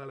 Oh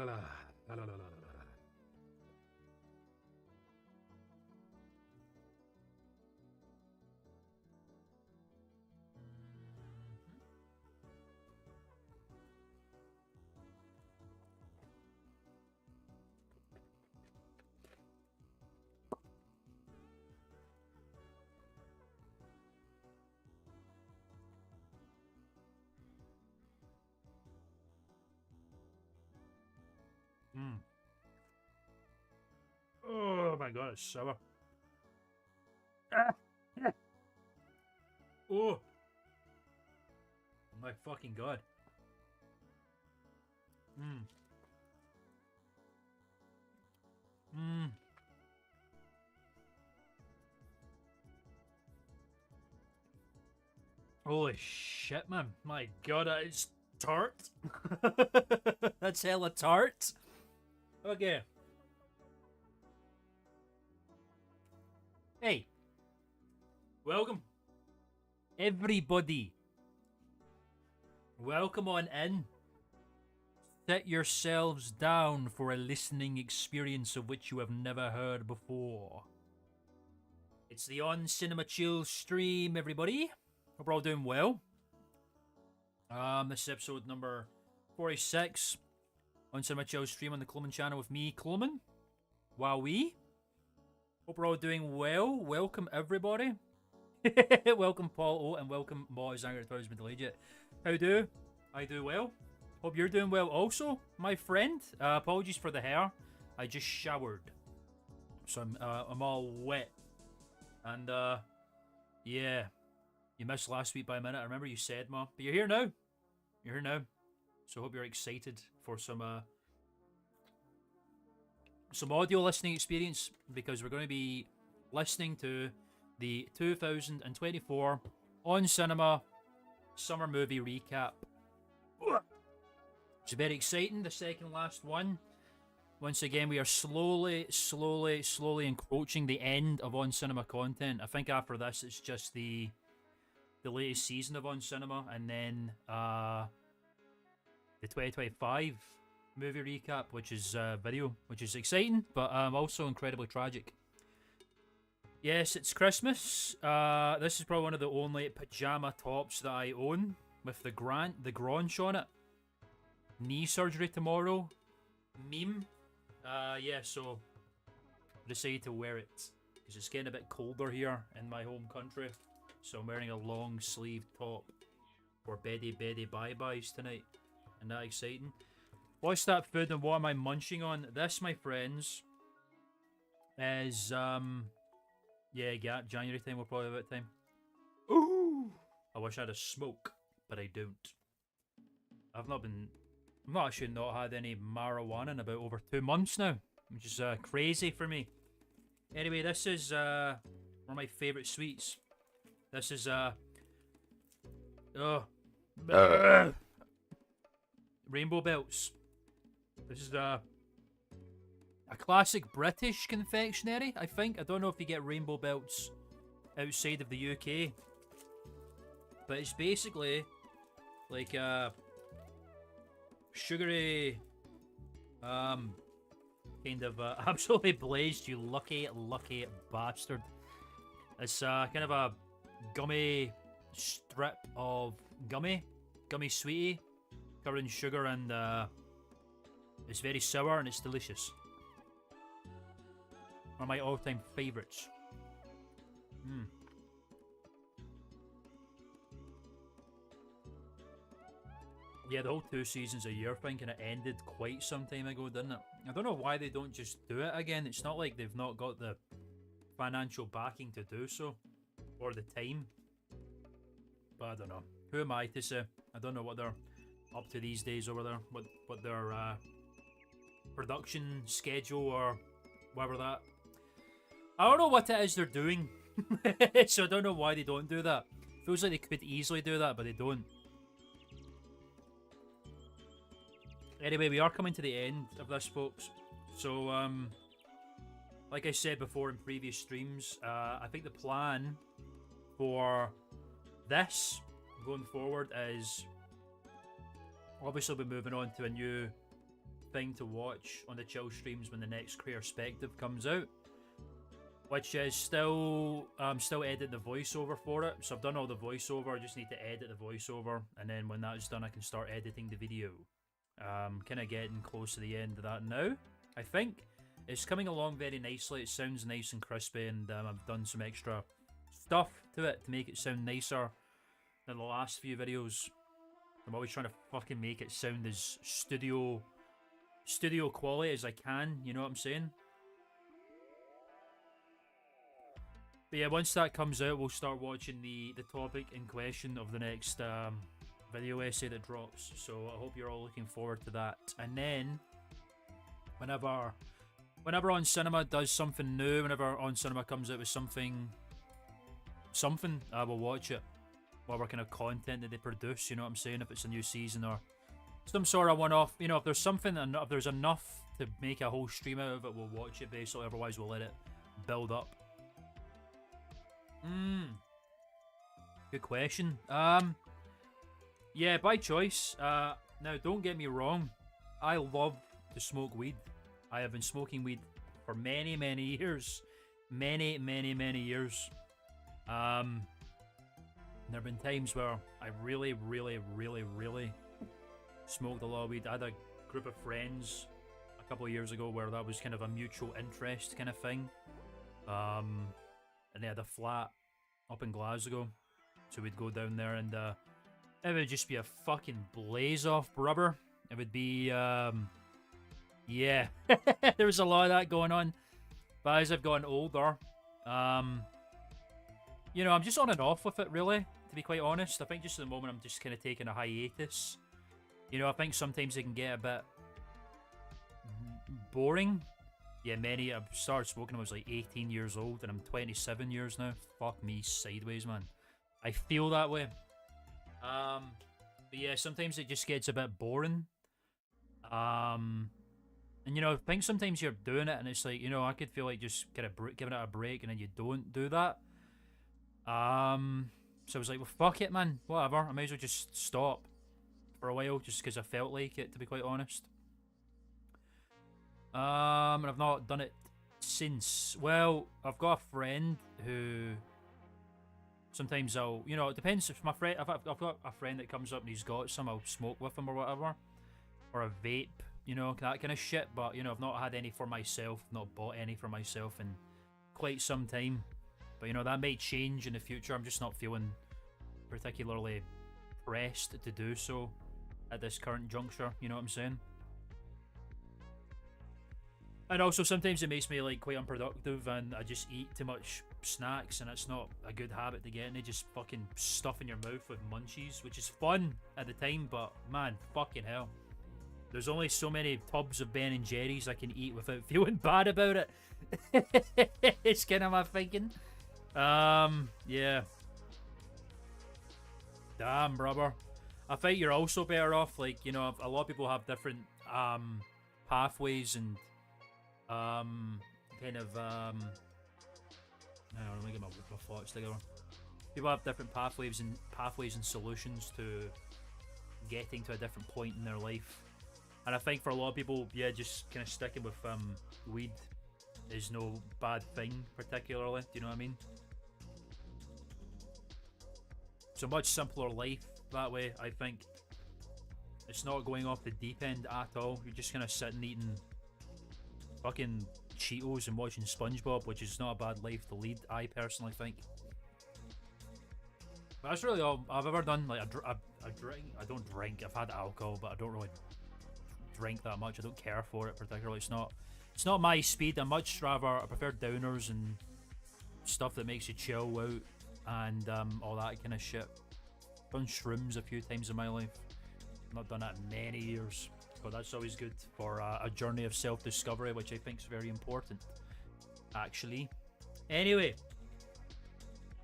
my god, it's sour. Ah, yeah. Oh my fucking god. Mmm. Mmm. Holy shit, man. My god, that is tart. That's hella tart. Okay. Hey. Welcome. Everybody. Welcome on in. Sit yourselves down for a listening experience of which you have never heard before. It's the On Cinema Chill stream, everybody. Hope we're all doing well. This is episode number 46 on Cinema Chill stream on the Klman channel with me, Klman. Wowee. Hope we're all doing well. Welcome, everybody. Welcome, Paul O, and welcome, Moz Angry Toys been delayed yet. How do? I do well. Hope you're doing well also, my friend. Apologies for the hair. I just showered. So I'm all wet. And, yeah. You missed last week by a minute. I remember you said, Ma. But you're here now. You're here now. So I hope you're excited for some audio listening experience, because we're going to be listening to the 2024 On Cinema Summer Movie Recap. It's very exciting, the second last one. Once again, we are slowly encroaching the end of On Cinema content. I think after this, it's just the latest season of On Cinema, and then the 2025 movie recap, which is video, which is exciting, but also incredibly tragic. Yes, it's Christmas. This is probably one of the only pajama tops that I own with the Granch on it. Knee surgery tomorrow. Meme. Yeah, so I decided to wear it because it's getting a bit colder here in my home country. So I'm wearing a long sleeve top for Beddy Bye-Byes tonight. Isn't that exciting? What's that food and what am I munching on? This, my friends, is, yeah, January time, we're probably about time. Ooh! I wish I had a smoke, but I don't. I've not actually not had any marijuana in about over 2 months now, which is crazy for me. Anyway, this is one of my favourite sweets. This is Rainbow Belts. This is a classic British confectionery, I think. I don't know if you get Rainbow Belts outside of the UK, but it's basically like a sugary, kind of absolutely blazed, you lucky bastard. It's kind of a gummy strip of gummy sweetie covered in sugar, and it's very sour and it's delicious. One of my all-time favourites. Yeah, the whole 2 seasons a year thing kind of ended quite some time ago, didn't it? I don't know why they don't just do it again. It's not like they've not got the financial backing to do so, or the time. But I don't know. Who am I to say? I don't know what they're up to these days over there. What their production schedule or whatever that. I don't know what it is they're doing. So I don't know why they don't do that. Feels like they could easily do that, but they don't. Anyway, we are coming to the end of this, folks. So, like I said before in previous streams, I think the plan for this going forward is obviously we're moving on to a new thing to watch on the chill streams when the next Perspective comes out, which is still edit the voiceover for it. So I've done all the voiceover. I just need to edit the voiceover, and then when that's done, I can start editing the video. Kind of getting close to the end of that now. I think it's coming along very nicely. It sounds nice and crispy, and I've done some extra stuff to it to make it sound nicer than the last few videos. I'm always trying to fucking make it sound as studio quality as I can, you know what I'm saying? But yeah, once that comes out, we'll start watching the topic in question of the next video essay that drops. So I hope you're all looking forward to that. And then, whenever On Cinema does something new, whenever On Cinema comes out with something, I will watch it. Whatever kind of content that they produce, you know what I'm saying? If it's a new season or some sort of one-off, you know, if there's something and if there's enough to make a whole stream out of it, we'll watch it basically. Otherwise, we'll let it build up. Good question. Yeah, by choice. Now, don't get me wrong. I love to smoke weed. I have been smoking weed for many, many years. Many, many, many years. There have been times where I really, really, really, really smoked a lot of weed. I had a group of friends a couple of years ago where that was kind of a mutual interest kind of thing. And they had a flat up in Glasgow. So we'd go down there and it would just be a fucking blaze off rubber. It would be, yeah. There was a lot of that going on. But as I've gotten older, you know, I'm just on and off with it, really, to be quite honest. I think just at the moment I'm just kind of taking a hiatus. You know, I think sometimes it can get a bit boring. Yeah, I've started smoking when I was like 18 years old, and I'm 27 years now. Fuck me sideways, man. I feel that way. But yeah, sometimes it just gets a bit boring. And you know, I think sometimes you're doing it and it's like, you know, I could feel like just kind of giving it a break, and then you don't do that. So I was like, well, fuck it, man. Whatever. I might as well just stop for a while, just because I felt like it, to be quite honest. And I've not done it since. Well, I've got a friend who sometimes I'll, you know, it depends if my friend, I've got a friend that comes up and he's got some, I'll smoke with him or whatever, or a vape, you know, that kind of shit. But you know, I've not had any for myself, not bought any for myself in quite some time. But you know, that might change in the future. I'm just not feeling particularly pressed to do so at this current juncture, you know what I'm saying? And also sometimes it makes me like quite unproductive, and I just eat too much snacks, and it's not a good habit to get in. They just fucking stuff in your mouth with munchies, which is fun at the time, but man, fucking hell. There's only so many tubs of Ben and Jerry's I can eat without feeling bad about it. It's kind of my thinking. Yeah. Damn, brother. I think you're also better off, like, you know, a lot of people have different pathways and kind of hang on, let me get my thoughts together. People have different pathways and solutions to getting to a different point in their life. And I think for a lot of people, yeah, just kind of sticking with weed is no bad thing particularly, do you know what I mean? It's a much simpler life that way, I think. It's not going off the deep end at all. You're just kind of sitting eating fucking Cheetos and watching SpongeBob, which is not a bad life to lead, I personally think. But that's really all I've ever done. Like, I drink. I don't drink. I've had alcohol, but I don't really drink that much. I don't care for it particularly. It's not my speed. I prefer downers and stuff that makes you chill out and all that kind of shit. Done shrooms a few times in my life. Not done that in many years, but that's always good for a journey of self-discovery, which I think is very important, actually. Anyway,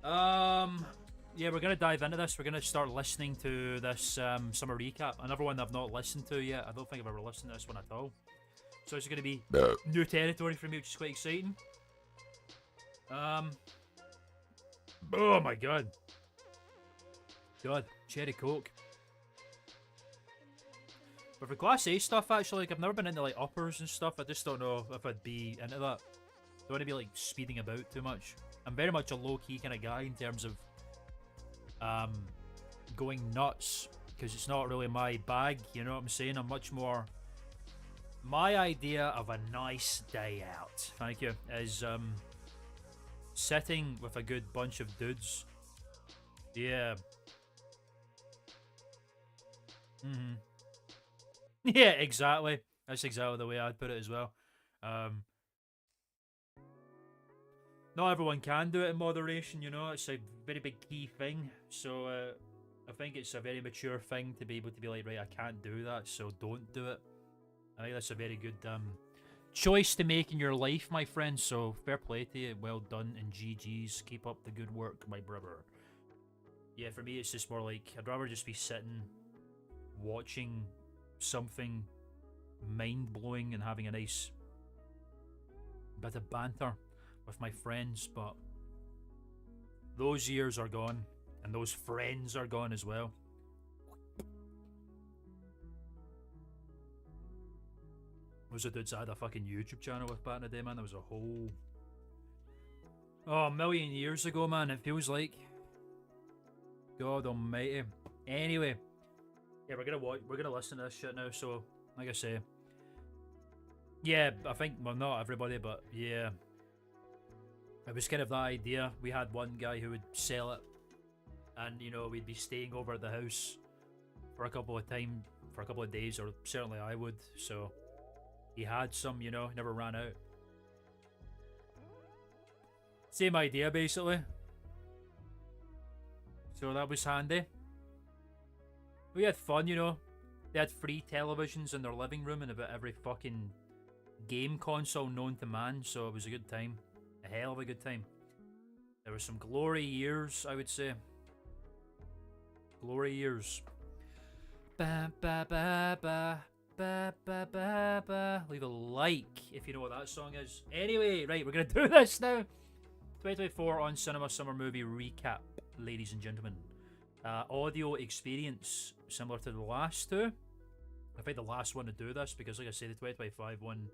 yeah, we're gonna dive into this. We're gonna start listening to this summer recap. Another one I've not listened to yet. I don't think I've ever listened to this one at all. So it's gonna be new territory for me, which is quite exciting. Oh my god, cherry coke. But for Class A stuff, actually, like, I've never been into, like, uppers and stuff. I just don't know if I'd be into that. Don't want to be, like, speeding about too much. I'm very much a low-key kind of guy in terms of going nuts, because it's not really my bag, you know what I'm saying? I'm much more... My idea of a nice day out, thank you, is sitting with a good bunch of dudes. Yeah. Yeah, exactly. That's exactly the way I'd put it as well. Not everyone can do it in moderation, you know. It's a very big key thing. So I think it's a very mature thing to be able to be like, right, I can't do that, so don't do it. I think that's a very good choice to make in your life, my friend. So fair play to you, well done, and GG's. Keep up the good work, my brother. Yeah, for me, it's just more like I'd rather just be sitting, watching something mind-blowing and having a nice bit of banter with my friends, but those years are gone, and those friends are gone as well. Those are dudes I had a fucking YouTube channel with back in the day, man. There was a whole... Oh, a million years ago, man, it feels like. God almighty. Anyway, yeah, we're gonna listen to this shit now, so, like I say, yeah, I think, well, not everybody, but yeah, it was kind of that idea. We had one guy who would sell it, and, you know, we'd be staying over at the house for a couple of days, or certainly I would, so he had some, you know, never ran out. Same idea, basically. So that was handy. We had fun, you know. They had free televisions in their living room and about every fucking game console known to man, so it was a good time. A hell of a good time. There were some glory years, I would say. Glory years. Ba ba ba ba ba ba ba ba. Leave a like if you know what that song is. Anyway, right, we're gonna do this now. 2024 on Cinema Summer Movie Recap, ladies and gentlemen. Audio experience similar to the last two. I think the last one to do this because, like I say, the 2025 one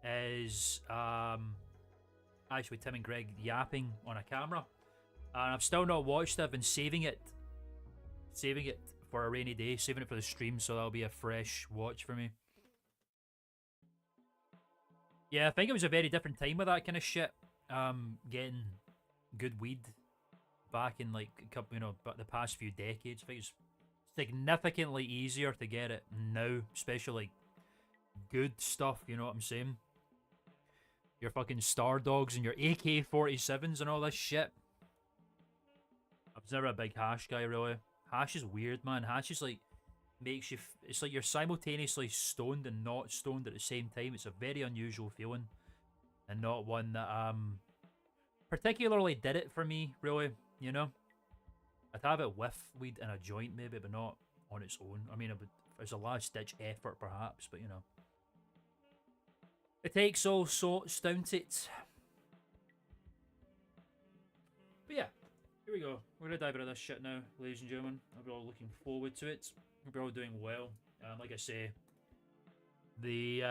is actually Tim and Greg yapping on a camera, and I've still not watched it. I've been saving it for a rainy day, saving it for the stream, so that'll be a fresh watch for me. Yeah, I think it was a very different time with that kind of shit. Getting good weed back in like a couple, you know, but the past few decades. I think it's significantly easier to get it now, especially like good stuff. You know what I'm saying? Your fucking Star Dogs and your AK-47s and all this shit. I was never a big hash guy, really. Hash is weird, man. Hash is like makes you. It's like you're simultaneously stoned and not stoned at the same time. It's a very unusual feeling, and not one that particularly did it for me, really. You know, I'd have it with weed in a joint maybe, but not on its own. I mean, it would, as a last ditch effort perhaps, but you know, it takes all sorts, don't it? But yeah, here we go. We're gonna dive into this shit now, ladies and gentlemen. I'll be all looking forward to it. Hope you're all doing well. Like I say, the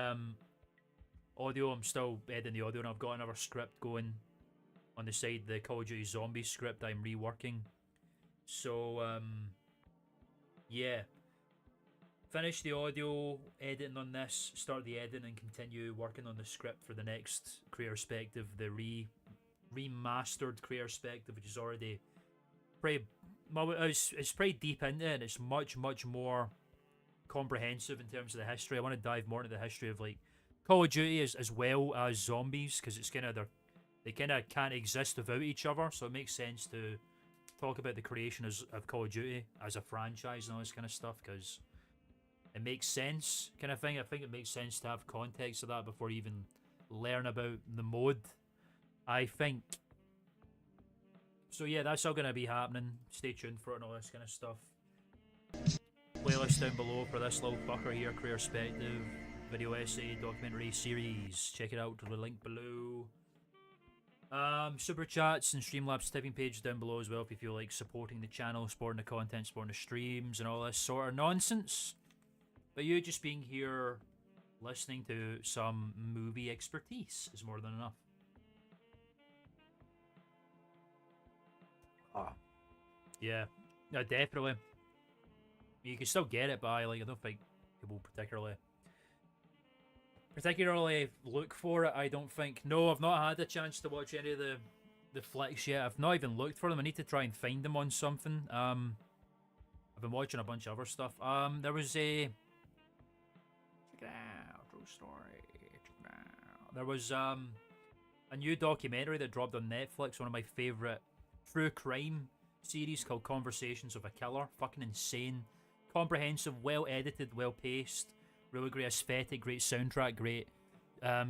audio, I'm still editing the audio, and I've got another script going on the side, the Call of Duty Zombies script I'm reworking. So, yeah. Finish the audio editing on this, start the editing, and continue working on the script for the next Career Perspective, the remastered Career Perspective, which is already pretty, well, it's pretty deep into it, and it's much more comprehensive in terms of the history. I want to dive more into the history of like Call of Duty as well as zombies, because it's kind of they kind of can't exist without each other, so it makes sense to talk about the creation of Call of Duty as a franchise and all this kind of stuff, because it makes sense, kind of thing. I think it makes sense to have context of that before you even learn about the mode, I think. So yeah, that's all going to be happening. Stay tuned for it and all this kind of stuff. Playlist down below for this little fucker here, Career Perspective, video essay, documentary series. Check it out to the link below. Super chats and Streamlabs tipping page down below as well if you feel like supporting the channel, supporting the content, supporting the streams and all this sort of nonsense. But you just being here listening to some movie expertise is more than enough. Ah, yeah, no, definitely. You can still get it, but I don't think people particularly look for it. I don't think. No, I've not had a chance to watch any of the flicks yet. I've not even looked for them. I need to try and find them on something. I've been watching a bunch of other stuff. There was a check it out, true story. Check it out. There was a new documentary that dropped on Netflix. One of my favorite true crime series called Conversations of a Killer. Fucking insane, comprehensive, well edited, well paced. Really great aesthetic, great soundtrack, great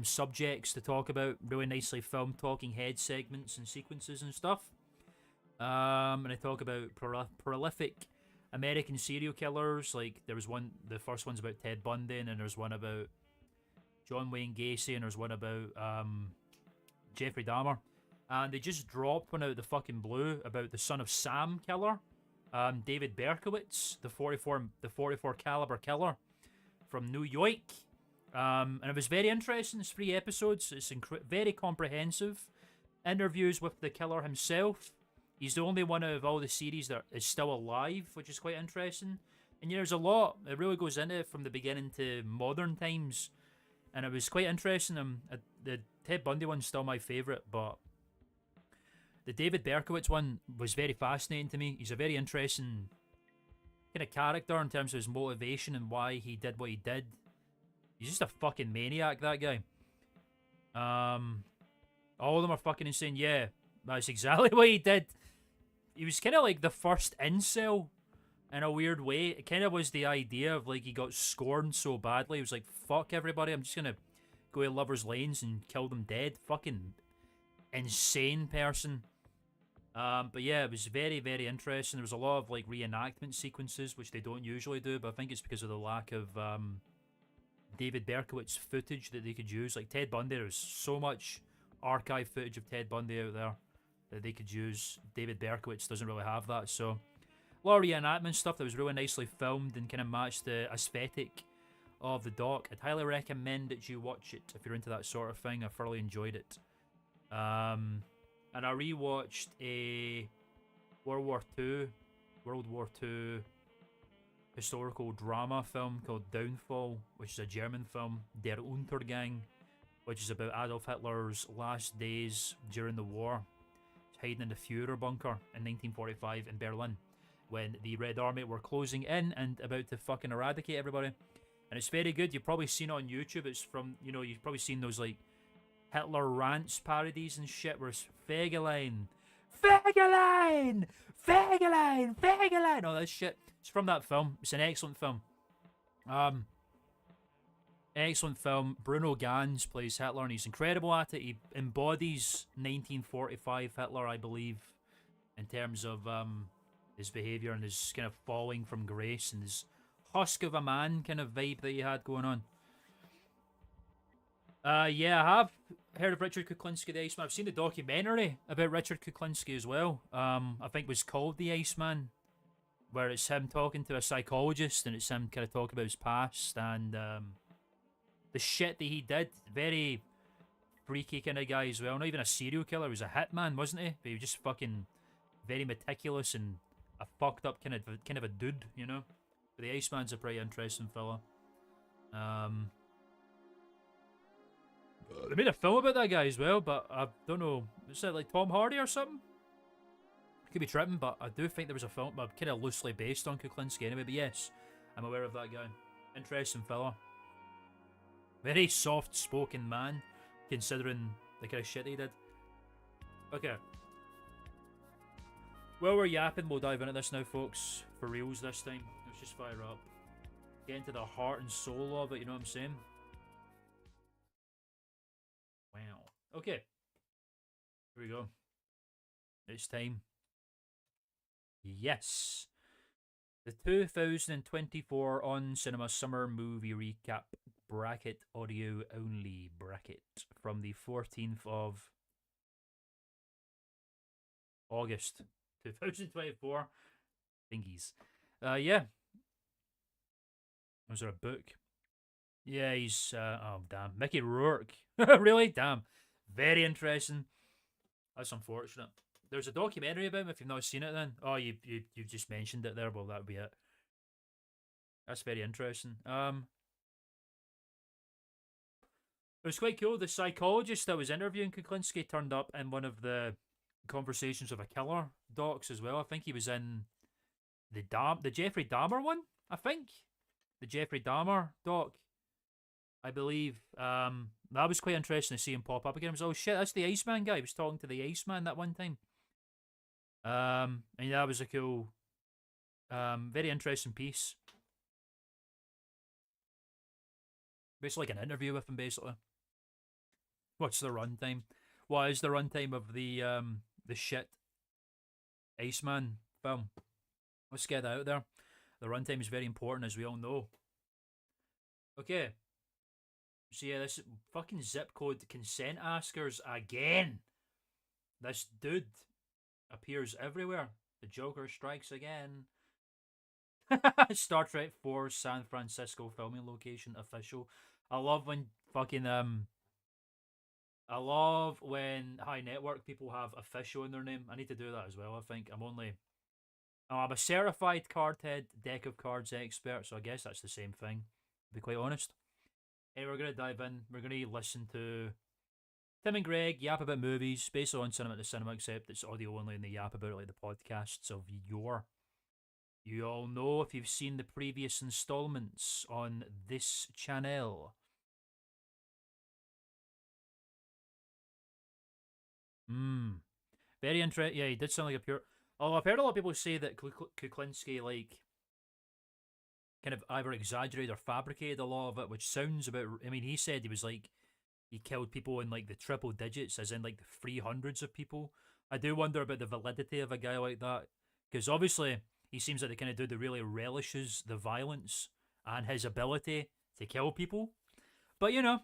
subjects to talk about. Really nicely filmed talking head segments and sequences and stuff. And I talk about prolific American serial killers. Like there was one, the first one's about Ted Bundy, and then there's one about John Wayne Gacy, and there's one about Jeffrey Dahmer. And they just dropped one out of the fucking blue about the son of Sam killer, David Berkowitz, the 44 caliber killer from New York. And it was very interesting. It's 3 episodes. It's very comprehensive. Interviews with the killer himself. He's the only one out of all the series that is still alive, which is quite interesting. And yeah, there's a lot. It really goes into it from the beginning to modern times. And it was quite interesting. The Ted Bundy one's still my favourite, but the David Berkowitz one was very fascinating to me. He's a very interesting kind of character in terms of his motivation and why he did what he did. He's just a fucking maniac, that guy. All of them are fucking insane. Yeah, that's exactly what he did. He was kind of like the first incel in a weird way. It kind of was the idea of like he got scorned so badly. He was like, fuck everybody, I'm just gonna go to lovers' lanes and kill them dead. Fucking insane person. But yeah, it was very, very interesting. There was a lot of like reenactment sequences, which they don't usually do, but I think it's because of the lack of David Berkowitz footage that they could use. Like Ted Bundy, there's so much archive footage of Ted Bundy out there that they could use. David Berkowitz doesn't really have that, so a lot of reenactment stuff that was really nicely filmed and kind of matched the aesthetic of the doc. I'd highly recommend that you watch it if you're into that sort of thing. I thoroughly enjoyed it. And I rewatched a World War II historical drama film called Downfall, which is a German film, Der Untergang, which is about Adolf Hitler's last days during the war, hiding in the Führer bunker in 1945 in Berlin, when the Red Army were closing in and about to fucking eradicate everybody. And it's very good. You've probably seen it on YouTube. It's from, you've probably seen those like Hitler rants parodies and shit where it's Fegelein, Fegelein, Fegelein, Fegelein, all that shit. It's from that film. It's an excellent film. Excellent film. Bruno Ganz plays Hitler and he's incredible at it. He embodies 1945 Hitler, I believe, in terms of his behaviour and his kind of falling from grace and his husk of a man kind of vibe that he had going on. Yeah, I have heard of Richard Kuklinski, the Iceman. I've seen the documentary about Richard Kuklinski as well. I think it was called The Iceman, where it's him talking to a psychologist and it's him kind of talking about his past and the shit that he did. Very freaky kind of guy as well. Not even a serial killer, he was a hitman, wasn't he? But he was just fucking very meticulous and a fucked up kind of a dude, you know? But the Iceman's a pretty interesting fella. They made a film about that guy as well, but I don't know. Is it like Tom Hardy or something? Could be tripping, but I do think there was a film kind of loosely based on Kuklinski anyway. But yes, I'm aware of that guy. Interesting fella. Very soft-spoken man, considering the kind of shit he did. Okay. Well, we're yapping. We'll dive into this now, folks. For reals this time. Let's just fire up. Get into the heart and soul of it, you know what I'm saying? Wow. Okay. Here we go. It's time. Yes. The 2024 On Cinema Summer Movie Recap bracket audio only bracket from the 14th of August 2024. Thingies. Yeah. Was there a book? Yeah, he's oh damn, Mickey Rourke. Really? Damn. Very interesting. That's unfortunate. There's a documentary about him if you've not seen it then. Oh, you just mentioned it there, well that would be it. That's very interesting. It was quite cool. The psychologist that was interviewing Kuklinski turned up in one of the Conversations of a Killer docs as well. I think he was in the Jeffrey Dahmer one. I think the Jeffrey Dahmer doc. I believe that was quite interesting to see him pop up again. I was, oh shit, that's the Iceman guy. He was talking to the Iceman that one time. And that was a cool, very interesting piece. Basically, like an interview with him, basically. What's the runtime? What is the runtime of the shit Iceman film? Let's get that out there. The runtime is very important, as we all know. Okay. So yeah, this fucking zip code consent askers again. This dude appears everywhere. The Joker strikes again. Star Trek 4 San Francisco filming location official. I love when fucking I love when high network people have official in their name. I need to do that as well. I think I'm a certified card head, deck of cards expert, so I guess that's the same thing, to be quite honest. Hey, we're gonna dive in. We're gonna listen to Tim and Greg yap about movies, basically on Cinema to Cinema, except it's audio only, and they yap about it like the podcasts of yore. You all know if you've seen the previous installments on this channel. Very interesting. Yeah, he did sound like a pure. Oh, I've heard a lot of people say that Kuklinski like kind of either exaggerated or fabricated a lot of it, which sounds about. I mean, he said he was like he killed people in like the triple digits, as in like the 300s of people. I do wonder about the validity of a guy like that, because obviously he seems like the kind of dude that really relishes the violence and his ability to kill people. But you know,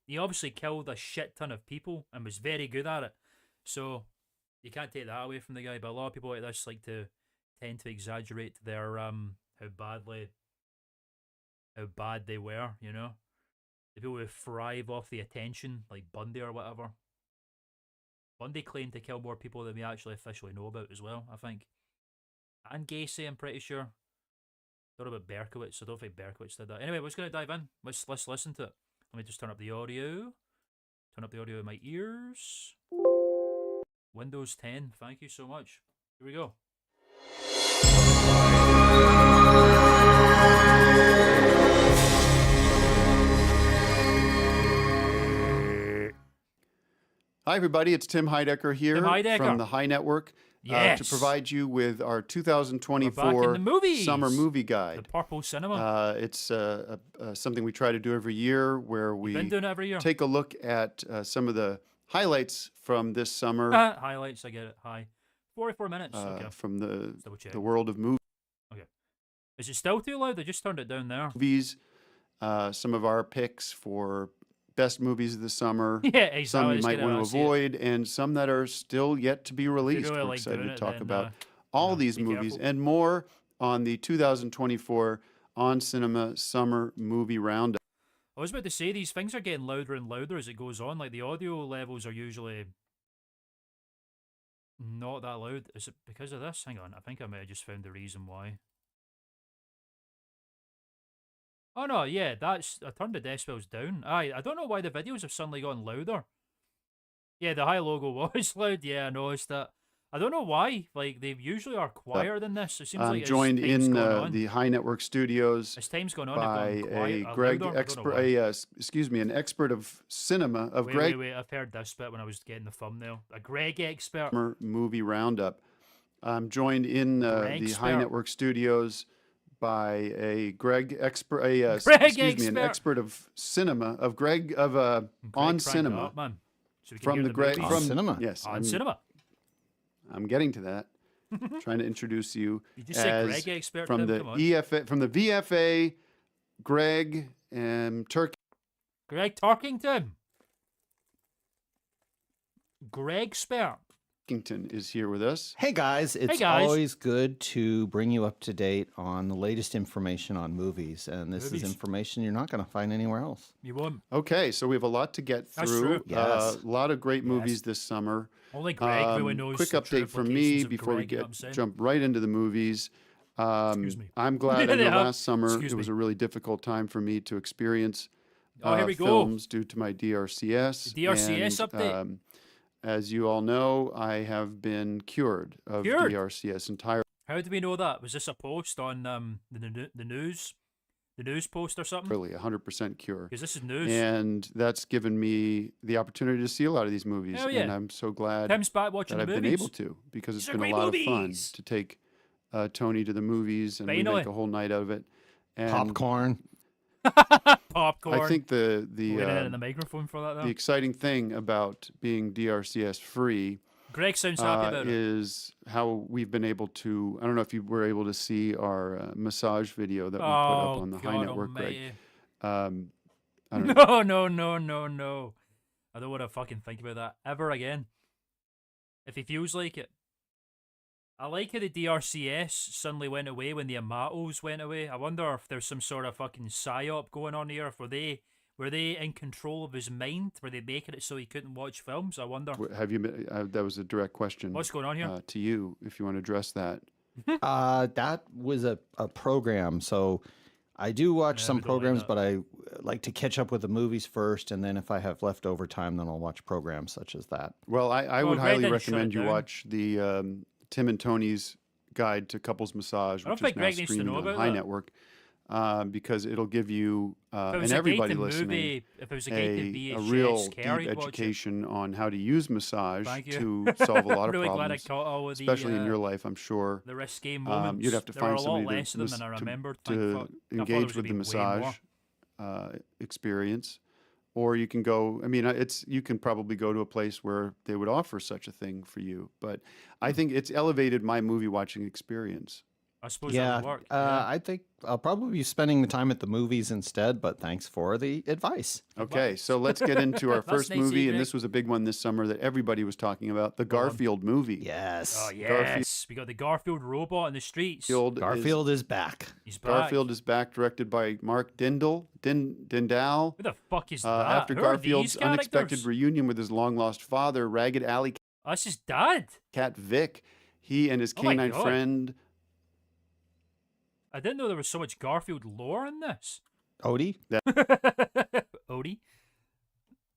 he obviously killed a shit ton of people and was very good at it. So you can't take that away from the guy. But a lot of people like this like to tend to exaggerate their how bad they were. You know, the people who thrive off the attention, like Bundy or whatever. Bundy claimed to kill more people than we actually officially know about as well, I think. And Gacy, I'm pretty sure. Don't know about Berkowitz. I don't think Berkowitz did that. Anyway, we're just gonna dive in. Let's listen to it. Let me just turn up the audio. Turn up the audio in my ears. Windows 10. Thank you so much. Here we go. Hi, everybody. It's Tim Heidecker here from the High Network to provide you with our 2024 Summer Movie Guide. The Purple Cinema. It's something we try to do every year where we take a look at some of the highlights from this summer. Highlights, I get it. Hi. 44 minutes. Okay. From the world of movies. Okay. Is it still too loud? I just turned it down there. Movies. Some of our picks for best movies of the summer. Yeah, exactly. Some you might want to avoid, and some that are still yet to be released. We're excited to talk about all these movies and more on the 2024 On Cinema Summer Movie Roundup. I was about to say, these things are getting louder and louder as it goes on. Like, the audio levels are usually not that loud. Is it because of this? Hang on, I think I might have just found the reason why. Oh no, yeah, I turned the decibels down. I don't know why the videos have suddenly gotten louder. Yeah, the high logo was loud. Yeah, I noticed that. I don't know why. Like, they usually are quieter than this. It seems like joined in the High Network studios as time's gone on by an expert of cinema of Greg. Wait, I've heard this bit when I was getting the thumbnail. A Greg expert. Movie Roundup. I'm joined in the High Network studios by a Greg expert, an expert of cinema of Greg on cinema from the Greg from cinema. Yes, on cinema. I'm getting to that. Trying to introduce you, as Greg expert from the EFA, from the VFA, Greg Turkey. Greg Turkington. Greg Spert. Is here with us. Hey guys, it's always good to bring you up to date on the latest information on movies, and this is information you're not going to find anywhere else. You won't. Okay, so we have a lot to get through. That's true. Yes. A lot of great movies this summer. Only Greg really knows. Quick update from me before we jump right into the movies. Excuse me. I'm glad I know last summer it was a really difficult time for me to experience films due to my DRCS. The DRCS update. As you all know, I have been cured of DRCS entirely. How do we know that? Was this a post on the news? The news post or something? Really, 100% cure. Because this is news. And that's given me the opportunity to see a lot of these movies. Hell yeah. And I'm so glad Tim's back watching that the I've movies. been able to, because it's been a lot of fun to take Tony to the movies, and we make a whole night out of it. And popcorn. Popcorn. I think the in the microphone for that, though. The exciting thing about being DRCS free, Greg sounds happy about it, is how we've been able to. I don't know if you were able to see our massage video that we put up on the High Network, Greg. I don't know. No. I don't want to fucking think about that ever again. If he feels like it. I like how the DRCS suddenly went away when the Amatos went away. I wonder if there's some sort of fucking psyop going on here. If were they in control of his mind? Were they making it so he couldn't watch films? I wonder. Have you? That was a direct question. What's going on here? To you, if you want to address that. That was a program. So I do watch some programs, but I like to catch up with the movies first, and then if I have leftover time, then I'll watch programs such as that. Well, I would highly recommend you watch the Tim and Tony's Guide to Couples Massage, which is now streaming on High Network, because it'll give you and everybody listening a real deep education on how to use massage to solve a lot of problems, especially in your life, I'm sure. The risque moments. You'd have to find somebody to engage with the massage experience. Or you can go, I mean, you can probably go to a place where they would offer such a thing for you. But I think it's elevated my movie watching experience. I suppose that would work. I think I'll probably be spending the time at the movies instead, but thanks for the advice. Okay, so let's get into our first movie, and this was a big one this summer that everybody was talking about, the Garfield movie. Yes. Oh, yes. We got the Garfield robot in the streets. Garfield is back. He's back. Garfield is back, directed by Mark Dindal. Who the fuck is that? After Garfield's unexpected reunion with his long-lost father, Ragged Alley That's his dad. Cat Vic, he and his canine friend... I didn't know there was so much Garfield lore in this. Odie? Odie?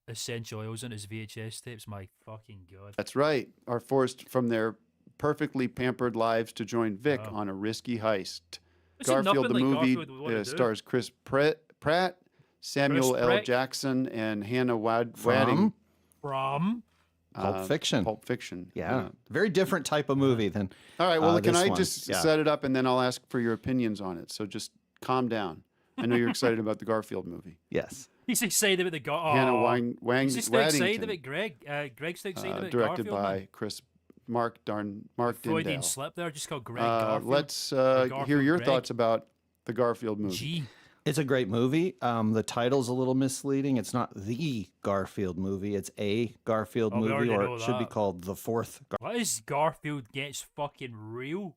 Essential oils in his VHS tapes. My fucking God. That's right. Are forced from their perfectly pampered lives to join Vic on a risky heist. Garfield, the movie, stars Chris Pratt, Samuel L. Jackson, and Hannah Wadding. From? Pulp Fiction. Pulp Fiction. Yeah. Very different type of movie than All right, well, can I just set it up and then I'll ask for your opinions on it. So just calm down. I know you're excited about the Garfield movie. Yes. He's excited about the Hannah Waddington. He's still excited about Greg. Greg's still excited about directed Garfield. by Mark Dindal. Freudian slip there, just called Greg Garfield. Let's hear your thoughts about the Garfield movie. It's a great movie. The title's a little misleading. It's not the Garfield movie. It's a Garfield movie, or it should be called The Fourth. What is Garfield Gets Fucking Real?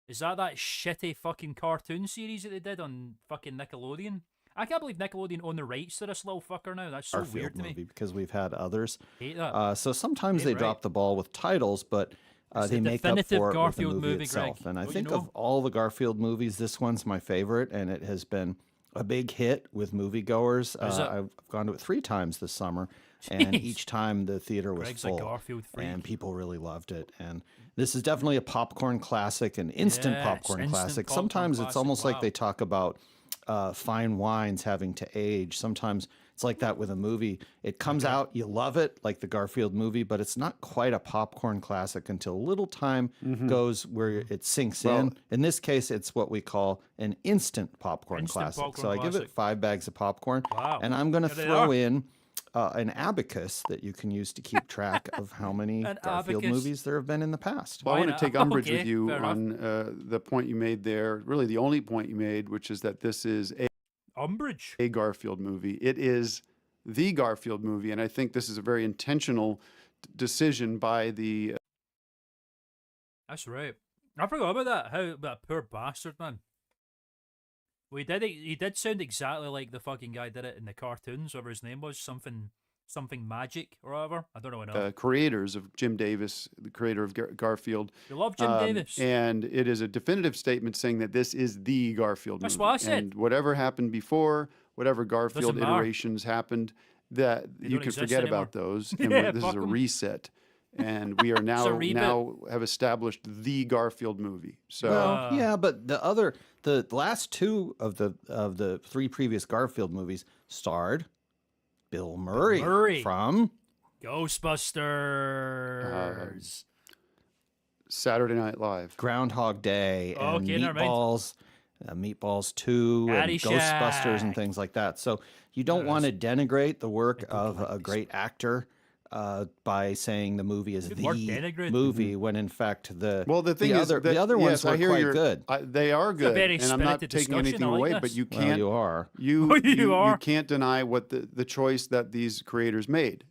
Is that shitty fucking cartoon series that they did on fucking Nickelodeon? I can't believe Nickelodeon own the rights to this little fucker now. That's so Garfield weird to movie, me. because we've had others. Hate that. So sometimes they drop the ball with titles, but they make up for it Garfield with the movie itself. Greg. And I think of all the Garfield movies, this one's my favorite, and it has been a big hit with moviegoers. I've gone to it 3 times this summer, and each time the theater was full, and people really loved it. And this is definitely a popcorn classic, an instant popcorn classic. Sometimes it's almost like they talk about fine wines having to age. Sometimes it's like that with a movie. It comes out, you love it, like the Garfield movie, but it's not quite a popcorn classic until a little time goes where it sinks in. In this case, it's what we call an instant popcorn classic. So I give it 5 bags of popcorn, and I'm going to throw in an abacus that you can use to keep track of how many Garfield movies there have been in the past. Well, I want to take umbrage with you on the point you made there, really the only point you made, which is that this is a Garfield movie. It is the Garfield movie, and I think this is a very intentional decision by the That's right. I forgot about that. How that poor bastard, man. Well, he did sound exactly like the fucking guy did it in the cartoons, whatever his name was, something magic or whatever. I don't know enough. Creators of Jim Davis, the creator of Garfield. You love Jim Davis. And it is a definitive statement saying that this is the Garfield That's movie. what I said. And whatever happened before, whatever Garfield iterations happened, that you can forget anymore. about those. And Yeah, this is a reset. And we are now have established the Garfield movie. So well, yeah, but the last two of the three previous Garfield movies starred Bill Murray from Ghostbusters, Saturday Night Live, Groundhog Day, and Meatballs, Meatballs 2, and Ghostbusters, and things like that. So you don't want to denigrate the work of a great actor by saying the movie is the movie, when in fact the other ones were quite good. They are good, and I'm not taking anything away. But you can't. Well, you can't deny what the choice that these creators made.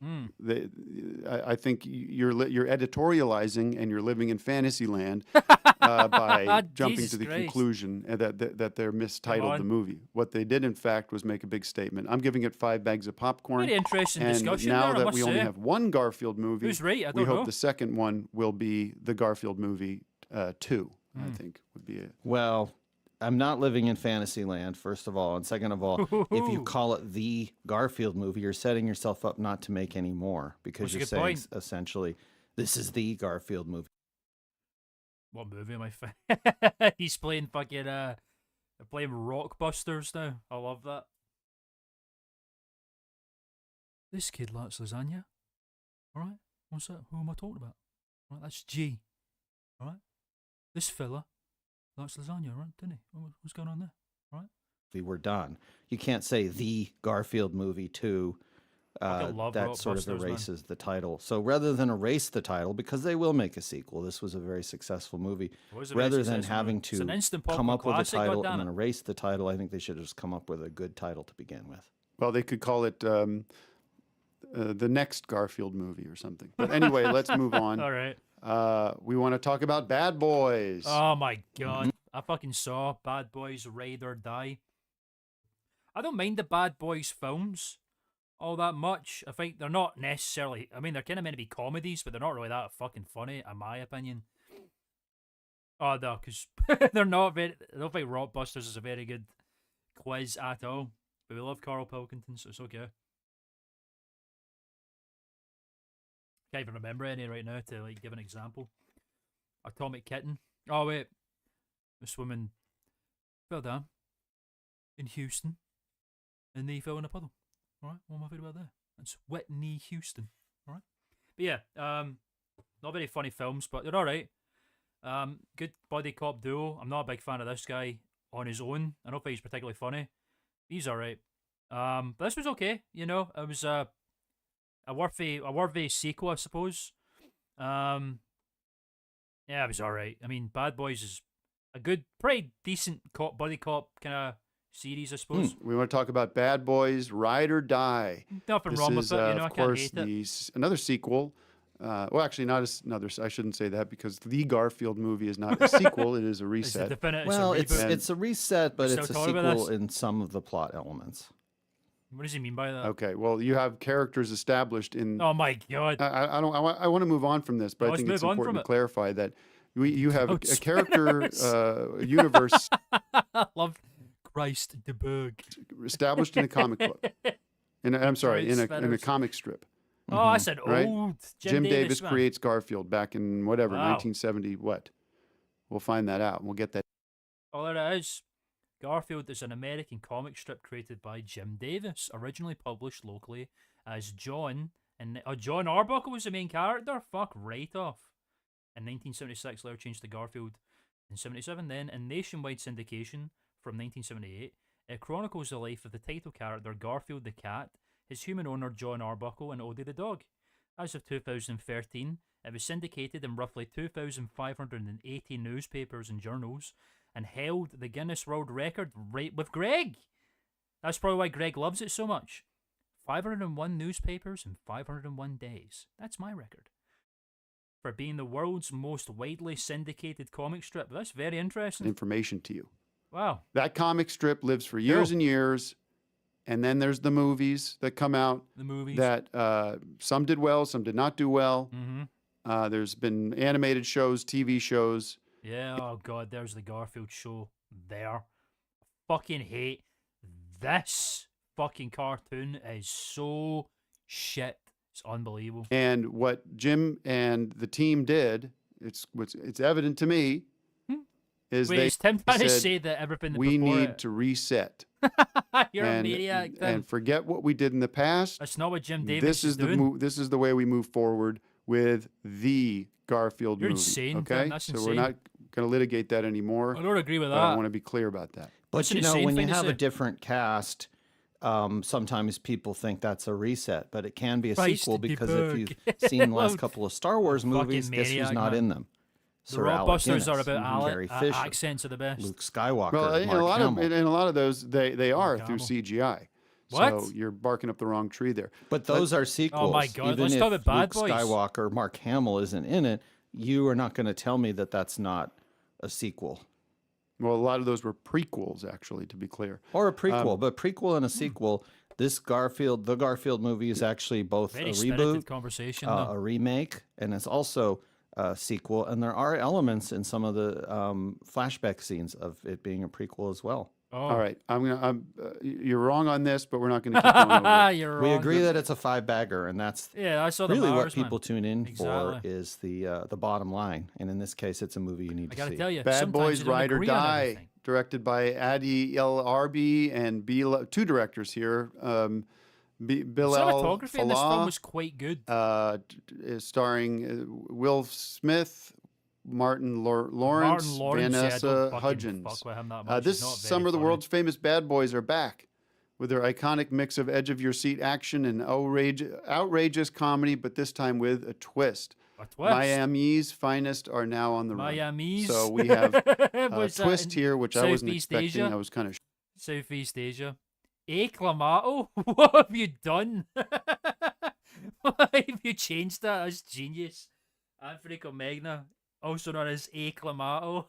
I think you're editorializing and you're living in fantasy land by jumping to the conclusion that they're mistitled the movie. What they did, in fact, was make a big statement. I'm giving it 5 bags of popcorn. Very interesting discussion. Now that we only have one Garfield movie, who's right? I don't we hope know. the second one will be the Garfield movie 2. I think would be it. Well, I'm not living in fantasy land, first of all, and second of all, if you call it the Garfield movie, you're setting yourself up not to make any more, because you're saying essentially this is the Garfield movie. What movie am I? He's playing fucking playing Rockbusters now. I love that. This kid likes lasagna. All right, what's that? Who am I talking about? All right, that's G. All right, this fella likes lasagna, right? Didn't he? What's going on there? All right, we're done. You can't say the Garfield movie 2. That sort of erases the title. So rather than erase the title, because they will make a sequel, this was a very successful movie. Rather than having to come up with a title and then erase the title, I think they should have just come up with a good title to begin with. Well, they could call it the next Garfield movie or something. But anyway, let's move on. All right. We want to talk about Bad Boys. Oh my God. I fucking saw Bad Boys Ride or Die. I don't mind the Bad Boys films all that much. I think they're not necessarily, I mean, they're kind of meant to be comedies, but they're not really that fucking funny, in my opinion. Oh, no, because they're not very, I don't think Rockbusters is a very good quiz at all. But we love Carl Pilkington, so it's okay. Can't even remember any right now to like give an example. Atomic Kitten. Oh wait, this woman fell down in Houston, and they fell in a puddle. All right, what am I thinking about there? That's Whitney Houston. All right, but yeah, not very funny films, but they're all right. Good buddy cop duo. I'm not a big fan of this guy on his own. I don't think he's particularly funny. He's all right. But this was okay. You know, it was a worthy sequel, I suppose. Yeah, it was alright. I mean, Bad Boys is a good, pretty decent buddy cop kind of series, I suppose. We want to talk about Bad Boys Ride or Die. Nothing wrong with it, you know, I can't hate it. Another sequel. Well, actually, not another. I shouldn't say that, because the Garfield movie is not a sequel; it is a reset. It's a reset, but it's a sequel in some of the plot elements. What does he mean by that? Okay, well, you have characters established in. Oh my God! I want to move on from this, but I think it's important to clarify that you have a character universe. I love Christ de Berg established in a comic book. I'm sorry, in a comic strip. Oh, I said old. Jim Davis creates Garfield back in whatever 1970. What? We'll find that out. We'll get that. Oh, there it is. Garfield is an American comic strip created by Jim Davis, originally published locally as John, and John Arbuckle was the main character. Fuck right off. In 1976, later changed to Garfield. In 77, then in nationwide syndication from 1978, it chronicles the life of the title character Garfield the cat, his human owner John Arbuckle, and Odie the dog. As of 2013, it was syndicated in roughly 2,580 newspapers and journals, and held the Guinness World Record right with Greg. That's probably why Greg loves it so much. 501 newspapers in 501 days. That's my record. for being the world's most widely syndicated comic strip. That's very interesting. Information to you. Wow. That comic strip lives for years and years, and then there's the movies that come out. The movies. That some did well, some did not do well. Mm-hmm. There's been animated shows, TV shows. Yeah, oh God, there's the Garfield show there. Fucking hate this fucking cartoon is so shit. It's unbelievable. And what Jim and the team did, it's evident to me, is is Tim trying to say that everything we before need it... to reset. You're a maniac, Tim. And forget what we did in the past. That's not what Jim Davis is doing. This is the way we move forward with the Garfield movie. You're insane, okay? Tim. That's so insane. we're not going to litigate that anymore. I don't agree with that. I want to be clear about that. But you know, when you have a different cast, sometimes people think that's a reset, but it can be a sequel because if you've seen the last couple of Star Wars movies, guess who's not in them? The Rockbusters are about Carrie Fisher, accents are the best. Luke Skywalker, well, in a lot of those, they are Mark through CGI. What? So you're barking up the wrong tree there. But those are sequels. Oh my God! Even Let's if talk about Bad Luke Boys. Skywalker, Mark Hamill isn't in it, you are not going to tell me that that's not a sequel. Well, a lot of those were prequels, actually, to be clear. Or a prequel, but prequel and a sequel. The Garfield movie is actually both Very a spirited reboot, conversation, a remake, and it's also a sequel. And there are elements in some of the flashback scenes of it being a prequel as well. Oh. All right, you're wrong on this, but we're not going to keep going over it. You're wrong. We agree that it's a 5-bagger, and that's I saw the really what Mars, people man. tune in Exactly. for is the bottom line. And in this case, it's a movie you need to see. I gotta tell you, Bad sometimes Boys you don't Ride or agree on Die, everything. directed by Adi El Arbi and two directors here. Bill El Cinematography in this film Falah, was quite good. starring Will Smith, Martin Lawrence, Vanessa Hudgens. This summer, the world's famous bad boys are back with their iconic mix of edge-of-your-seat action and outrageous comedy, but this time with a twist. Miami's finest are now on the run. So we have a twist here, which I wasn't expecting. Asia? I was kind of Southeast Asia. Klman, what have you done? Why have you changed that? That's genius. Anthony Comegna, also known as Klman.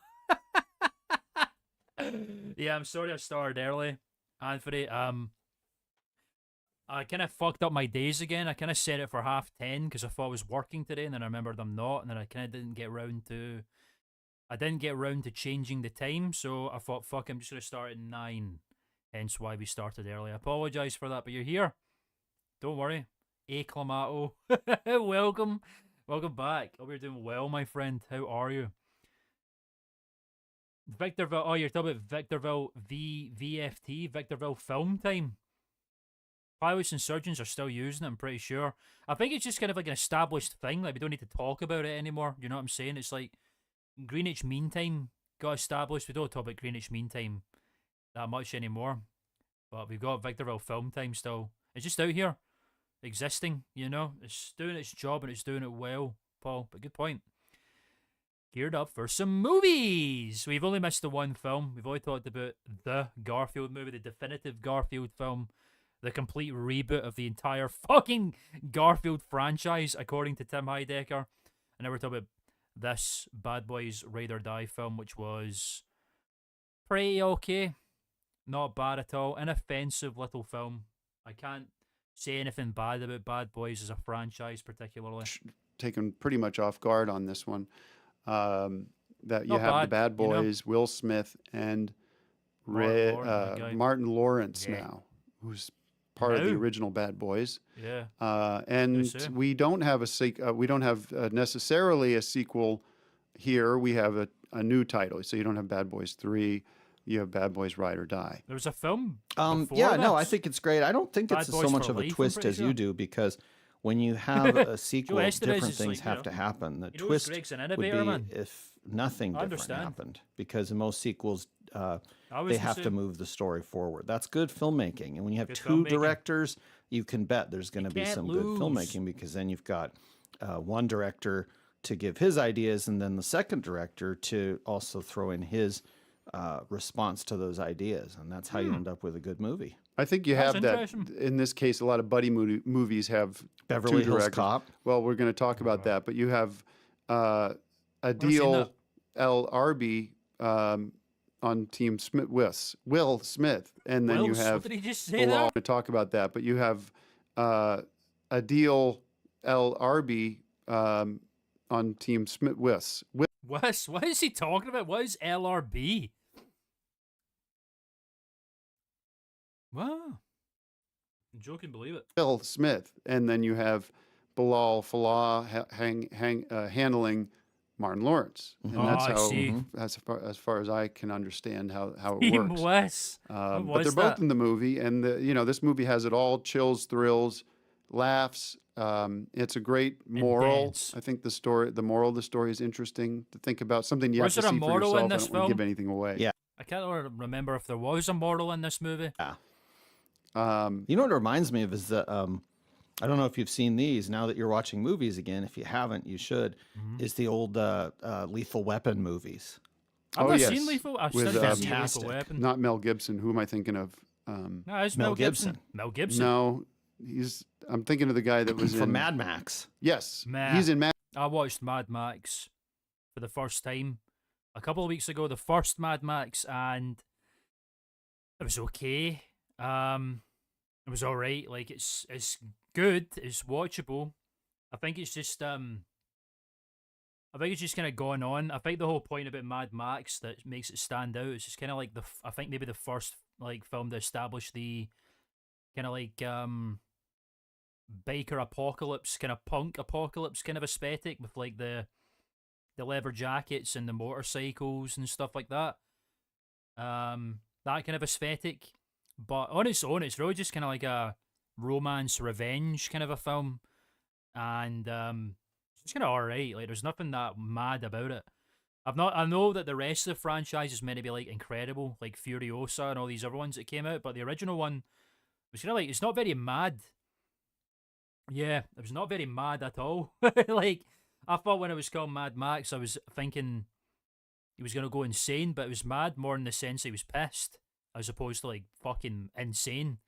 Yeah, I'm sorry I started early, Anthony. I kind of fucked up my days again. I kind of set it for 10:30 because I thought I was working today, and then I remembered I'm not, and then I kind of didn't get round to changing the time, so I thought, fuck, I'm just going to start at 9. Hence why we started early. I apologise for that, but you're here. Don't worry. Klman. Welcome. Welcome back. Hope you're doing well, my friend. How are you? Victorville. Oh, you're talking about Victorville VFT, Victorville Film Time. Pilots and surgeons are still using it, I'm pretty sure. I think it's just kind of like an established thing. Like, we don't need to talk about it anymore. You know what I'm saying? It's like Greenwich Mean Time got established. We don't talk about Greenwich Mean Time that much anymore, but we've got Victorville Film Time still. It's just out here existing, you know. It's doing its job and it's doing it well, Paul. But good point. Geared up for some movies. We've only missed the one film. We've only talked about the Garfield movie, the definitive Garfield film, the complete reboot of the entire fucking Garfield franchise, according to Tim Heidecker. And now we're talking about this Bad Boys Ride or Die film, which was pretty okay. Not bad at all. Inoffensive little film. I can't say anything bad about Bad Boys as a franchise, particularly. Taken pretty much off guard on this one. That you have bad, the Bad Boys, you know? Will Smith, and Martin Lawrence now, who's part of the original Bad Boys. Yeah. And we don't have we don't have necessarily a sequel here. We have a new title. So you don't have Bad Boys 3. You have Bad Boys Ride or Die. There was a film. I think it's great. I don't think it's so much of a twist as you do, because when you have a sequel, different things have to happen. The twist would be if nothing different happened, because in most sequels, they have to move the story forward. That's good filmmaking. And when you have two directors, you can bet there's going to be some good filmmaking, because then you've got one director to give his ideas, and then the second director to also throw in his response to those ideas, and that's how you end up with a good movie. I think you have that in this case. A lot of buddy movies have Beverly two Hills directors. Cop. Well, we're going to talk about that, but you have Adil El Arbi on Team Smith, Will Smith, and then you have what did he just say Bilal there? to talk about that. But you have Adil El Arbi on Team Smith. What is he talking about? What is LRB? Wow. I'm joking, believe it. Will Smith, and then you have Bilal Falah handling Martin Lawrence, and that's how as far as I can understand how it Team works. West. But they're both in the movie, and this movie has it all: chills, thrills, laughs. It's a great moral. Intense. I think the moral of the story is interesting to think about. Something you have to there a see for moral yourself. in I this don't want to film? give anything away. Yeah. I can't remember if there was a moral in this movie. Yeah. You know what it reminds me of is that I don't know if you've seen these now that you're watching movies again. If you haven't, you should. Is the old Lethal Weapon movies. I've not seen Lethal. I've with, still seen fantastic. Lethal Weapon. Not Mel Gibson. Who am I thinking of? No, it's Mel Gibson. Mel Gibson. No, I'm thinking of the guy that was from in Mad Max. Yes, Meh. he's in Mad. I watched Mad Max for the first time a couple of weeks ago. The first Mad Max, and it was okay. It was all right. Like it's good. It's watchable. I think it's just kind of going on. I think the whole point about Mad Max that makes it stand out is just kind of like I think maybe the first like film to establish the kind of like biker apocalypse, kind of punk apocalypse kind of aesthetic with like the leather jackets and the motorcycles and stuff like that. That kind of aesthetic. But on its own, it's really just kind of like a romance revenge kind of a film. And it's kind of alright. Like there's nothing that mad about it. I know that the rest of the franchise is meant to be like incredible, like Furiosa and all these other ones that came out, but the original one was kind of like, it's not very mad. Yeah, it was not very mad at all. Like, I thought when it was called Mad Max, I was thinking he was going to go insane, but it was mad more in the sense he was pissed, as opposed to, like, fucking insane.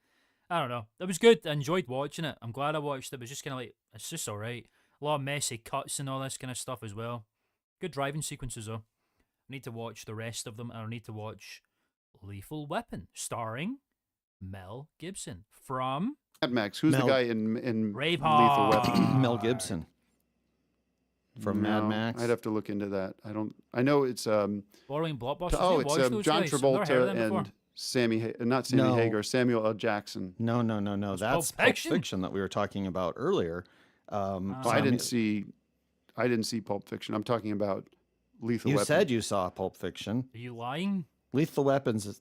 I don't know. It was good. I enjoyed watching it. I'm glad I watched it. It was just kind of like, it's just alright. A lot of messy cuts and all this kind of stuff as well. Good driving sequences, though. I need to watch the rest of them, and I need to watch Lethal Weapon, starring Mel Gibson from Mad Max. Who's the guy in Braveheart. Lethal Weapon? Mel Gibson from Mad Max. I'd have to look into that. I know it's Following Blockbusters. it's John Travolta and Samuel L. Jackson. No. That's Pulp Fiction that we were talking about earlier. I didn't see Pulp Fiction. I'm talking about Lethal Weapon. You said you saw Pulp Fiction. Are you lying? Lethal Weapon's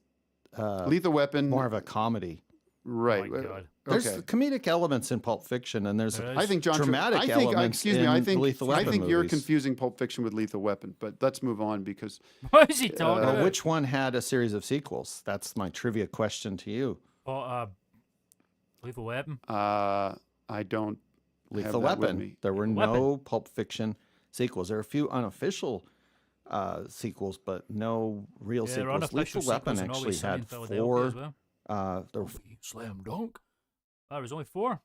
Lethal Weapon, more of a comedy. Right. Oh my God. There's comedic elements in Pulp Fiction, and there's I think dramatic elements in Lethal Weapon I think you're movies. confusing Pulp Fiction with Lethal Weapon, but let's move on because What is he talking about? which one had a series of sequels? That's my trivia question to you. Lethal Weapon. I don't have Lethal that with Weapon. me. There were no Pulp Fiction sequels. There are a few unofficial sequels, but no real Yeah, sequels. unofficial Lethal Weapon sequels and actually Always Sunny in had Philadelphia four. as well. There were Slam dunk. Oh, there was only 4.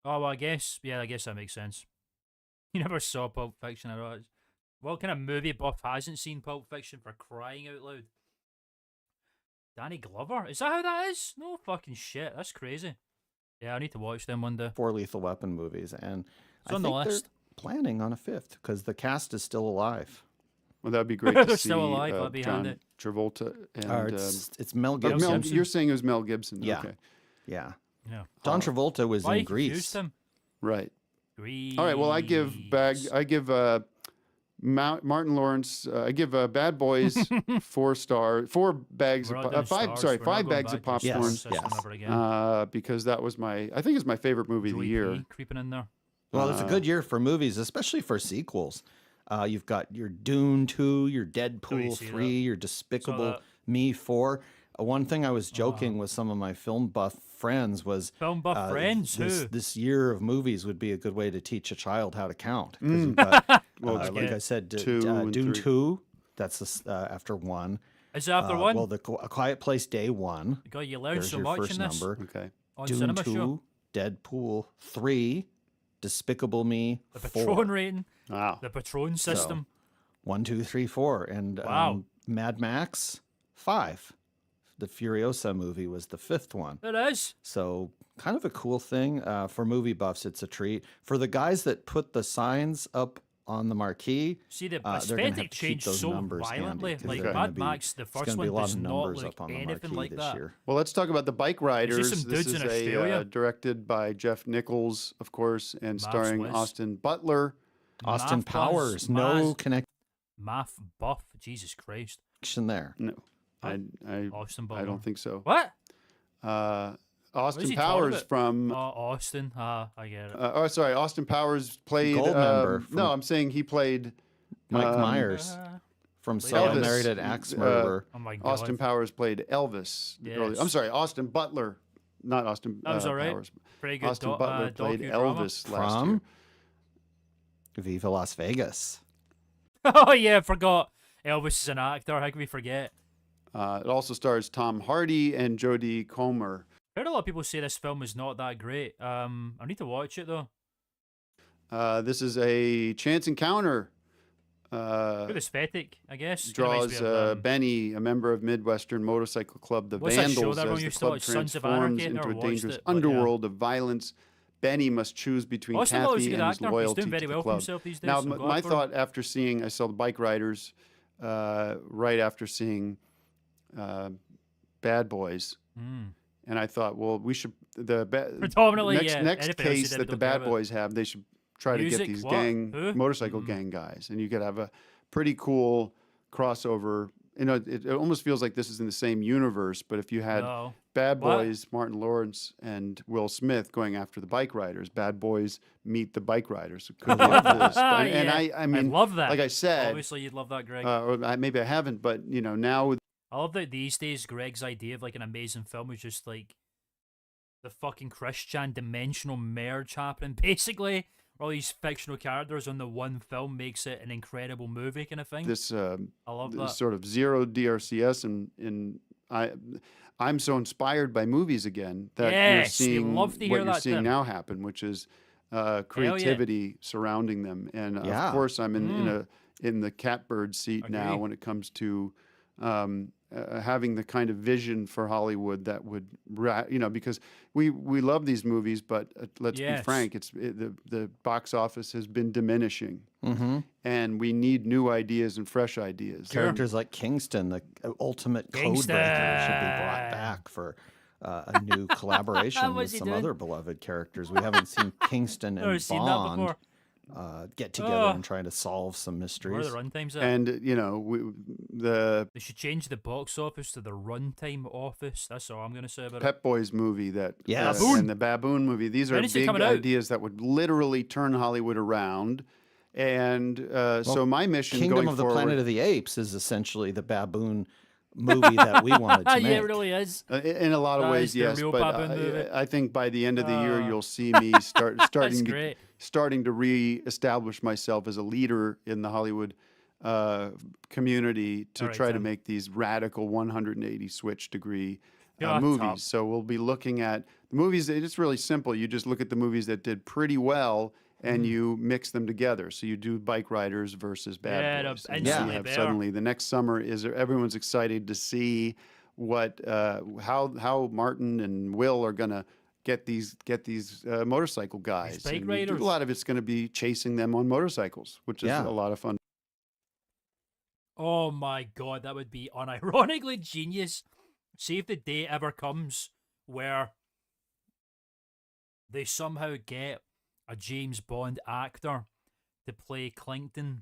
Oh, well, I guess that makes sense. You never saw Pulp Fiction at all. What kind of movie buff hasn't seen Pulp Fiction, for crying out loud? Danny Glover? Is that how that is? No fucking shit. That's crazy. Yeah, I need to watch them one day. 4 Lethal Weapon movies, and It's I on the think list. they're planning on a 5th because the cast is still alive. Well, that'd be great to They're see still alive, that'd be John handy. Travolta and It's Mel oh, Gibson. you're saying it was Mel Gibson. Yeah. Okay. Yeah. Yeah. John Travolta was Why in you confused Grease. him? Right. Grease. All right. Well, I give Martin Lawrence. I give Bad Boys 4 stars, 4 bags We're of not doing 5. stars. Sorry, We're not 5 going bags of back to popcorn. star system ever again. Because that was I think it's my favorite movie of the Joey year. P creeping in there. Well, it's a good year for movies, especially for sequels. You've got your Dune 2, your Deadpool see 3, your Despicable that. Me 4. One thing I was joking with some of my film buff friends was Film buff friends? Who? this year of movies would be a good way to teach a child how to count. 'Cause you've got, Well, like I said, 2 and Dune 3. 2, that's after 1. Is it after 1? Well, A Quiet Place Day 1. God, you learned There's so your much first in this number. Okay. on Dune Cinema 2, Show. Deadpool 3, Despicable Me The 4. Patron rating. Wow. The Patron system. 1, 2, 3, 4. And Wow. Mad Max 5. The Furiosa movie was the 5th one. It is. So kind of a cool thing. For movie buffs, it's a treat. For the guys that put the signs up on the marquee, See, the they're going to have aesthetic to keep changed those so numbers violently. handy. 'Cause Like they're gonna Mad be- Max, the it's first gonna be one a lot does of not numbers look up on the anything marquee like this that. year. Well, let's talk about the Bike Riders. some This dudes is in Australia. directed by Jeff Nichols, of course, and Maths starring whiz. Austin Butler. Austin Math Powers, plus no connection Math buff. Jesus Christ. there. No, I Austin I Butler. don't think so. What? Austin he talking Powers about? from. Austin. I get it. Sorry, Austin Powers played. Goldmember from- no, I'm saying he played. Mike Myers from So I Elvis. Married an Axe Murderer. Oh my God. Austin Powers played Elvis. Yes. I'm sorry, Austin Butler, not Austin. That was all right. Powers. Pretty good. Austin Butler played docudrama. Elvis last From year. Viva Las Vegas. Oh yeah, I forgot. Elvis is an actor. How can we forget? It also stars Tom Hardy and Jodie Comer. I heard a lot of people say this film is not that great. I need to watch it though. This is a chance encounter. Good aesthetic, I guess. Draws Benny, a member of Midwestern Motorcycle Club, the What's that show Vandals, that everyone as the used to club watch, Sons of transforms Anarchy? I into never a watched dangerous it, but yeah. underworld of violence. Benny must choose between Austin Butler's a Kathy good and his actor. He's loyalty doing very to the well for club. himself these days. Now, I'm glad my for him. thought after seeing, I saw the Bike Riders right after seeing Bad Boys, and I thought, well, we should Predominantly, next yeah. next Anything else case you that did, the don't care Bad about. Boys have, they should try to Music? get these What? gang Who? motorcycle gang guys, and you could have a pretty cool crossover. You know, it almost feels like this is in the same universe, but if you had No. Bad What? Boys, Martin Lawrence and Will Smith going after the Bike Riders, Bad Boys meet the Bike Riders. It could be a cool story. And Yeah. I mean, love that. like I said, Obviously, you'd love that, Greg. maybe I haven't, but you know, now with I love that these days Greg's idea of like an amazing film is just like the fucking Christian dimensional merge happening. Basically, all these fictional characters on the one film makes it an incredible movie kind of thing. this I love that. sort of zero DRCS, and I'm so inspired by movies again that Yes, you're we seeing love to what hear you're that, seeing Tim. now happen, which is creativity surrounding them. And Yeah. of course, I'm in the catbird seat now Agree. when it comes to having the kind of vision for Hollywood that would, because we love these movies, but let's be Yes. frank, the box office has been diminishing, Mm-hmm. and we need new ideas and fresh ideas. Characters like Kingston, the ultimate Kingston. codebreaker, should be brought back for a new collaboration with What's he some doing? other beloved characters. We haven't seen Kingston Never and seen that Bond before. get together Oh. and try to solve some Where are mysteries. the runtimes at? And the They should change the box office to the runtime office. That's all I'm going to say about it. Pep Boys movie Yes. Baboon. and the Baboon movie. These are When is it big coming out? ideas that would literally turn Hollywood around. And so my mission Kingdom going of the forward, Planet of the Apes is essentially the baboon movie that we wanted to make. Yeah, it really is. in a lot of That ways, is the yes. real But Baboon movie. I think by the end of the year, Ah. you'll see me starting great. to re-establish myself as a leader in the Hollywood community to All right, try to Tim. make these radical 180 switch degree Yeah, movies. top. So we'll be looking at the movies. It's really simple. You just look at the movies that did pretty well, and you mix them together. So you do Bike Riders versus Yeah, Bad the Boys. And instantly you have better. suddenly the next summer everyone's excited to see what how Martin and Will are gonna get these motorcycle guys. bike And riders. a lot of it's going to be chasing them on motorcycles, which is Yeah. a lot of fun. Oh my god, that would be unironically genius. See if the day ever comes where they somehow get a James Bond actor to play Klingston.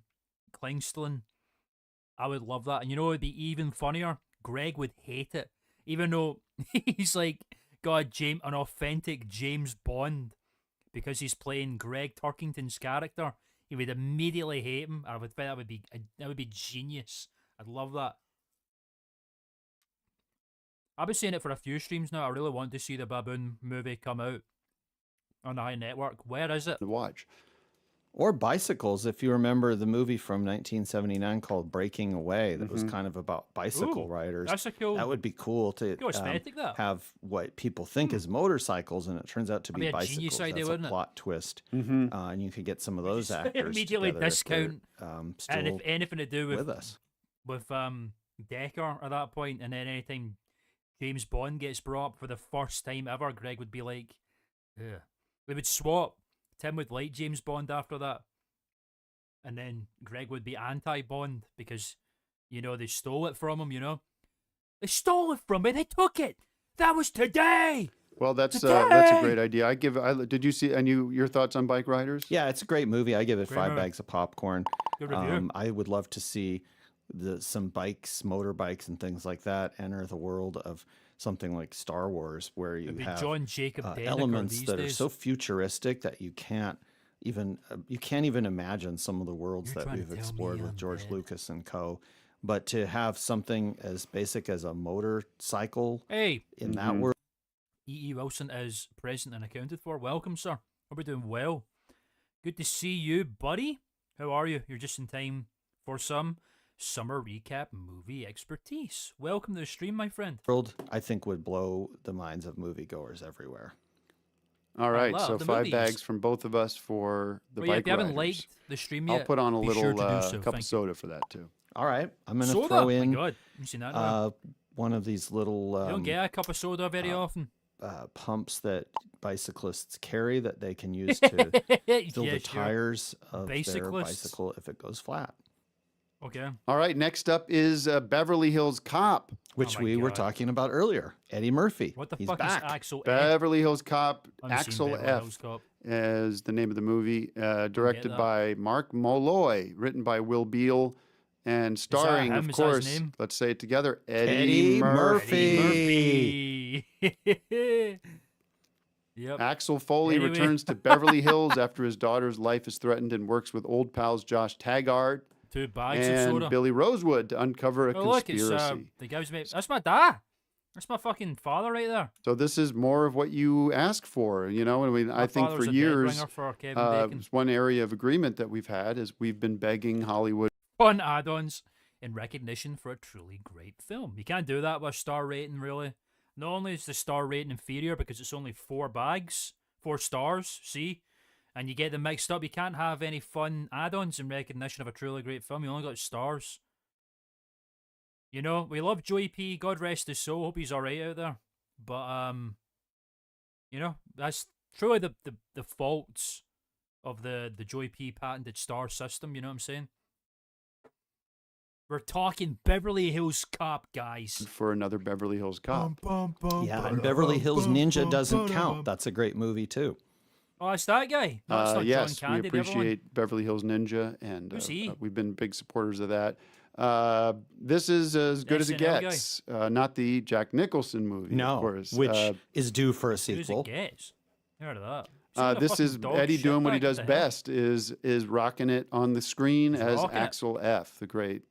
I would love that. And you know what would be even funnier? Greg would hate it. Even though he's like got an authentic James Bond because he's playing Greg Turkington's character. He would immediately hate him. I would think that would be genius. I'd love that. I've been saying it for a few streams now. I really want to see the Baboon movie come out on the High Network. Where is it? To watch. Or bicycles, if you remember the movie from 1979 called Breaking Away, that was kind of about bicycle riders. That's a cool. That would be cool to aesthetic, that. have what people think is motorcycles, and it turns out to be That'd be a genius bicycles. idea, That's wouldn't a it? plot twist, and you could get some of those Just actors immediately together if they're, discount, still and if anything to do with us. with Decker at that point, and then anytime James Bond gets brought up for the first time ever, Greg would be like, ugh. We would swap. Tim would like James Bond after that. And then Greg would be anti-Bond because, they stole it from him, They stole it from me. They took it. That was today. Well, that's a great idea. Did you see, and your thoughts on Bike Riders? Yeah, it's a great movie. I give it Great 5 movie. bags of popcorn. Good review. I would love to see some motorbikes and things like that enter the world of something like Star Wars, where you It'd be have John Jacob Deniker elements these that days. are so futuristic that you can't even imagine some of the worlds You're that trying to we've tell explored me with I'm George dead. Lucas and co. But to have something as basic as a motorcycle Hey, in that world. E.E. Wilson is present and accounted for. Welcome, sir. Hope you're doing well. Good to see you, buddy. How are you? You're just in time for some summer recap movie expertise. Welcome to the stream, my friend. I think would blow the minds of moviegoers everywhere. All right, love so the 5 movies. bags from both of us for the But yeah, Bike if you haven't Riders. liked the stream yet, I'll put on a be little sure to do so. cup Thank of soda for that too. All right, I'm going to Soda? throw My in God, you seen that? now? one of these little you don't get a cup of soda very often. pumps that bicyclists carry that they can use to fill Yeah, the sure. tires of their Bicyclists. bicycle if it goes flat, Okay. All right, next up is Beverly Hills Cop. which Oh my we were God. talking about earlier. Eddie Murphy. What the He's fuck back. is Axel F? Beverly Hills Cop, I haven't seen Axel Beverly F. Hills Cop. is the name of the movie, directed that. by Mark Molloy, written by Will Beal, and starring, him? of Is that his course, name? let's say it together, Eddie, Eddie Murphy. Murphy. Yep. Axel Foley Anyway. returns to Beverly Hills after his daughter's life is threatened and works with old pals Josh Taggart 2 bags of and soda. Billy Rosewood to uncover a Oh, look, it's conspiracy. the guy's mate. That's my dad. That's my fucking father right there. So this is more of what you asked for, I mean, My I think father's for a dead years, ringer for Kevin Bacon. it's one area of agreement that we've had is we've been begging Hollywood. Fun add-ons in recognition for a truly great film. You can't do that with a star rating, really. Not only is the star rating inferior because it's only 4 bags, 4 stars, see? And you get them mixed up. You can't have any fun add-ons in recognition of a truly great film. You only got stars. We love Joey P. God rest his soul. Hope he's alright out there. But, that's truly the faults of the Joey P. patented star system. You know what I'm saying? We're talking Beverly Hills Cop, guys. For another Beverly Hills Cop. Yeah, and Beverly Hills Ninja doesn't count. That's a great movie too. Oh, it's that guy. No, it's not Yes, John we Candy, the other one. appreciate Beverly Hills Ninja, and Who's he? we've been big supporters of that. This is as good as it SNL guy? gets. Not the Jack Nicholson movie, No, of course. which is due for a Who's sequel. it gets? You heard of that? Some of the This fucking is dog Eddie shit doing what he back, does what the hell? best, is rocking it on the screen He's as rocking it. Axel F., the great,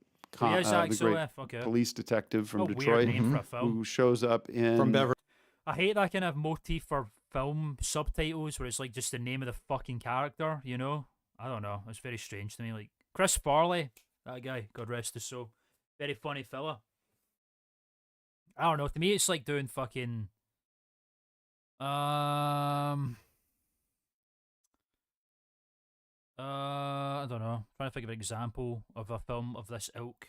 He is the Axel great F. Okay. police detective from What a Detroit, weird name for a film. who shows up in From Beverly. I hate that kind of motif for film subtitles where it's like just the name of the fucking character, I don't know. It's very strange to me. Like Chris Farley, that guy, God rest his soul. Very funny fella. I don't know. To me, it's like doing fucking. I don't know. Trying to think of an example of a film of this ilk.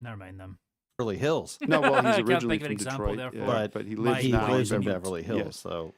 Never mind them. Beverly Hills. No, well, I he's can't originally think of from an example Detroit, there for but he my lives He now lives in Beverly- Beverly Hills, yes. so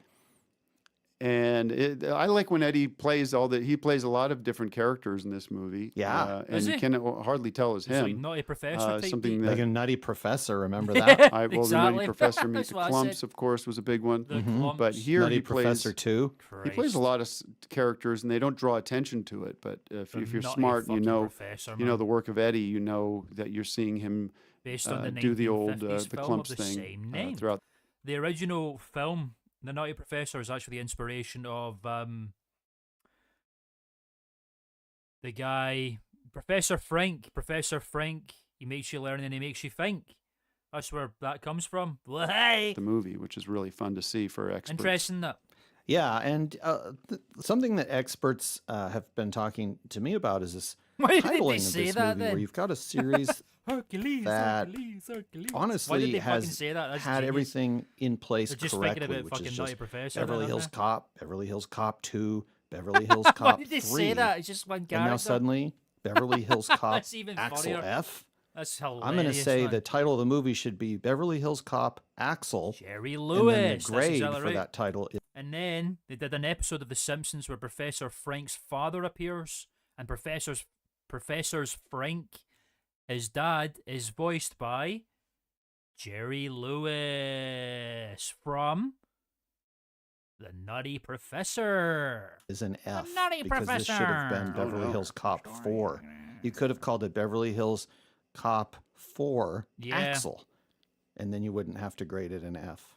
And I like when Eddie plays he plays a lot of different characters in this movie. Yeah. Is and you he? can hardly tell it's It's like him. Naughty Professor type something beat. that like a Nutty Professor. Remember that? the Exactly. Nutty Professor meets That's the what I Clumps, said. of course, was a big one. The clumps. But here Nutty he plays Professor 2. he plays a Christ. lot of characters, and they don't draw attention to it. But if you're Nutty smart, and you fucking know Professor, you know man. the work of Eddie, you know that you're seeing him Based on the do the old 1950s the film Clumps of the thing same name. throughout. The original film, The Naughty Professor, is actually the inspiration of the guy Professor Frank. Professor Frank. He makes you learn and he makes you think. That's where that comes from. Well, hey, the movie, which is really fun to see for experts. interesting that. Yeah, and something that experts have been talking to me about is this Why did they titling of say this that movie, then? where you've got a series Hercules, that Hercules. Why did honestly they fucking has say that? That's had genius. everything in place They're just correctly, thinking about which is fucking Nutty just Professor. Beverly then, Hills aren't Cop, Beverly Hills Cop 2, Beverly Hills they? Why Cop did they 3, say that? It's just one character. and now suddenly Beverly Hills Cop That's even Axel funnier. F. That's hilarious. I'm going to say man. the title of the movie should be Beverly Hills Cop Axel, Jerry and Lewis. then the That's grade exactly for right. that title is And then they did an episode of The Simpsons where Professor Frank's father appears, and Professor's Frank, his dad, is voiced by Jerry Lewis from The Nutty Professor. an F, Nutty because this should have been Professor. Beverly Hills Cop 4. You could have called it Beverly Hills Cop 4 Yeah. Axel, and then you wouldn't have to grade it an F.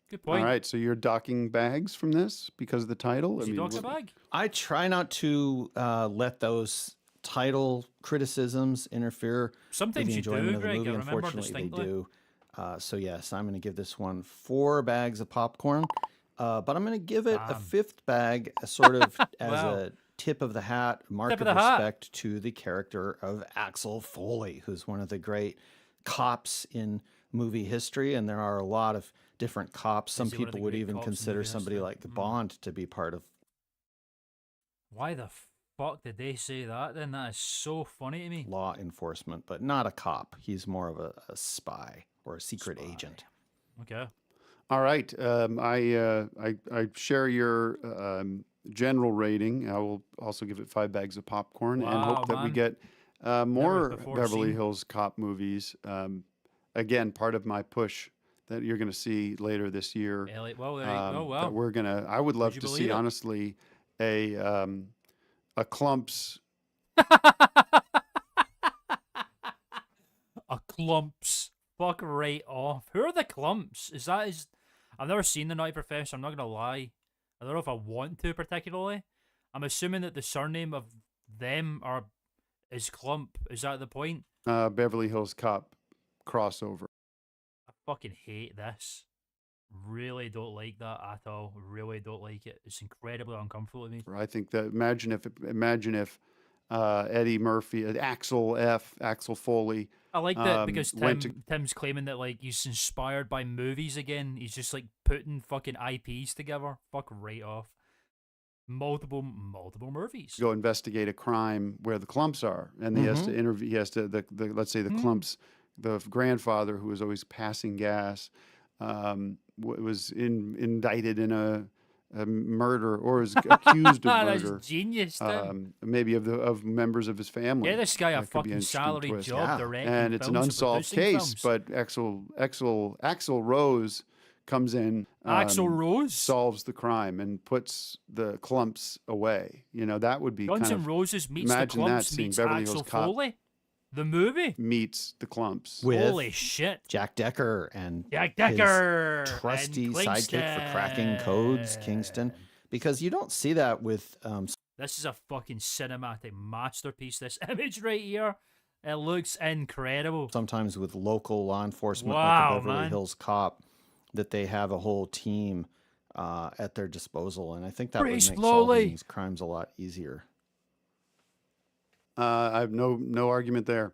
Good All point. right, so you're docking bags from this because of the title? Is he dogs a what- bag? I try not to let those title criticisms interfere with Sometimes the you do, enjoyment of the Greg. movie. I remember Unfortunately, they distinctly. do. So yes, I'm going to give this one 4 bags of popcorn, but I'm going to give it a Damn. 5th bag, sort of as Wow. a tip of the hat, mark Tip of of the hat. respect to the character of Axel Foley, who's one of the great cops in movie history, and there are a lot of different cops. Some Is he one of the people would great even cops in consider movie somebody history? like Bond to be part of. Why the fuck did they say that then? That is so funny to me. Law enforcement, but not a cop. He's more of a spy or a secret Spy. agent. Okay. All right, I share your general rating. I will also give it 5 bags of popcorn and Wow, hope that we man. get more before Beverly seen. Hills Cop movies. Again, part of my push that you're going to see later this year. Elliot, well, there you go. that Well, we're gonna. I would love you to believe see, it? honestly, a clumps. a clumps. Fuck right off. Who are the clumps? Is that his? I've never seen the Nutty Professor. I'm not gonna lie. I don't know if I want to particularly. I'm assuming that the surname of them is Clump. Is that the point? Beverly Hills Cop crossover. I fucking hate this. Really don't like that at all. Really don't like it. It's incredibly uncomfortable to me. I think that imagine if Eddie Murphy, Axel Foley. I like that because went Tim's claiming that like he's inspired by movies again. He's just like putting fucking IPs together. Fuck right off. Multiple movies. go investigate a crime where the clumps are, and he has to interview. He has to let's say the clumps, the grandfather who was always passing gas, was indicted in a murder or is accused of That's murder. genius, Tim. Maybe of members of his family. Yeah, this guy a That could be an fucking interesting salary twist. job Yeah. directing And it's an films and unsolved producing case, films. but Axel Rose comes in. Axl Rose? solves the crime and puts the clumps away. You know, that would be Guns kind N' of Roses meets the imagine that Clumps scene, meets Beverly Axel Hills Cop. Foley. The movie. meets the clumps. With Holy shit. Jack Decker and Jack his Decker. trusty and sidekick for cracking codes, Kingston. Because you don't see that with This is a fucking cinematic masterpiece. This image right here. It looks incredible. sometimes with local law enforcement like Wow, the Beverly man. Hills Cop, that they have a whole team at their disposal, and I think that Pretty would make slowly. solving these crimes a lot easier. I have no argument there.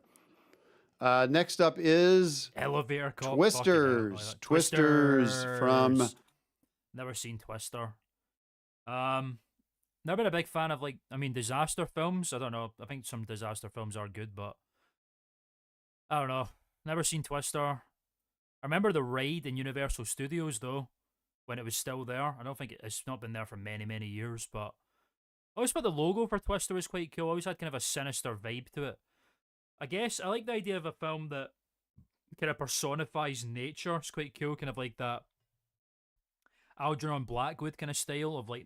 Next up is Elevator cop. Twisters. Fucking hell, Twisters from Twisters. Never seen Twister. Never been a big fan of disaster films. I don't know. I think some disaster films are good, but I don't know. Never seen Twister. I remember the ride in Universal Studios though, when it was still there. I don't think it's not been there for many years, but I always thought the logo for Twister was quite cool. I always had kind of a sinister vibe to it. I guess I like the idea of a film that kind of personifies nature. It's quite cool, kind of like that Algernon Blackwood kind of style of like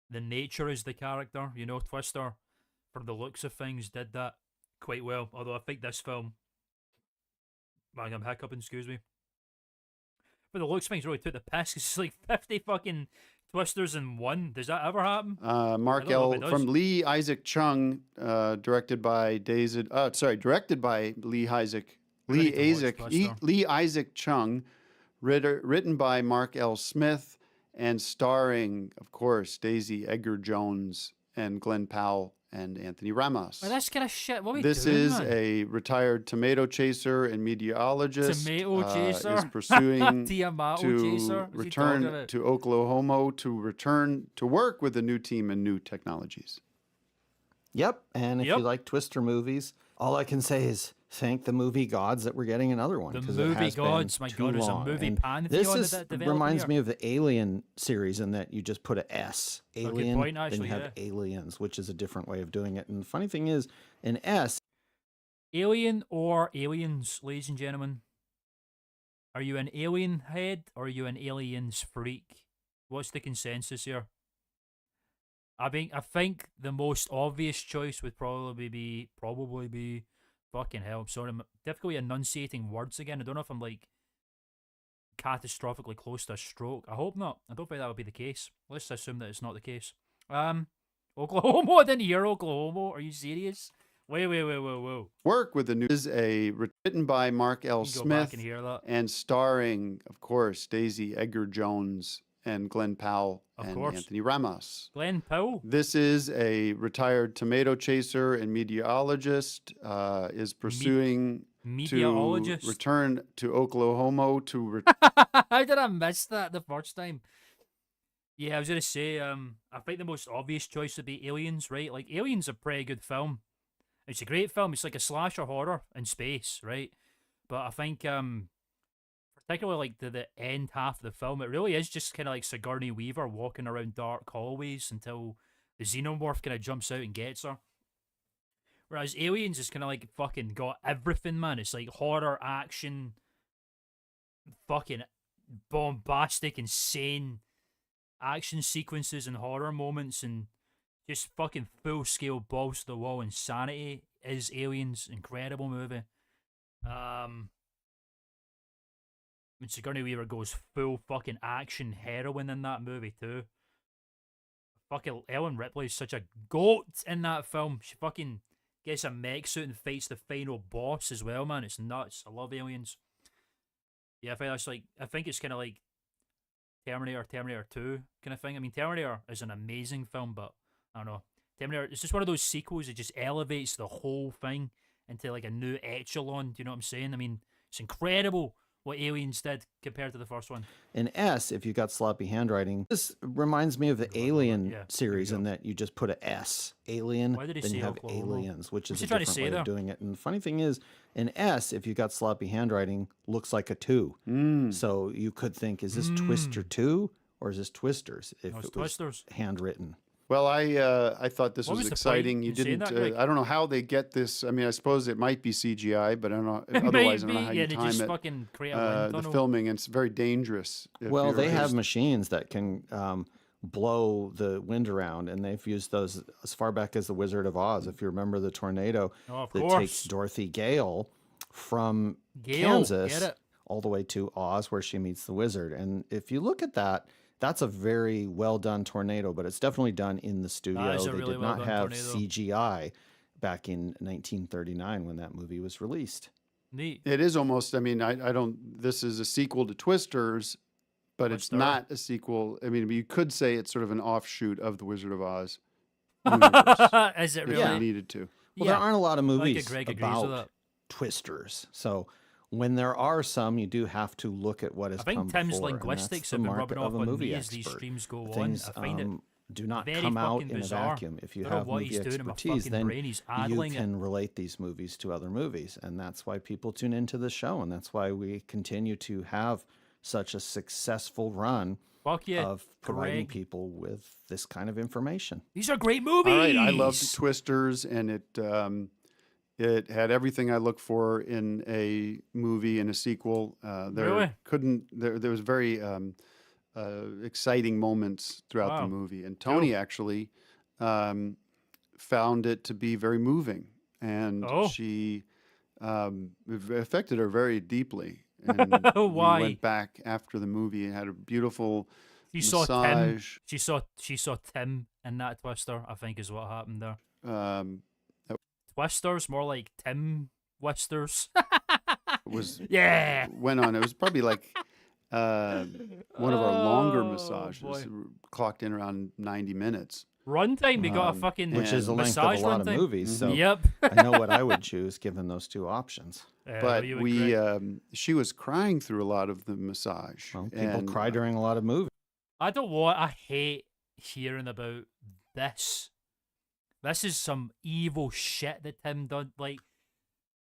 the nature is the character. You know, Twister, for the looks of things, did that quite well. Although I think this film, I'm hiccuping, excuse me. But the looks of things really took the piss. It's like 50 fucking Twisters in one. Does that ever happen? Mark I don't know L. if it does. from Lee Isaac Chung, directed by Lee Isaac Lee Isaac Chung, written by Mark L. Smith, and starring, of course, Daisy Edgar Jones and Glenn Powell and Anthony Ramos. Well, that's kind of shit. What are we This doing, is man? a retired tomato chaser and meteorologist. Tomato chaser? Is pursuing to return to Oklahoma to return to work with a new team and new technologies. Yep, and if you like Twister movies, all I can say is thank the movie gods that we're getting another one. The movie gods, my God, there's a movie pantheon that reminds me of the Alien series in that you just put an S. Alien, point, actually, then you have Aliens, which is a different way of doing it. And the funny thing is, an S. Alien or aliens, ladies and gentlemen? Are you an alien head or are you an aliens freak? What's the consensus here? I think the most obvious choice would probably be fucking hell. I'm sorry, I'm difficultly enunciating words again. I don't know if I'm like catastrophically close to a stroke. I hope not. I don't think that would be the case. Let's assume that it's not the case. Oklahoma? I didn't hear Oklahoma. Are you serious? Wait. Work with the new is written by Mark L. Smith and starring, of course, Daisy Edgar Jones and Glenn Powell and Anthony Ramos. Glenn Powell? This is a retired tomato chaser and meteorologist, is pursuing to return to Oklahoma to... How did I miss that the first time? Yeah, I was going to say, I think the most obvious choice would be Aliens, right? Like, Aliens is a pretty good film. It's a great film. It's like a slasher horror in space, right? But I think... particularly like the end half of the film, it really is just kind of like Sigourney Weaver walking around dark hallways until the xenomorph kind of jumps out and gets her. Whereas Aliens is kind of like fucking got everything, man. It's like horror, action, fucking bombastic, insane action sequences and horror moments and just fucking full-scale balls to the wall insanity is Aliens. Incredible movie. When Sigourney Weaver goes full fucking action heroine in that movie too. Fucking Ellen Ripley is such a goat in that film. She fucking gets a mech suit and fights the final boss as well, man. It's nuts. I love Aliens. Yeah, I think it's kind of like Terminator 2 kind of thing. I mean, Terminator is an amazing film, but I don't know. Terminator, it's just one of those sequels that just elevates the whole thing into like a new echelon. Do you know what I'm saying? I mean, it's incredible what Aliens did compared to the first one. In S, if you got sloppy handwriting, this reminds me of the Alien series in that you just put an S. Alien, then you have Aliens, which is a different way of doing it. And the funny thing is, in S, if you got sloppy handwriting, looks like a 2. So you could think, is this Twister 2 or is this Twisters? If it was handwritten. Well, I thought this was exciting. You didn't. I don't know how they get this. I mean, I suppose it might be CGI, but I don't know. Otherwise, I don't know how you time it. Fucking create a the filming, and it's very dangerous. Well, they have machines that can blow the wind around, and they've used those as far back as the Wizard of Oz. If you remember the tornado that takes Dorothy Gale from Kansas all the way to Oz, where she meets the wizard. And if you look at that, that's a very well done tornado, but it's definitely done in the studio. They did not have CGI back in 1939 when that movie was released. Neat. It is almost, I mean, I don't, this is a sequel to Twisters, but it's not a sequel. I mean, you could say it's sort of an offshoot of the Wizard of Oz universe. Is it really? If they needed to. Well, there aren't a lot of movies about Twisters. So when there are some, you do have to look at what has come before. I think Tim's linguistics have been rubbing off on me as these streams go on. I find it do not come out in a vacuum. If you have movie expertise, then you can relate these movies to other movies. And that's why people tune into the show. And that's why we continue to have such a successful run of providing people with this kind of information. These are great movies. All right, I loved Twisters, and it had everything I look for in a movie and a sequel. There was very exciting moments throughout the movie, and Tony actually found it to be very moving, and she it affected her very deeply. And why? We went back after the movie and had a beautiful massage. She saw Tim in that Twister, I think, is what happened there. Twisters, more like Tim Wisters. was Yeah. went on. It was probably like one of our longer massages, boy. clocked in around 90 minutes. Runtime, we got a fucking which is the length of a massage lot of runtime. movies. So Yep. I know what I would choose given those two options. But you and Greg. she was crying through a lot of the massage. Well, people and, cry during a lot of movies. I hate hearing about this. This is some evil shit that Tim done. Like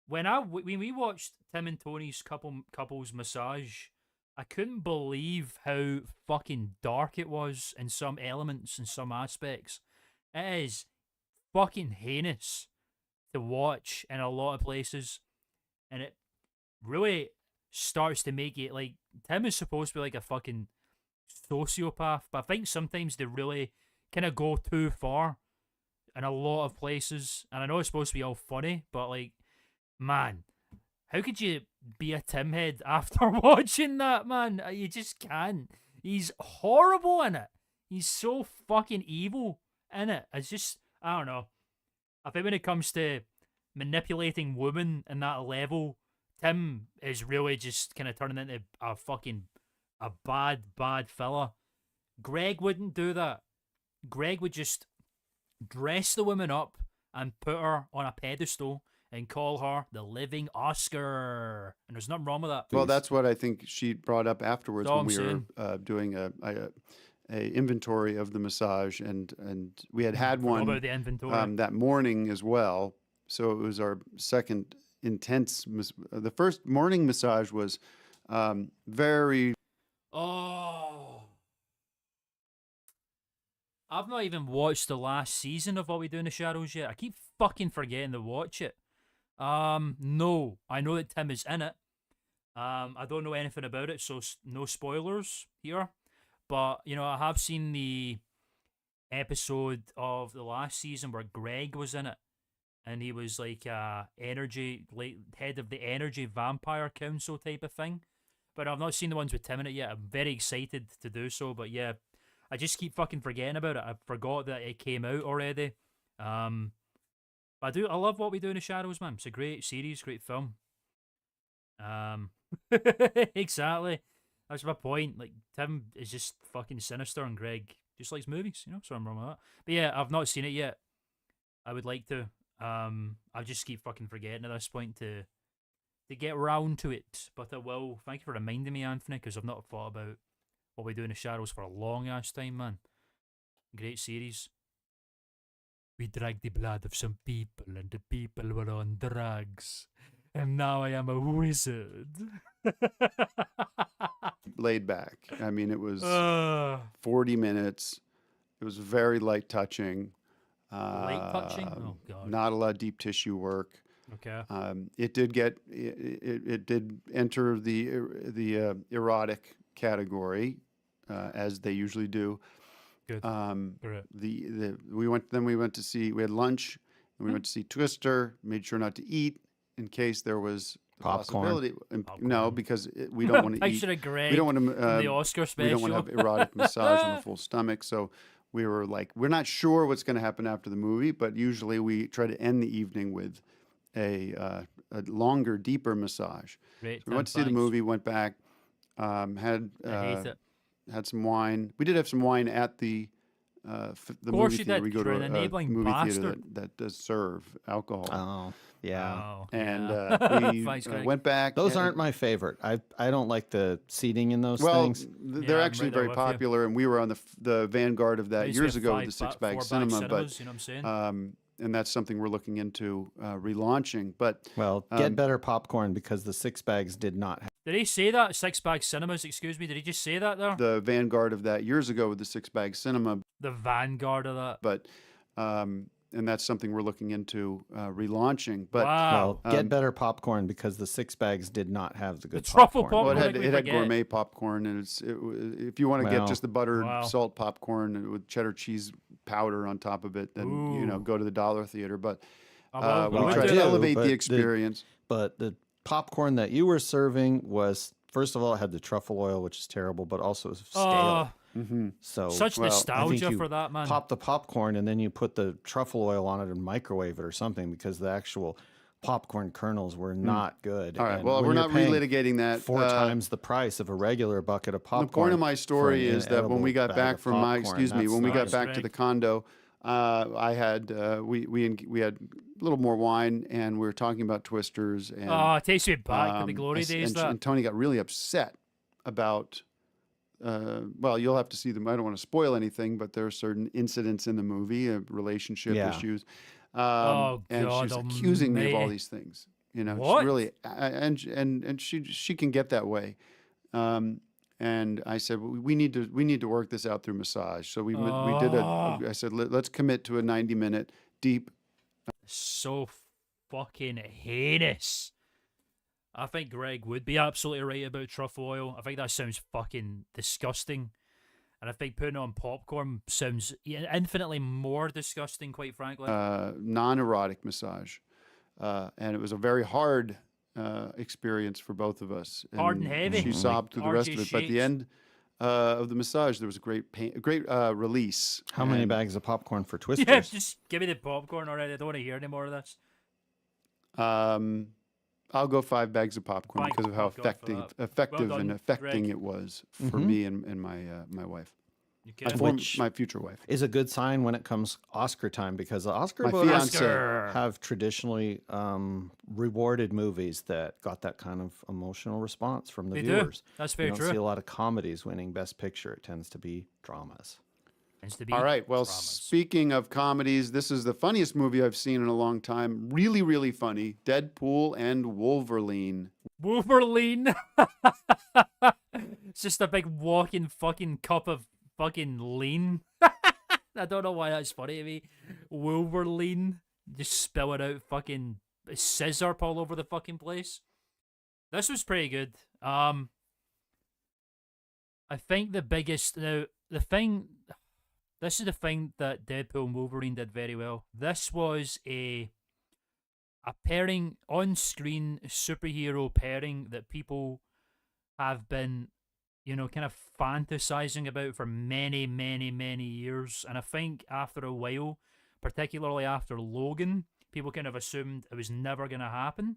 when we watched Tim and Tony's couples massage, I couldn't believe how fucking dark it was in some elements and some aspects. It is fucking heinous to watch in a lot of places, and it really starts to make it like Tim is supposed to be like a fucking sociopath, but I think sometimes they really kind of go too far in a lot of places. And I know it's supposed to be all funny, but like, man, how could you be a Tim head after watching that, man? You just can't. He's horrible in it. He's so fucking evil in it. It's just, I don't know. I think when it comes to manipulating women in that level, Tim is really just kind of turning into a bad fella. Greg wouldn't do that. Greg would just dress the woman up and put her on a pedestal and call her the living Oscar. And there's nothing wrong with that. Well, that's what I think she brought up afterwards That's all when we I'm were doing a inventory of the massage, and we had Forgot one about the inventory. that morning as well. So it was our second intense. The first morning massage was very. Oh. I've not even watched the last season of What We Do in the Shadows yet. I keep fucking forgetting to watch it. No. I know that Tim is in it. I don't know anything about it, so no spoilers here. But, you know, I have seen the episode of the last season where Greg was in it. And he was like head of the Energy Vampire Council type of thing. But I've not seen the ones with Tim in it yet. I'm very excited to do so. But yeah, I just keep fucking forgetting about it. I forgot that it came out already. But I love What We Do in the Shadows, man. It's a great series, great film. Exactly. That's my point. Like, Tim is just fucking sinister, and Greg just likes movies, you know? So I'm wrong with that. But yeah, I've not seen it yet. I would like to. I just keep fucking forgetting at this point to get round to it. But I will. Thank you for reminding me, Anthony, because I've not thought about What We Do in the Shadows for a long ass time, man. Great series. We drank the blood of some people, and the people were on drugs. And now I am a wizard. Laid back. I mean, it was 40 minutes. It was very light touching. Light touching? Oh, God. Not a lot of deep tissue work. Okay. It did enter the erotic category, as they usually do. Good. Great. We went to see. We had lunch, and we went to see Twister. Made sure not to eat in case there was a Popcorn. possibility. No, because we don't want to eat. Picture of Greg We don't want to. from the Oscar special. We don't want to have erotic massage on a full stomach. So we were like, we're not sure what's going to happen after the movie, but usually we try to end the evening with a longer, deeper massage. Great. So we went to see the movie. Went back. I hate it. Had some wine. We did have some wine at the movie you theater. did. We go You're to an a enabling movie theater bastard. that does serve alcohol. Oh, yeah. Oh, And yeah. we Thanks, Greg. went back. Those and- aren't my favorite. I don't like the seating in those well, things. they're Yeah, I'm actually right there very with you. popular, and we were on the vanguard of There that used to years be ago with five the Six ba- Bag four-bag Cinema. cinemas, you know what I'm saying? And that's something we're looking into relaunching. But Well, get better popcorn because the Six Bags did not have. Did he say that? Six Bag Cinemas, excuse me. Did he just say that there? the vanguard of that years ago with the Six Bag Cinema. The vanguard of that. But and that's something we're looking into relaunching. But Wow. Well, get better popcorn because the Six Bags did not have the good truffle popcorn. well, popcorn. it we had forget. gourmet popcorn, and if you want to get Well, just the buttered Wow. salt popcorn with cheddar cheese powder on top of it, then Ooh. go to the Dollar Theater. But I will we do try to that. elevate but the the- experience. But the popcorn that you were serving was, first of all, it had the truffle oil, which is terrible, but also it was stale. So Such Well, I think nostalgia you for that, man. pop the popcorn and then you put the truffle oil on it and microwave it or something because the actual popcorn kernels were not good. All right. And Well, when we're you're not paying relitigating that. 4 times the price of a regular bucket of popcorn. The point of my story is that when we got back from when we got back to the condo, I had we had a little more wine, and we were talking about Twisters. And it takes me back to the glory days. And Tony got really upset about. Well, you'll have to see them. I don't want to spoil anything, but there are certain incidents in the movie, relationship issues. And she was accusing me of all these things. You know, what? She's really, and she can get that way. And I said, well, we need to work this out through massage. So we did I said, let's commit to a 90-minute deep. So fucking heinous. I think Greg would be absolutely right about truffle oil. I think that sounds fucking disgusting. And I think putting it on popcorn sounds infinitely more disgusting, quite frankly. Non-erotic massage. And it was a very hard experience for both of us. Hard and heavy. She sobbed through the rest of it. But at the end of the massage, there was a great release. How many bags of popcorn for Twisters? Yeah, just give me the popcorn already. I don't want to hear any more of this. I'll go 5 bags of popcorn because of how effective and affecting it was for me and my wife. My future wife. Is a good sign when it comes Oscar time, because the Oscar have traditionally rewarded movies that got that kind of emotional response from the viewers. Do. That's very true. You don't see a lot of comedies winning Best Picture. It tends to be dramas. All right. Well, speaking of comedies, this is the funniest movie I've seen in a long time. Really, really funny. Deadpool and Wolverine. Wolverine. It's just a big walking fucking cup of fucking lean. I don't know why that's funny to me. Wolverine. Just spill it out fucking scissor all over the fucking place. This was pretty good. I think the biggest this is the thing that Deadpool and Wolverine did very well. This was a pairing, on-screen superhero pairing that people have been, kind of fantasizing about for many, many, many years. And I think after a while, particularly after Logan, people kind of assumed it was never going to happen.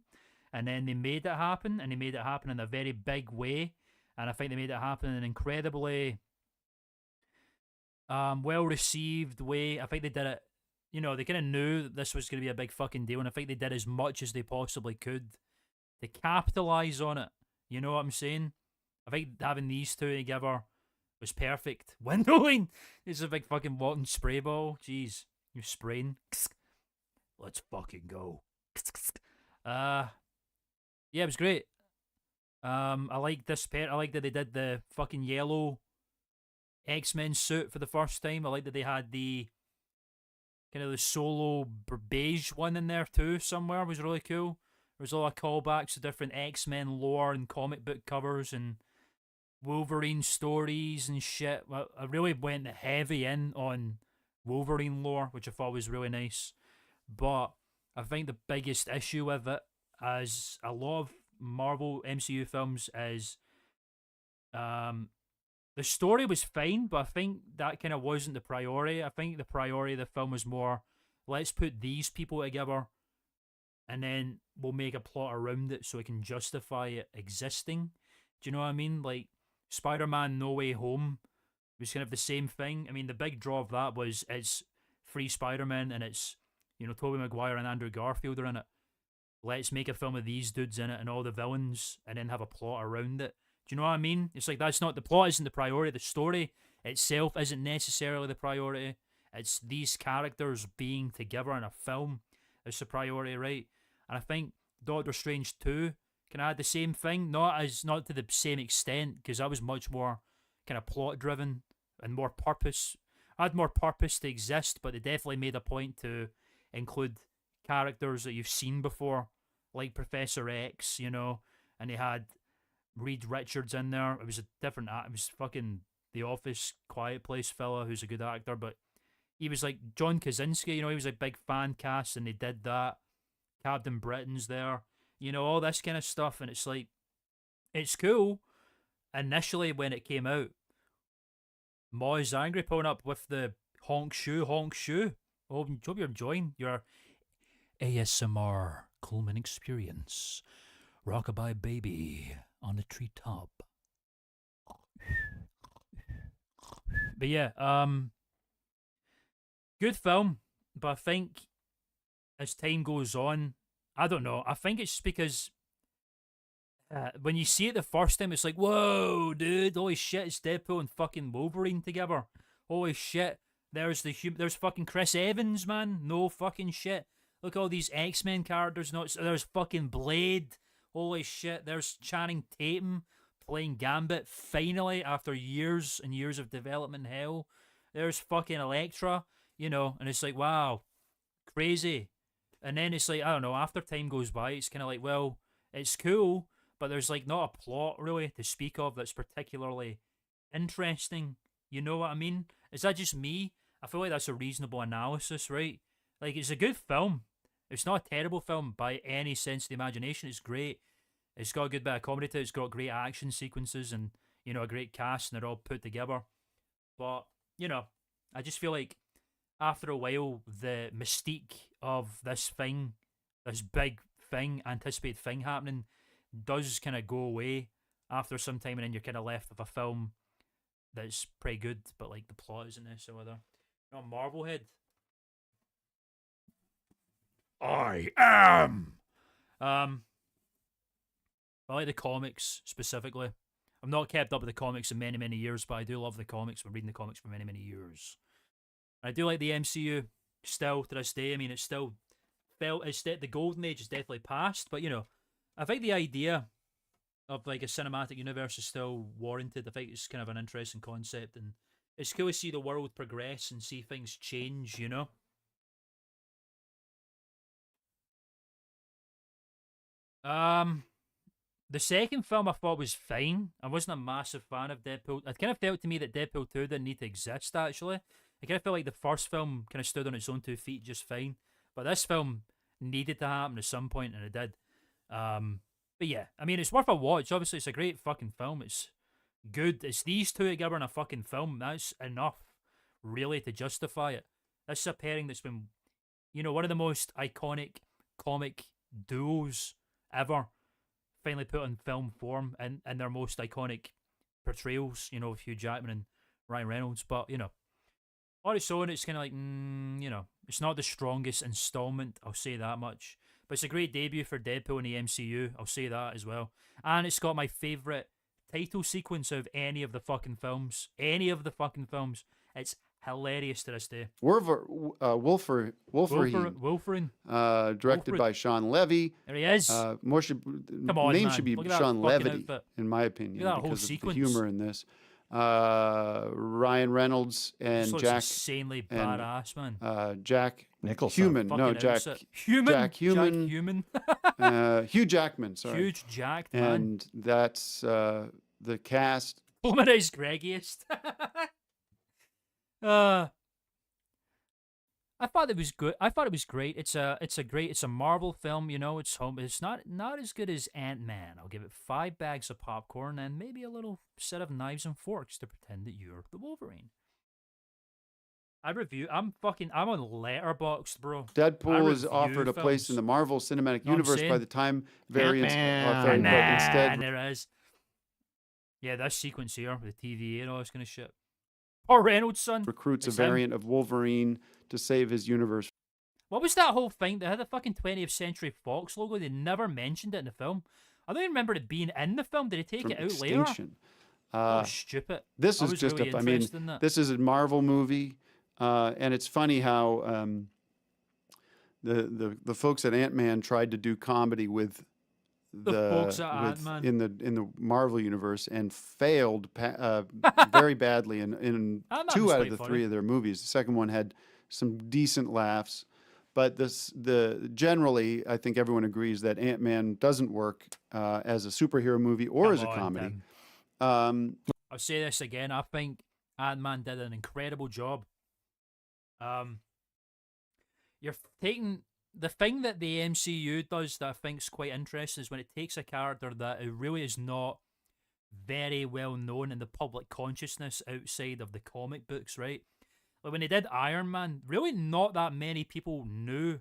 And then they made it happen, and they made it happen in a very big way. And I think they made it happen in an incredibly well-received way. I think they did it, they kind of knew that this was going to be a big fucking deal, and I think they did as much as they possibly could to capitalize on it. You know what I'm saying? I think having these two together was perfect. Windowing is a big fucking walking spray ball. Jeez, you're spraying. Let's fucking go. Yeah, it was great. I like this pair. I like that they did the fucking yellow X-Men suit for the first time. I like that they had the kind of the solo beige one in there too somewhere. It was really cool. There was a lot of callbacks to different X-Men lore and comic book covers and Wolverine stories and shit. I really went heavy in on Wolverine lore, which I thought was really nice. But I think the biggest issue with it, as a lot of Marvel MCU films, is the story was fine, but I think that kind of wasn't the priority. I think the priority of the film was more, let's put these people together and then we'll make a plot around it so it can justify it existing. Do you know what I mean? Like, Spider-Man No Way Home was kind of the same thing. I mean, the big draw of that was it's free Spider-Man and it's, Tobey Maguire and Andrew Garfield are in it. Let's make a film of these dudes in it and all the villains and then have a plot around it. Do you know what I mean? It's like, that's not, the plot isn't the priority. The story itself isn't necessarily the priority. It's these characters being together in a film is the priority, right? And I think Doctor Strange 2 can add the same thing, not to the same extent, because that was much more kind of plot driven and more purpose. Had more purpose to exist, but they definitely made a point to include characters that you've seen before, like Professor X, and they had Reed Richards in there. It was a different it was fucking The Office Quiet Place fella who's a good actor, but he was like John Krasinski, he was a big fan cast and they did that. Captain Britain's there, all this kind of stuff, and it's like, it's cool initially when it came out. Moz Angry pulling up with the honk shoe. Hope you're enjoying your ASMR Klman experience. Rockabye baby on the treetop. But yeah, good film. But I think as time goes on, I don't know. I think it's just because when you see it the first time, it's like, whoa, dude, holy shit, it's Deadpool and fucking Wolverine together. Holy shit, there's there's fucking Chris Evans, man. No fucking shit. Look at all these X-Men characters. No, there's fucking Blade. Holy shit, there's Channing Tatum playing Gambit finally after years and years of development hell. There's fucking Elektra, and it's like, wow, crazy. And then it's like, I don't know, after time goes by, it's kind of like, well, it's cool, but there's like not a plot really to speak of that's particularly interesting. You know what I mean? Is that just me? I feel like that's a reasonable analysis, right? Like, it's a good film. It's not a terrible film by any sense of the imagination. It's great. It's got a good bit of comedy to it. It's got great action sequences and, a great cast, and they're all put together. But, I just feel like after a while, the mystique of this big thing, anticipated thing happening, does kind of go away after some time, and then you're kind of left with a film that's pretty good, but like the plot isn't necessarily there. Marblehead. I am. I like the comics specifically. I've not kept up with the comics in many, many years, but I do love the comics. I've been reading the comics for many, many years. I do like the MCU still to this day. I mean, it's the golden age is definitely past, but I think the idea of like a cinematic universe is still warranted. I think it's kind of an interesting concept, and it's cool to see the world progress and see things change. The second film I thought was fine. I wasn't a massive fan of Deadpool. It kind of felt to me that Deadpool 2 didn't need to exist, actually. I kind of felt like the first film kind of stood on its own 2 feet just fine. But this film needed to happen at some point, and it did. But yeah, I mean, it's worth a watch. Obviously, it's a great fucking film. It's good. It's these two together in a fucking film. That's enough, really, to justify it. This is a pairing that's been, one of the most iconic comic duos ever. Finally put in film form and their most iconic portrayals, with Hugh Jackman and Ryan Reynolds. But, on its own, it's kind of like, it's not the strongest installment, I'll say that much. But it's a great debut for Deadpool in the MCU, I'll say that as well. And it's got my favourite title sequence of any of the fucking films. Any of the fucking films. It's hilarious to this day. Wolverine. Directed by Sean Levy. There he is. Come on, name should be Sean Levy, in my opinion, because of the humor in this. Ryan Reynolds and Jack. Insanely badass, man. Jack Nicholson. Jack Human. Hugh Jackman. Sorry. Huge Jack, man. And that's the cast. Womanized Greggiest. I thought it was good. I thought it was great. It's a Marvel film, It's not as good as Ant-Man. I'll give it 5 bags of popcorn and maybe a little set of knives and forks to pretend that you're the Wolverine. I'm on Letterboxd, bro. Deadpool is offered a place in the Marvel Cinematic Universe by the time variants are found, but instead there is. Yeah, that sequence here with the TVA and all this kind of shit. Or Reynolds' son recruits a variant of Wolverine to save his universe. What was that whole thing? They had the fucking 20th Century Fox logo. They never mentioned it in the film. I don't even remember it being in the film. Did they take it out later? Stupid. This is just this is a Marvel movie, and it's funny how the folks at Ant-Man tried to do comedy with the folks at Ant-Man in the Marvel universe and failed very badly in 2 out of the 3 of their movies. The second one had some decent laughs, but generally I think everyone agrees that Ant-Man doesn't work as a superhero movie or as a comedy. I'll say this again. I think Ant-Man did an incredible job. You're taking the thing that the MCU does that I think is quite interesting is when it takes a character that it really is not very well known in the public consciousness outside of the comic books, right? Like when they did Iron Man, really not that many people knew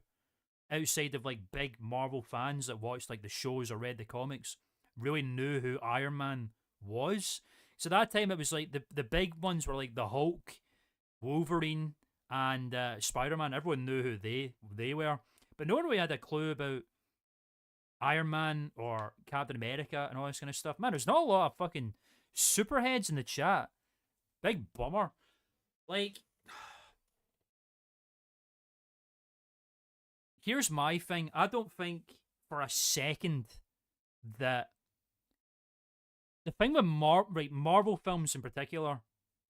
outside of like big Marvel fans that watched like the shows or read the comics, really knew who Iron Man was. So that time it was like the big ones were like the Hulk, Wolverine, and Spider-Man. Everyone knew who they were, but no one really had a clue about Iron Man or Captain America and all this kind of stuff. Man, there's not a lot of fucking superheads in the chat. Big bummer. Like, here's my thing. I don't think for a second that the thing with Marvel films in particular,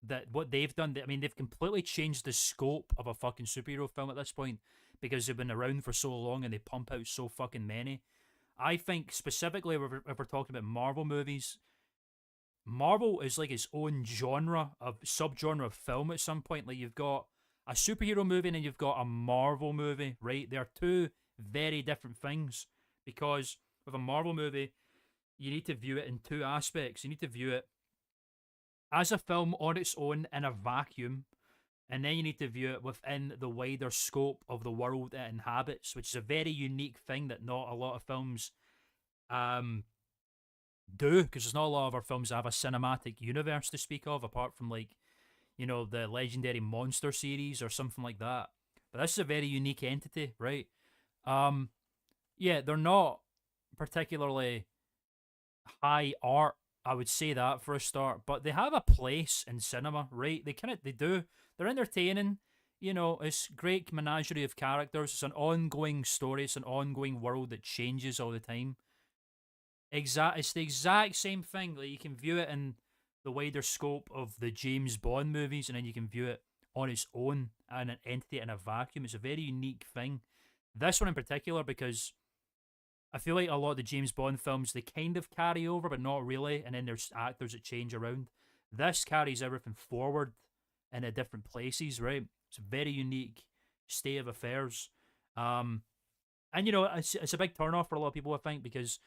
that what they've done, I mean, they've completely changed the scope of a fucking superhero film at this point because they've been around for so long and they pump out so fucking many. I think specifically if we're talking about Marvel movies, Marvel is like its own genre of subgenre of film at some point. Like you've got a superhero movie and then you've got a Marvel movie, right? They're two very different things because with a Marvel movie, you need to view it in two aspects. You need to view it as a film on its own in a vacuum, and then you need to view it within the wider scope of the world it inhabits, which is a very unique thing that not a lot of films do, because there's not a lot of our films that have a cinematic universe to speak of, apart from like, you know, the legendary Monster series or something like that. But this is a very unique entity, right? Yeah, they're not particularly high art, I would say that for a start, but they have a place in cinema, right? They do. They're entertaining. You know, it's great menagerie of characters. It's an ongoing story. It's an ongoing world that changes all the time. It's the exact same thing. Like you can view it in the wider scope of the James Bond movies, and then you can view it on its own and an entity in a vacuum. It's a very unique thing. This one in particular, because I feel like a lot of the James Bond films, they kind of carry over, but not really, and then there's actors that change around. This carries everything forward in a different places, right? It's a very unique state of affairs. And, you know, it's a big turn-off for a lot of people, I think, because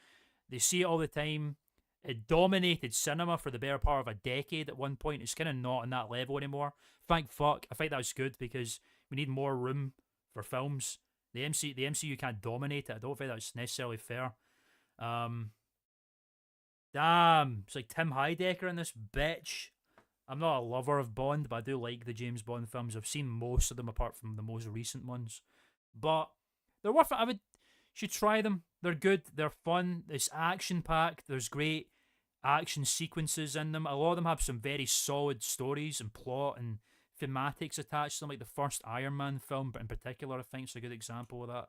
they see it all the time. It dominated cinema for the better part of a decade at one point. It's kind of not on that level anymore. Thank fuck. I think that was good because we need more room for films. The MCU can't dominate it. I don't think that's necessarily fair. Damn, it's like Tim Heidecker in this bitch. I'm not a lover of Bond, but I do like the James Bond films. I've seen most of them apart from the most recent ones. But they're worth it. Should try them. They're good. They're fun. It's action-packed. There's great action sequences in them. A lot of them have some very solid stories and plot and thematics attached to them, like the first Iron Man film, but in particular, I think it's a good example of that.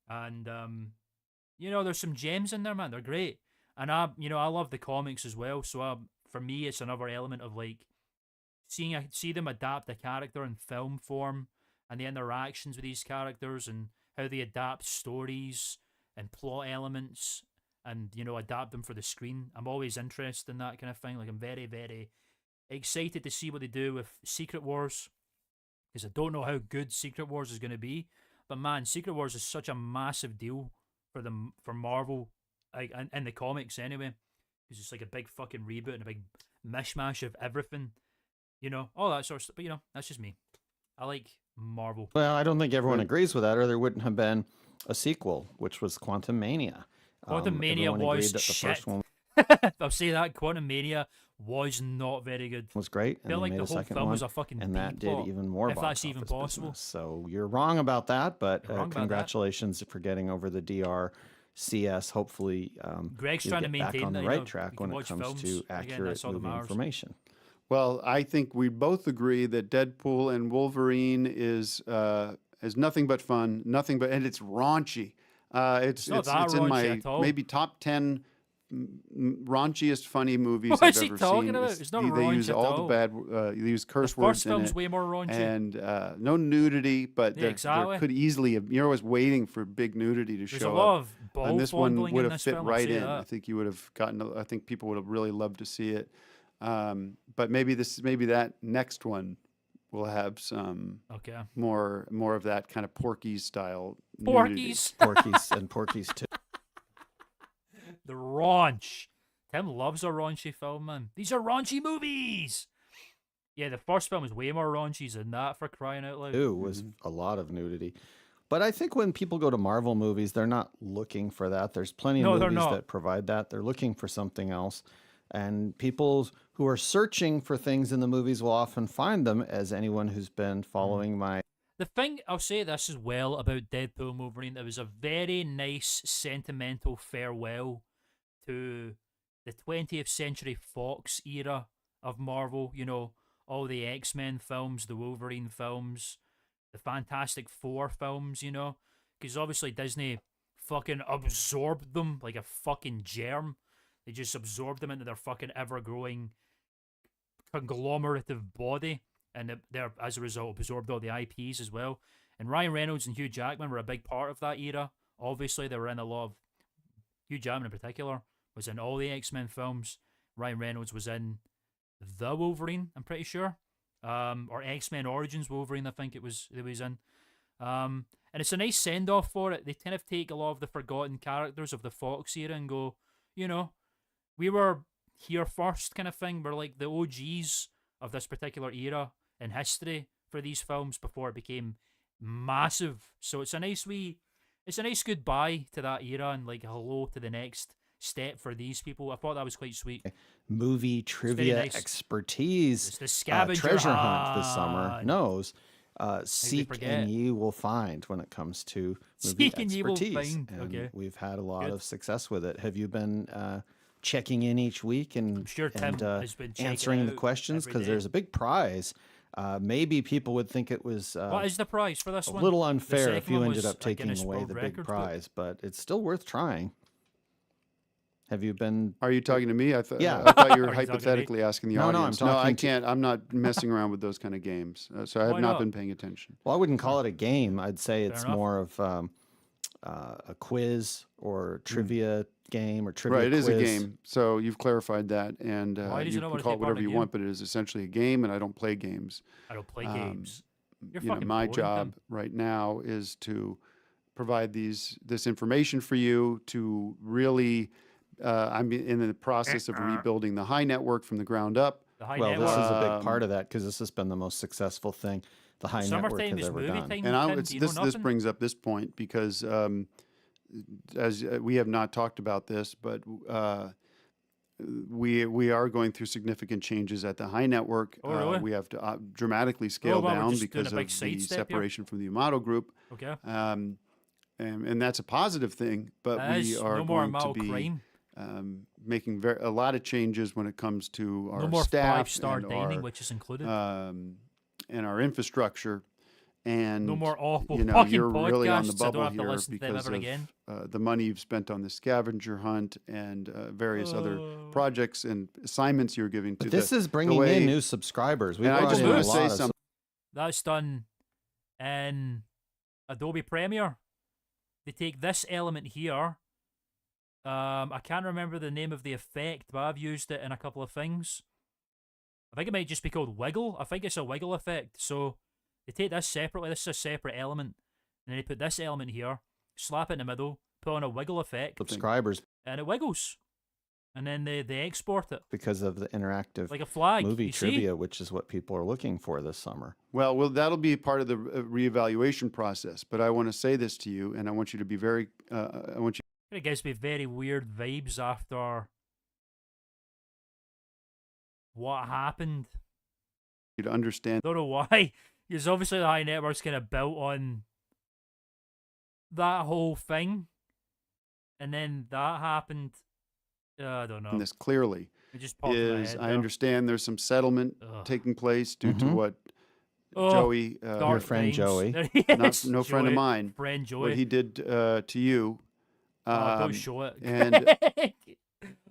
And you know, there's some gems in there, man. They're great, and I love the comics as well. So for me, it's another element of like see them adapt a character in film form and the interactions with these characters and how they adapt stories and plot elements and, you know, adapt them for the screen. I'm always interested in that kind of thing. Like I'm very, very excited to see what they do with Secret Wars, because I don't know how good Secret Wars is going to be, but man, Secret Wars is such a massive deal for Marvel, like in the comics anyway, because it's like a big fucking reboot and a big mishmash of everything, you know, all that sort of stuff. But you know, that's just me. I like Marvel. Well, I don't think everyone agrees with that, or there wouldn't have been a sequel, which was Quantum Mania. Quantum Mania was that shit. The first one I'll say that Quantum Mania was not very good. was great. I feel like the whole film was a fucking and that did B-plot, even more. if that's even possible. Business. So you're wrong about that, but congratulations for getting over the DRCS. Hopefully, Greg's you trying to get back maintain on the that, right track when it comes to accurate movie information. Well, I think we both agree that Deadpool and Wolverine is nothing but fun, and it's raunchy. It's in my maybe top 10 raunchiest funny movies I've ever seen. What is he talking about? It's not they use all the bad, they use curse words in it. The first film's way more raunchy. And no nudity, but there could easily have, you're always waiting for big nudity to show up. There's a lot of ball and this one would have fit film, right in. I think you would have I think people would have really loved to see it. But maybe that next one will have some more of that kind of Porky's style. Porky's and Porky's too. The raunch. Tim loves a raunchy film, man. These are raunchy movies. Yeah, the first film was way more raunchy than that, for crying out loud. It was a lot of nudity. But I think when people go to Marvel movies, they're not looking for that. There's plenty of movies that provide that. They're looking for something else. And people who are searching for things in the movies will often find them, as anyone who's been following my... The thing, I'll say this as well about Deadpool and Wolverine, it was a very nice, sentimental farewell to the 20th Century Fox era of Marvel. You know, all the X-Men films, the Wolverine films, the Fantastic Four films, you know? Because obviously Disney fucking absorbed them like a fucking germ. They just absorbed them into their fucking ever-growing conglomerative body, and they're, as a result, absorbed all the IPs as well. And Ryan Reynolds and Hugh Jackman were a big part of that era. Obviously, they were in a lot of... Hugh Jackman in particular was in all the X-Men films. Ryan Reynolds was in The Wolverine, I'm pretty sure. Or X-Men Origins Wolverine, I think it was in. And it's a nice send-off for it. They kind of take a lot of the forgotten characters of the Fox era and go, you know, we were here first kind of thing. We're like the OGs of this particular era in history for these films before it became massive. So it's a nice goodbye to that era and like hello to the next step for these people. I thought that was quite sweet. Movie trivia expertise. It's the scavenger treasure hunt this summer knows. Seek and ye will find when it comes to movie expertise. And we've had a lot of success with it. Have you been checking in each week and, I'm sure Tim has been answering the questions? Because there's a big prize. Maybe people would think it was what is the prize for this one? A little unfair if you ended up taking away the big prize, but it's still worth trying. Have you been? Are you talking to me? I thought you were hypothetically asking the audience. No, I can't. I'm not messing around with those kind of games. So I have not been paying attention. Well, I wouldn't call it a game. I'd say it's more of a quiz or trivia game or trivia Right, it quiz. is a game. So you've clarified that, and you can call it whatever you want, but it is essentially a game, and I don't play games. I don't play games. You're you know, my job right now is to provide this information for you to really. I'm in the process of rebuilding the High Network from the ground up. Well, this is a big part of that because this has been the most successful thing the High Network has ever done. And this brings up this point because as we have not talked about this, but we are going through significant changes at the High Network. Oh, really? We have to dramatically scale down because of the separation from the Amato Group. Okay. And that's a positive thing, but we are going to be making a lot of changes when it comes to our no more staff, five-star dining, which is included, and our infrastructure. And no more awful you're podcasts. really on the So bubble I don't have to here listen to them because ever of again. The money you've spent on the scavenger hunt and various other projects and assignments you're giving to. This is bringing in new subscribers. I just want to say something. That's done in Adobe Premiere. They take this element here. I can't remember the name of the effect, but I've used it in a couple of things. I think it might just be called Wiggle. I think it's a wiggle effect. So they take this separately. This is a separate element. And then they put this element here, slap it in the middle, put on a wiggle effect. Subscribers. And it wiggles. And then they export it. Because of the interactive like a flag, movie trivia, which is what people are looking for this summer. Well, that'll be part of the reevaluation process. But I want to say this to you, and I want you to be very, It gives me very weird vibes after what happened. You to understand. Don't know why. Because obviously the High Network's kind of built on that whole thing. And then that happened. I don't know. This clearly it just popped in my head I understand there's some settlement taking place due to what Joey, your friend Joey, no friend of mine, friend Joey, what he did to you. Don't show it. And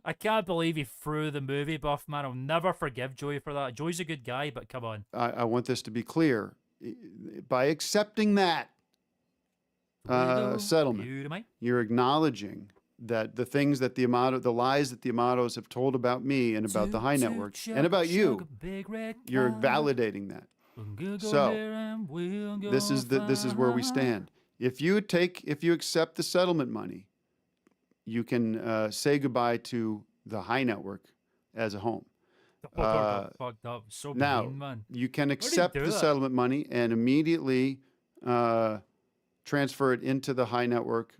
I can't believe he threw the movie buff, man. I'll never forgive Joey for that. Joey's a good guy, but come on. I want this to be clear. By accepting that settlement, you're acknowledging that the things that the lies that the Amatos have told about me and about the High Network and about you, you're validating that. So this is where we stand. If you accept the settlement money, you can say goodbye to the High Network as a home. Fucked up. So now mean, man. you can accept the settlement money and immediately transfer it into the high network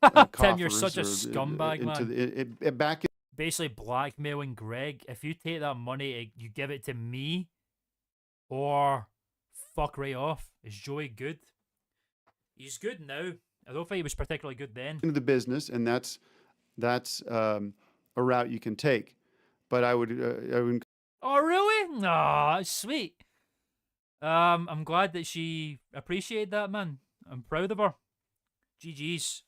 Tim, you're coffers such a or scumbag, into man. back in. Basically blackmailing Greg. If you take that money, you give it to me, or fuck right off. Is Joey good? He's good now. I don't think he was particularly good then. Into the business, and that's a route you can take. But I would. Oh really? No, that's sweet. I'm glad that she appreciated that, man. I'm proud of her. GG's.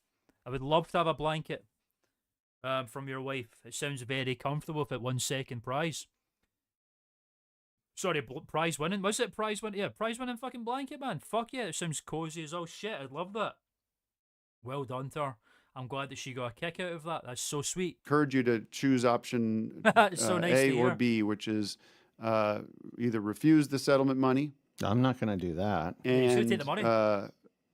I would love to have a blanket from your wife. It sounds very comfortable if it won second prize. Sorry, prize winning. Was it prize winning? Yeah, prize winning fucking blanket, man. Fuck yeah, it sounds cozy as all shit. I'd love that. Well done to her. I'm glad that she got a kick out of that. That's so sweet. Encourage you to choose option so nice A to or hear. B, which is either refuse the settlement money. I'm not going to do that. And, you should take the money.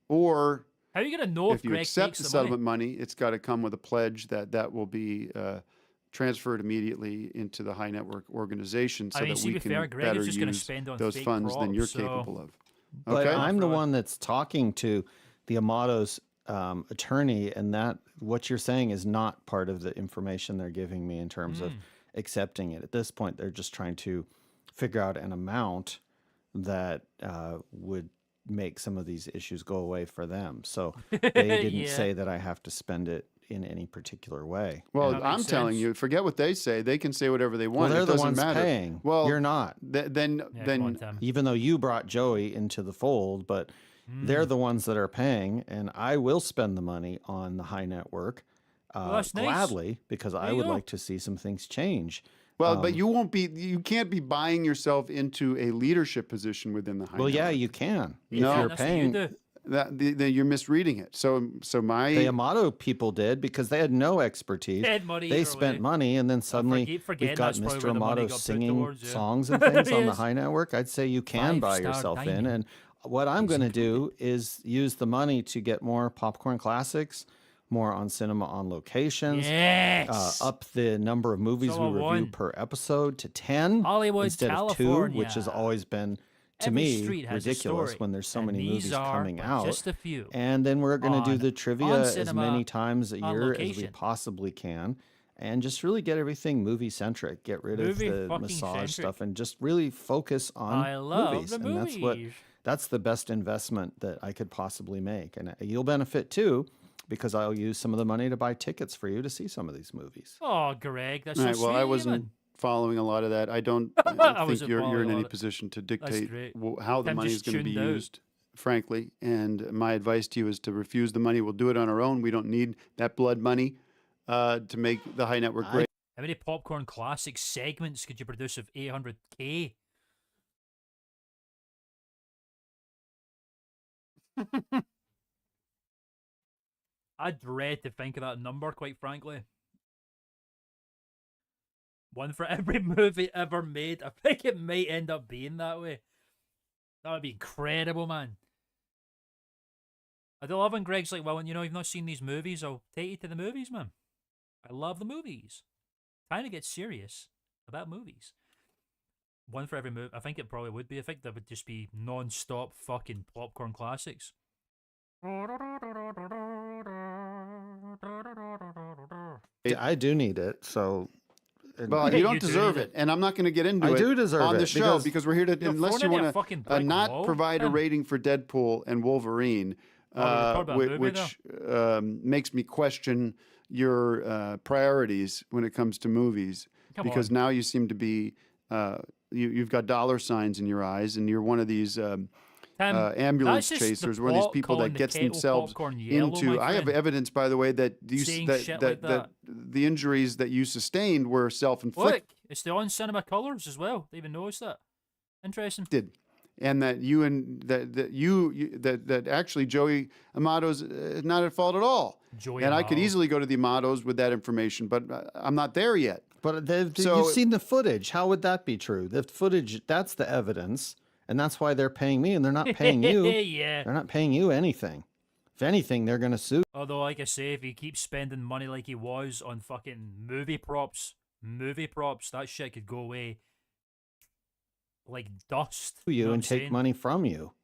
Or how are you going to know if you Greg accept takes the the settlement money, it's got to come with a pledge that will be transferred immediately into the high network organization so that we can better use those funds than you're capable of. But Okay? I'm the one that's talking to the Amato's attorney, and that what you're saying is not part of the information they're giving me in terms of accepting it. At this point, they're just trying to figure out an amount that would make some of these issues go away for them. So they didn't say that I have to spend it in any particular way. Well, I'm telling you, forget what they say. They can say whatever they want. Well, they're it doesn't the ones matter. paying. Well, you're not. Then even though you brought Joey into the fold, but they're the ones that are paying, and I will spend the money on the high network gladly nice. Because I would like to see some things change. Well, but you can't be buying yourself into a leadership position within the high network. Yeah, you can. No, if you're paying. You're misreading it. So the Amato people did because they had no expertise. They spent money, and then suddenly we've got Mr. Amato singing songs and things on the high network. I'd say you can buy yourself in, and what I'm going to do is use the money to get more popcorn classics, more on cinema on locations, up the number of movies we review per episode to 10 Hollywood, instead California. of 2, which has always been to me ridiculous when there's so many movies coming out. Just a few. And then we're going to do the trivia as many times a year as we possibly can. And just really get everything movie centric. Get rid of the massage stuff and just really focus on movies. And that's the best investment that I could possibly make. And you'll benefit too, because I'll use some of the money to buy tickets for you to see some of these movies. Oh, Greg, that's so sweet. Well, I wasn't following a lot of that. I don't think you're in any position to dictate how the money is going to be used, frankly. And my advice to you is to refuse the money. We'll do it on our own. We don't need that blood money to make the high network great. How many popcorn classic segments could you produce of 800K? I dread to think of that number, quite frankly. One for every movie ever made. I think it might end up being that way. That would be incredible, man. I do love when Greg's like, well, you've not seen these movies, I'll take you to the movies, man. I love the movies. Time to get serious about movies. One for every movie. I think it probably would be. I think that would just be non-stop fucking popcorn classics. I do need it, so... Well, you don't deserve it, and I'm not going to get into it on the show because we're here to, unless you want to not provide a rating for Deadpool and Wolverine, which makes me question your priorities when it comes to movies. Because now you seem to be, you've got dollar signs in your eyes, and you're one of these ambulance chasers, one of these people that gets themselves into. I have evidence, by the way, that that the injuries that you sustained were self-inflicted. Look, it's the on cinema colors as well. They even noticed that. Interesting. And that that actually Joey Amato's not at fault at all. I could easily go to the Amatos with that information, but I'm not there yet. But you've seen the footage. How would that be true? The footage, that's the evidence. And that's why they're paying me, and they're not paying you. Yeah. They're not paying you anything. If anything, they're going to sue. Although, like I say, if he keeps spending money like he was on fucking movie props, that shit could go away like dust. You and take money from you.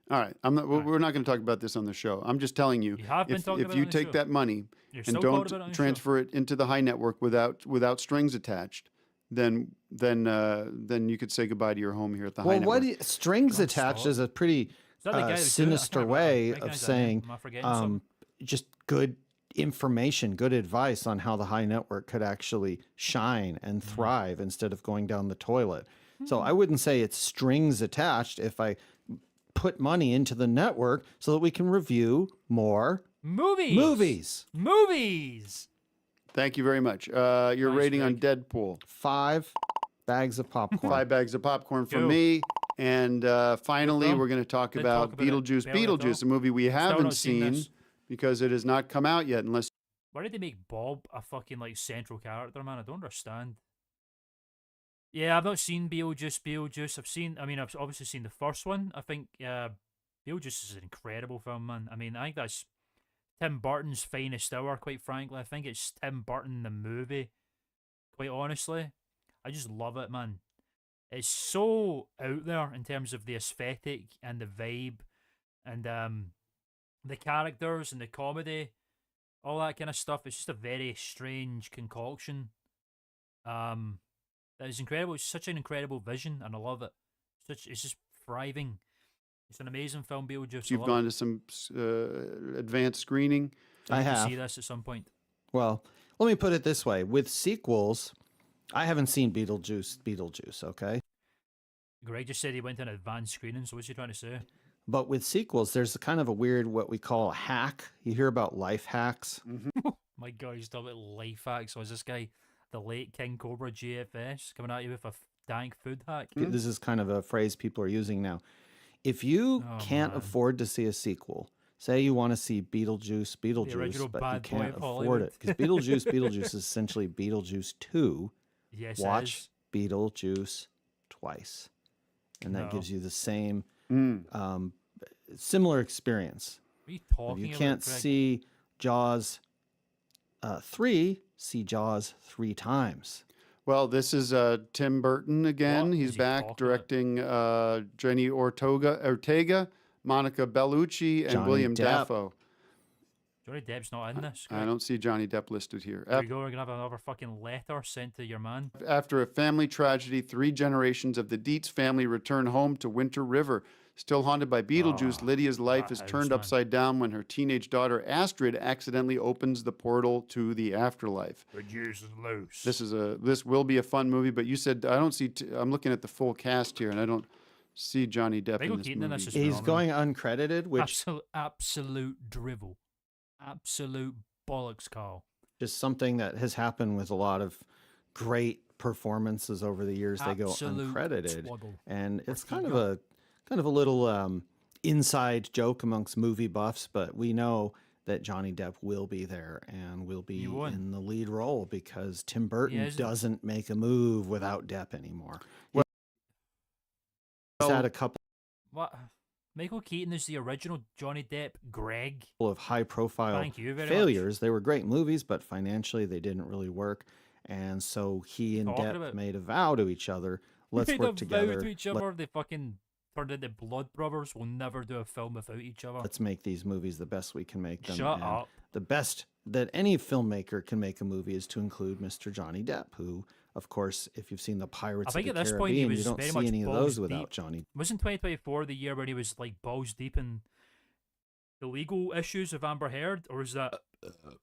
All right, I'm not. We're not going to talk about this on the show. I'm just telling you, You have been talking if about you it on the take show. that money You're and still don't talking about it on the show. transfer it into the high network without strings attached, then you could say goodbye to your home here at the high Well, network. strings John attached Stott. is a pretty Is that the guy that was doing it? I sinister can't way of recognize that name. saying Am I forgetting something? just good information, good advice on how the high network could actually shine and thrive instead of going down the toilet. So I wouldn't say it's strings attached if I put money into the network so that we can review more Movies. Thank you very much. Your Nice, rating on Greg. Deadpool. 5 bags of popcorn. 5 bags of popcorn from Cool. me. And finally, film. we're going to talk Did about talk about it Beetlejuice. barely at all. Beetlejuice, a movie we haven't not seen seen this. because it has not come out yet. Unless Why did they make Bob a fucking like central character, man? I don't understand. Yeah, I've not seen Beetlejuice. I've obviously seen the first one. I think Beetlejuice is an incredible film, man. I mean, I think that's Tim Burton's finest hour, quite frankly. I think it's Tim Burton the movie, quite honestly. I just love it, man. It's so out there in terms of the aesthetic and the vibe and the characters and the comedy, all that kind of stuff. It's just a very strange concoction. That is incredible. It's such an incredible vision, and I love it. It's just thriving. It's an amazing film, Beetlejuice. you've gone to some advanced screening. I need to have. see this at some point. Well, let me put it this way. With sequels, I haven't seen Beetlejuice, okay? Greg just said he went to an advanced screening, so what's he trying to say? But with sequels, there's a kind of a weird, what we call hack. You hear about life hacks. My God, he's talking about life hacks. Was this guy the late King Cobra GFS coming at you with a dank food hack? This is kind of a phrase people are using now. If you Oh, can't man. afford to see a sequel, say you want to see Beetlejuice, original but you bad boy can't of afford Hollywood. it. Because Beetlejuice is essentially Beetlejuice 2. Yes, Watch Beetlejuice twice. And that No. gives you the same, Mm. similar experience. What are you If talking you about, can't Greg? see Jaws 3, see Jaws 3 times. Well, this is Tim Burton again. What He's is he back talking about? directing Jenny Ortega, Monica Bellucci, and Johnny William Depp. Dafoe. Johnny Depp's not in this. I Greg. don't see Johnny Depp listed here. There you go. We're gonna have another fucking letter sent to your man. After a family tragedy, 3 generations of the Dietz family return home to Winter River. Still haunted by Beetlejuice, Oh, Lydia's life that is house, turned man. upside down when her teenage daughter Astrid accidentally opens the portal to the afterlife. The juice is loose. This will be a fun movie, but you said I don't see. I'm looking at the full cast here, and I don't see Johnny Depp Michael in this Keaton in movie. this is He's phenomenal. going uncredited, which absolute drivel, absolute bollocks, Carl. is something that has happened with a lot of great performances over the years. They go Absolute uncredited, twaddle. and it's Or kind of a little inside joke amongst movie buffs. But we know that Johnny Depp will be there and will be He won. in the lead role because Tim Burton isn't- doesn't make a move without Depp anymore. Well- He's had a couple What? Michael Keaton is the original Johnny Depp. Greg. of high-profile Thank you very failures. They were great movies, but financially they didn't really work. And so he and Talking Depp about- made a vow to each other. Let's Made work a vow together. to each other. They fucking turned into blood brothers. We'll never do a film without each other. Let's make these movies the best we can make them. Shut and up. The best that any filmmaker can make a movie is to include Mr. Johnny Depp, who, of course, if you've seen the Pirates think of the at this point he Caribbean, you was don't very see much any of balls those without deep. Johnny. Wasn't 2024 the year when he was like balls deep in the legal issues of Amber Heard, or was that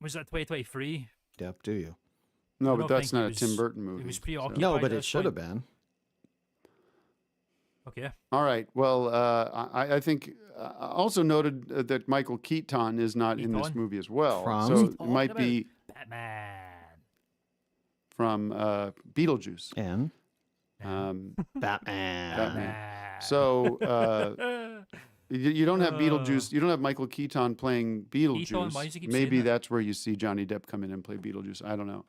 2023? Depp, do you? No, I but don't that's think not a he Tim was- Burton he movie. was so- preoccupied. No, at but it this should have point. been. Okay. All right. Well, I think also noted that Michael Keaton is not in this Keaton? movie as well. From? So Who's it he talking might about? be Batman. from Beetlejuice. And Um, Batman. Batman. So you don't have Beetlejuice. You don't have Michael Keaton playing Beetlejuice. why does he keep Maybe saying that? that's where you see Johnny Depp come in and play Beetlejuice. I don't know.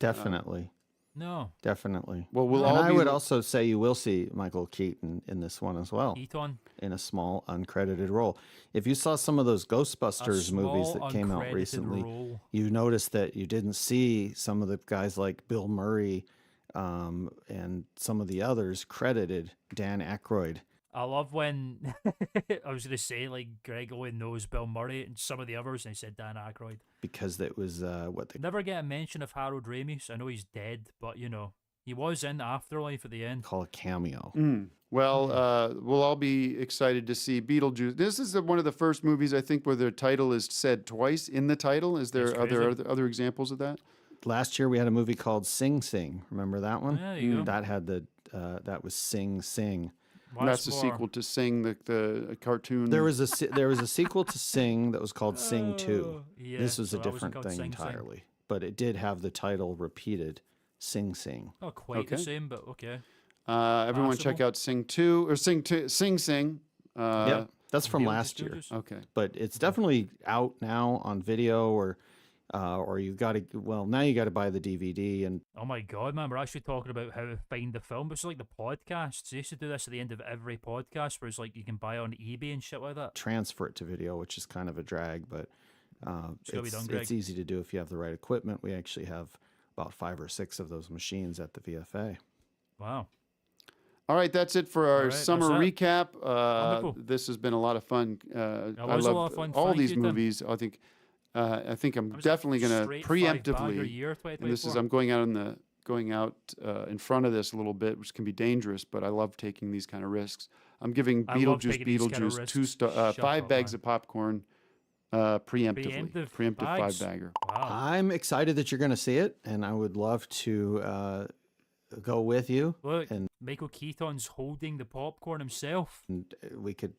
Definitely. No. Definitely. Well, we'll And all I be would also say you will see Michael Keaton in this one as well, Keaton. in a small uncredited role. If you saw some of those A Ghostbusters movies small, that came out uncredited recently, role. you noticed that you didn't see some of the guys like Bill Murray and some of the others credited. Dan Aykroyd I love when I was gonna say like Greg only knows Bill Murray and some of the others, and he said Dan Aykroyd. Because it was what they Never get a mention of Harold Ramis. I know he's dead, but he was in Afterlife at the end. call a cameo. Well, we'll all be excited to see Beetlejuice. This is one of the first movies I think where the title is said twice in the title. Are there other examples of that? Last year we had a movie called Sing Sing. Remember that one? Yeah, there you go. That had that was Sing Sing. That's the sequel to Sing, the cartoon. There was a sequel to Sing that was called Sing 2. Yeah, This was so a that wasn't different called thing Sing Sing. entirely, but it did have the title repeated, Sing Sing. Not quite the same, but okay. Everyone check Possible. out Sing 2 or Sing Sing. Yep, that's from Beetlejuice last year. Studios. Okay. But it's definitely out now on video, or you got to. Well, now you got to buy the DVD, and Oh my god, man, we're actually talking about how to find the film. It's like the podcasts. They used to do this at the end of every podcast where it's like you can buy on eBay and shit like that. transfer it to video, which is kind of a drag, but gotta be done, Greg. it's easy to do if you have the right equipment. We actually have about 5 or 6 of those machines at the VFA. Wow. All right, that's it for our All right, summer that's it. recap. Wonderful. This has been a lot of fun. That I was a love lot of fun. all Thank these you, Tim. movies. I think I'm That was a definitely going to straight 5-bagger preemptively. year, And this is 2024. I'm going out in front of this a little bit, which can be dangerous, but I love taking these kind of risks. I'm giving I love taking these kind of Beetlejuice risks. Shut 5 up, bags man. of popcorn preemptively. Preemptive bags? 5-bagger. Wow. I'm excited that you're going to see it, and I would love to go with you. Look, and Michael Keaton's holding the popcorn himself. we could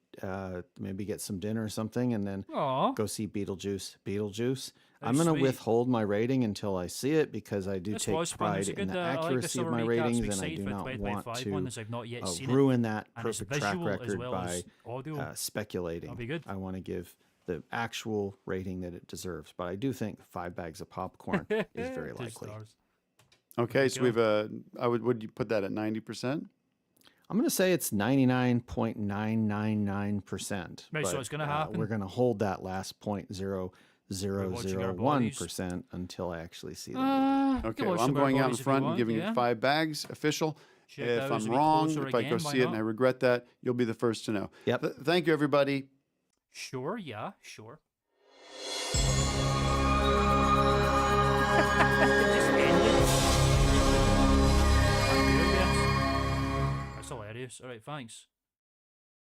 maybe get some dinner or something, and then Aw. go see Beetlejuice. How I'm going to sweet. withhold my rating until I see it because I do This take was fun. It pride was a in good, the I like the accuracy of summer my recaps. ratings, I'm and I excited do for the not 2025 want one to as I've not yet seen ruin that and it's perfect track visual as record well by as audio. speculating. That'll be good. I want to give the actual rating that it deserves, but I do think 5 bags of popcorn is very 2 likely. stars. Okay, we so we've would you put that at 90%? I'm going to say it's 99.999%. Right, so it's gonna happen? We're going to hold that last watching our 0.0001% until I actually see the movie. You Okay, can well, watch I'm Sugar going out in Bodies if you front and want, giving yeah. it 5 bags official. Check If out as I'm we wrong, closer if I go again, why see it and I not? regret that, you'll be the first to know. Yep. Thank you, everybody. Sure, yeah, sure. Just ended. That's hilarious. All right, thanks.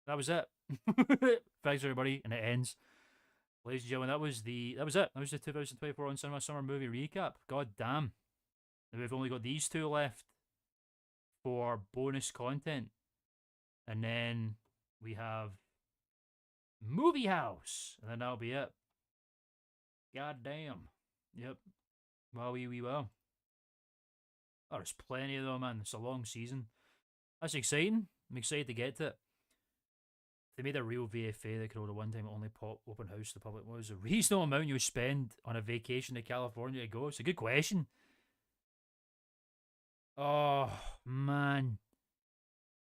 That was it. Thanks everybody, and it ends. Ladies and gentlemen, that was it. That was the 2024 on Cinema Summer Movie Recap. God damn. And we've only got these 2 left for bonus content. And then we have Movie House. And then that'll be it. God damn. Yep. Well. Oh, there's plenty of them, man. It's a long season. That's exciting. I'm excited to get to it. If they made a real VFA that could hold a one-time only open house to the public, what was a reasonable amount you would spend on a vacation to California to go? It's a good question. Oh, man.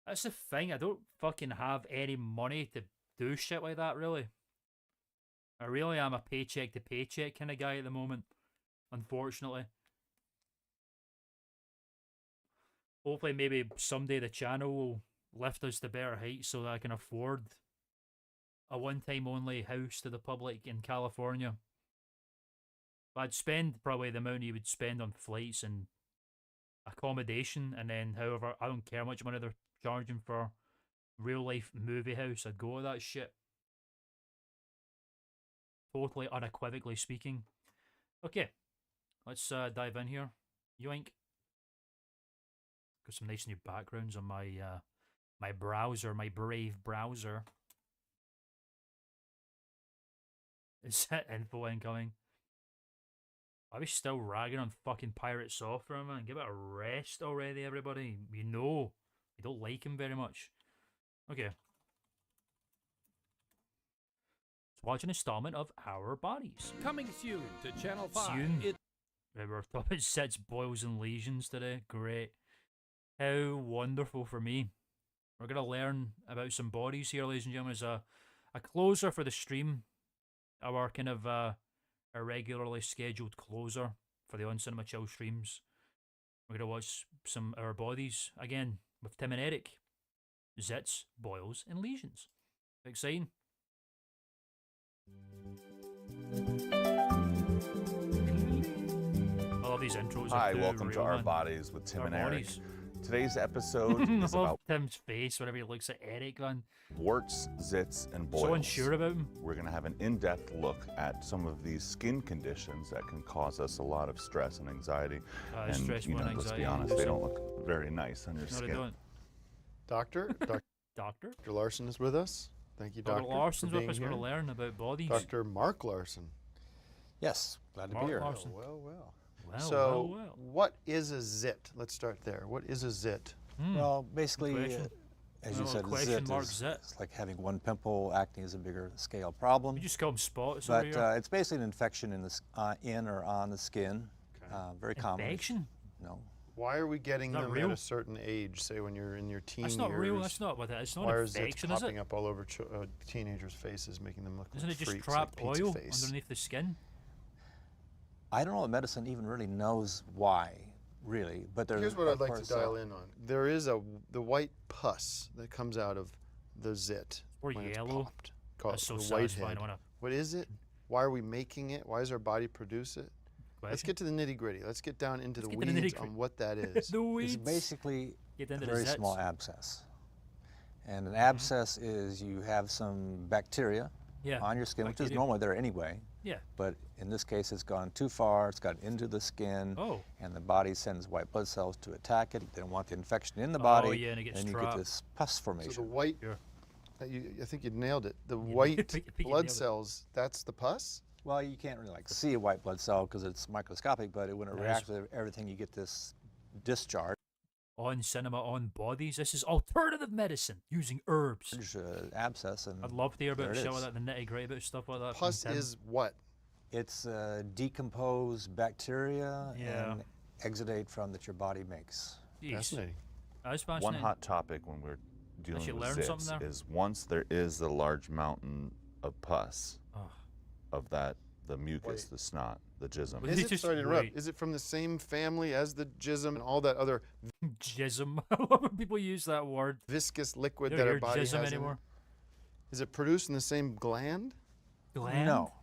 That's the thing. I don't fucking have any money to do shit like that, really. I really am a paycheck to paycheck kind of guy at the moment, unfortunately. Hopefully, maybe someday the channel will lift us to better heights so that I can afford a one-time only house to the public in California. But I'd spend probably the amount you would spend on flights and accommodation, and then however, I don't care how much money they're charging for real-life movie house. I'd go with that shit. Totally unequivocally speaking. Okay, let's dive in here. Yoink. Got some nice new backgrounds on my my browser, my brave browser. Is that info incoming? Are we still ragging on fucking pirate software, man? Give it a rest already, everybody. You know, you don't like him very much. Okay. Let's watch an installment of Our Bodies. Coming soon to Channel 5. Soon. Right, we're talking about sits, boils, and lesions today. Great. How wonderful for me. We're going to learn about some bodies here, ladies and gentlemen, as a closer for the stream. Our kind of irregularly scheduled closer for the On Cinema Chill streams. We're going to watch some Our Bodies again with Tim and Eric. zits, boils, and lesions. Exciting. I love these intros. Hi, welcome to Our Bodies with Tim and Eric. Today's episode is I love about Tim's face whenever he looks at Eric, man. warts, zits, and boils. So unsure about him. We're going to have an in-depth look at some of these skin conditions that can cause us a lot of stress and anxiety. And stress, you know, let's be honest, they don't look very nice on your No, they skin. don't. Doctor Doctor? Larson is with us. Thank you, Dr. Doctor. Larson's for with being us. We're here. going to learn about bodies. Dr. Mark Larson. Yes, glad to Mark be here. Larson. Well. Well, So, well. what is a zit? Let's start there. What is a zit? Well, basically, question. as you Well, said, question zit mark is zit. it's like having one pimple. Acne is a bigger scale problem. You just call them spots over But here. it's basically an infection in or on the skin. Very common. Infection? No. Why are we getting Not them real. at a certain age? Say when you're in your teen That's not years. real. That's not what it is. It's not Why an are zits infection, is popping it? up all over teenagers' faces, making them look Isn't like it just freaks, trapped like pizza oil face? underneath the skin? I don't know if medicine even really knows why, really. But there's Here's what of I'd like to course, dial in on. There is the white pus that comes out of the zit Or when yellow. it's popped. Called That's so the satisfying. whitehead. What is it? Why are we making it? Why does our body produce it? Let's get to the nitty gritty. Let's get down into the get to the weeds nitty-gritty. on what that is. the weeds. It's basically Get a into the very zits. small abscess. And an abscess is you have some bacteria Yeah. on your skin, which is Bacteria. normally there anyway. Yeah. But in this case, it's gone too far. It's got into the skin, Oh. and the body sends white blood cells to attack it. They don't want the infection in the body, yeah, and it gets you trapped. get this pus So the formation. white, Sure. I think you nailed it. The You white nailed it. blood cells, that's the pus? Well, you can't really like see a white blood cell because it's microscopic, but when it Nice. reacts with everything, you get this discharge, On cinema, on bodies. This is alternative medicine using herbs. abscess, and I'd love to hear about there it shit like is. that, the nitty gritty about stuff like that. from Pus Tim. is what? It's decomposed bacteria Yeah. and exudate from that your body makes. Jeez. Fascinating. That's One fascinating. hot topic when we're dealing you with learn something zits there? is once there is a large mountain of pus, Oh. of that, the mucus, Wait. the snot, the jism. But Is It's it, just sorry to interrupt, right. is it from the same family as the jism and all that other Jism. I love when people use that word. viscous liquid You that don't our hear body has jism in it? anymore. Is it produced in the same gland? Gland? No.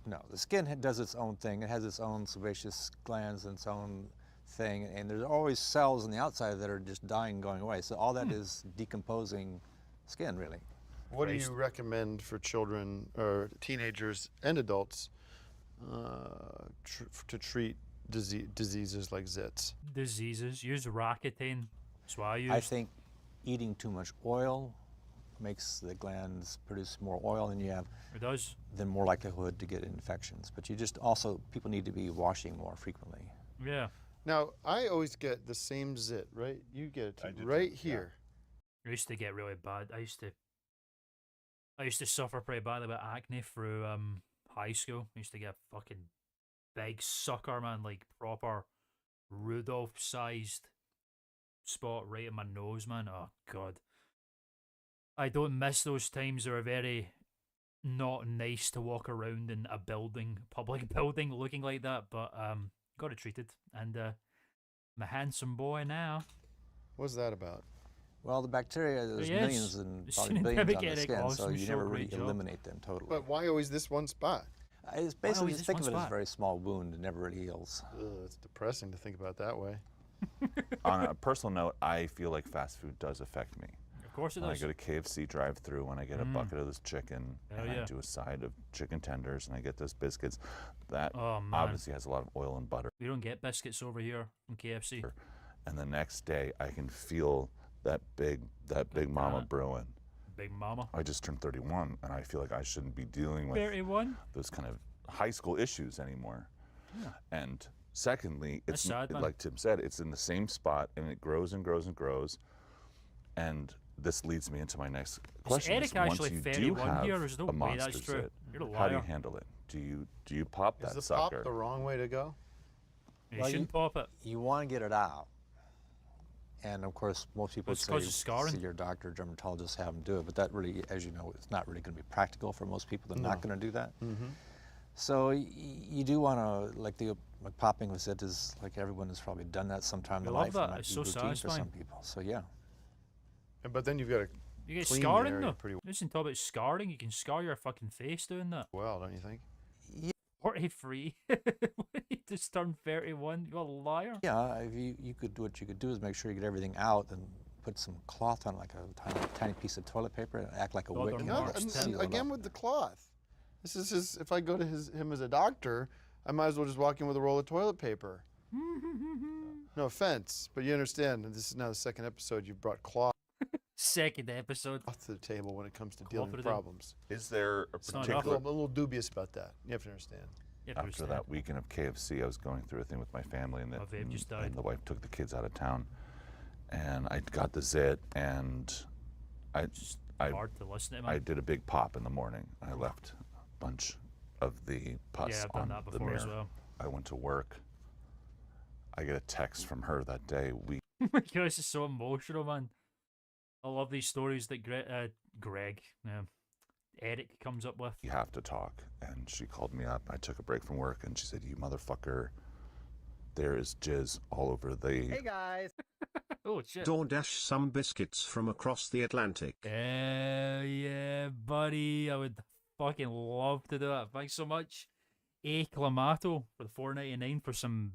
No, the skin does its own thing. It has its own sebaceous glands and its own thing, and there's always cells on the outside that are just dying, going away. So all that is decomposing skin, really. What do Christ. you recommend for children or teenagers and adults to treat diseases like zits? Diseases. Use Roaccutane. That's what I use. I think eating too much oil makes the glands produce more oil, and you have It does. then more likelihood to get infections. But you just also, people need to be washing more frequently. Yeah. Now, I always get the same zit, right? You get it I too, do right too, yeah. here. I used to get really bad. I used to suffer pretty badly with acne through high school. I used to get a fucking big sucker, man, like proper Rudolph-sized spot right in my nose, man. Oh god. I don't miss those times. They were very not nice to walk around in a building, public building, looking like that. But got it treated, and I'm a handsome boy now. What's that about? Well, the bacteria, there's Yes, millions and it's probably an billions on the epidemic. skin, so Awesome you show, never really great job. eliminate them totally. But why always this one spot? It's basically, always just this think one of it as a spot? very small wound. It never really heals. Ugh, it's depressing to think about that way. On a personal note, I feel like fast food does affect me. Of course it When I does. go to KFC drive-through, when I get a bucket of this chicken, Hell and yeah. I do a side of chicken tenders, and I get those biscuits, that Oh, man. obviously has a lot of oil and butter. We don't get biscuits over here from KFC. And the next day, I can feel that big mama God. brewing. Big Mama. I just turned 31, and I feel like I shouldn't be dealing with 31? those kind of high school issues anymore. And secondly, That's it's sad, man. like Tim said, it's in the same spot, and it grows and grows and grows. And this leads me into my next question: Eric is once actually you 31 do have here? There's no a way that's monster true. zit, You're a how do you liar. handle it? Do you pop Is that the sucker? pop the wrong way to go? You Well, shouldn't pop it. You want to get it out. And of course, most people It's say causes scarring. see your doctor, dermatologist, have them do it. But that really, as you know, it's not really going to be practical for most people. They're not going to do that. So you do want to, like popping with it is like everyone has probably done that sometime in I their love life. It that. might It's be so routine for satisfying. some people. So yeah. But then you've got to You get clean the scarring area though. pretty Listen, talk about scarring. You can scar your fucking face doing that. well, don't you think? 43. You just turned 31. You're a liar. Yeah, if you could do what you could do is make sure you get everything out and put some cloth on, like a tiny piece of toilet paper, and act like a Dog wick. or and marks, seal ten. it Again up. with the cloth. This is his. If I go to him as a doctor, I might as well just walk in with a roll of toilet paper. No offense, but you understand. This is now the second episode you've brought cloth Second episode. to the table when it comes to dealing with Cooperative. problems. Is there a It's not I'm particular? a little dubious about that. You have to understand. You have to After understand. that weekend of KFC, I was going through a thing with my family, and, My vape just died. and the wife took the kids out of town, and I got the zit, and I Hard to listen to, man. I did a big pop in the morning. I left a bunch of the pus Yeah, I've done on that the before mirror. as well. I went to work. I get a text from her that day. Oh my god, this is so emotional, man. I love these stories that Eric comes up with. We have to talk. And she called me up. I took a break from work, and she said, "You motherfucker, there is jizz all over the..." Hey guys. Oh shit. DoorDash some biscuits from across the Atlantic. Yeah, buddy. I would fucking love to do that. Thanks so much. Klmato for the $4.99 for some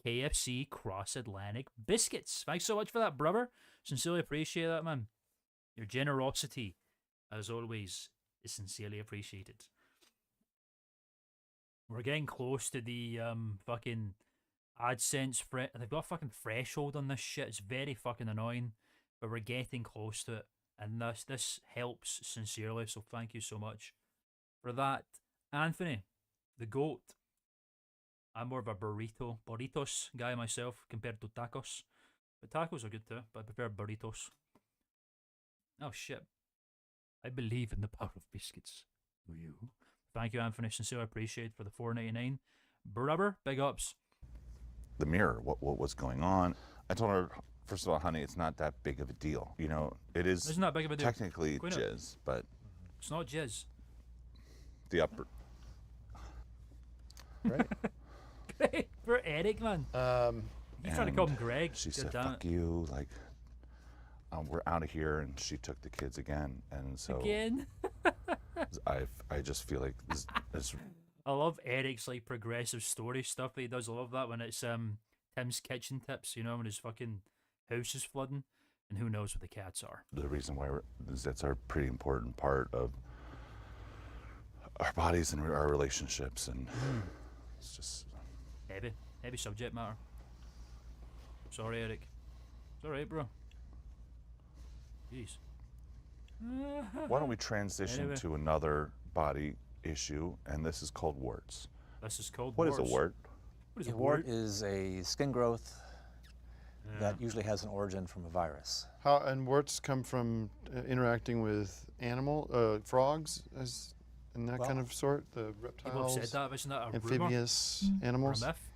KFC Cross Atlantic biscuits. Thanks so much for that, brother. Sincerely appreciate that, man. Your generosity, as always, is sincerely appreciated. We're getting close to the fucking AdSense. They've got a fucking threshold on this shit. It's very fucking annoying, but we're getting close to it, and this helps sincerely. So thank you so much for that, Anthony, the goat. I'm more of a burritos guy myself compared to tacos, but tacos are good too. But I prefer burritos. Oh shit! I believe in the power of biscuits. Do you? Thank you, Anthony. Sincerely appreciate for the $4.99. Brother, big ups. The mirror, what was going on. I told her, first of all, honey, it's not that big of a deal. You know, it is Isn't that big of a deal? technically Queen it. jizz, but It's not jizz. the upper... Right? Greg, for Eric, man. You trying to call him Greg? She God said, damn fuck it. you, like, we're out of here, and she took the kids again, and so Again. I just feel like this I love Eric's like progressive story stuff that he does. I love that when it's Tim's kitchen tips, you know, when his fucking house is flooding, and who knows what the cats are. the reason why that's a pretty important part of our bodies and our relationships, and it's just... Heavy subject matter. Sorry, Eric. It's alright, bro. Jeez. Why don't we transition Anyway. to another body issue, and this is called warts. This is called What is warts. a wart? What is A a wart wart? is a skin growth Yeah. that usually has an origin from a virus. How and warts come from interacting with frogs, and that kind Well, of sort, the People have reptiles, said that, but isn't that a rumor? amphibious Or animals, a myth?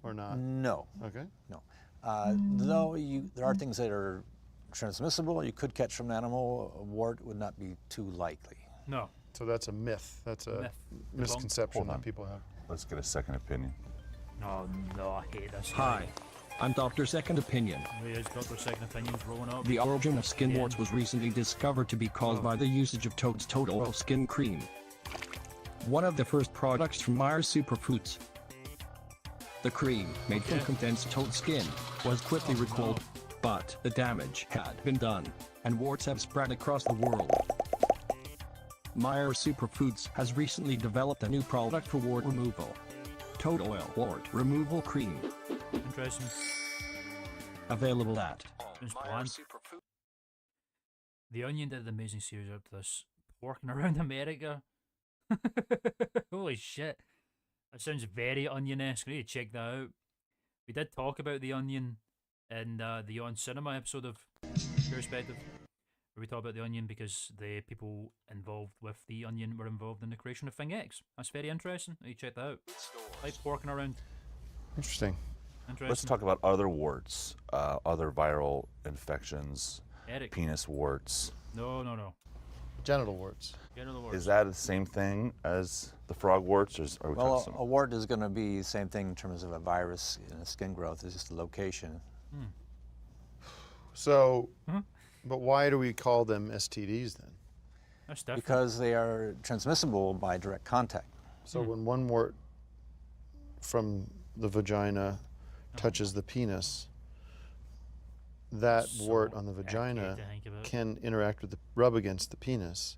or not? No, Okay. no. Though there are things that are transmissible, you could catch from an animal. A wart would not be too likely. No. So that's a myth. That's a Myth. misconception Hold that on. people have. Let's get a second opinion. No, I hate this. Hi. I'm Dr. Second Opinion. There is Dr. Second Opinions rolling up. The origin of skin Yeah. warts was recently discovered to be caused by the usage of Toad's Total Oil Skin Cream. One of the first products from Myers Superfoods. The cream, made from Okay. condensed toad skin, was quickly recalled, but the damage had been done, and warts have spread across the world. Myers Superfoods has recently developed a new product for wart removal. Toad Oil Wart Removal Cream. Interesting. Available at It's bland. The Onion did an amazing series up to this. Working around America. Holy shit. That sounds very Onion-esque. I need to check that out. We did talk about The Onion in the On Cinema episode of Perspective, where we talked about The Onion because the people involved with The Onion were involved in the creation of Thing X. That's very interesting. I need to check that out. Like working around. Interesting. Interesting. Let's talk about other warts, other viral infections, Eric. penis warts. No. Genital warts. Get in the words. Is that the same thing as the frog warts, or are we Well, talking a wart is going to be the same thing in terms of a virus in a skin growth. It's just the location. So, But why do we call them STDs then? That's different. Because they are transmissible by direct contact. So when one wart from the vagina touches the penis, that wart on the vagina can interact with rub against the penis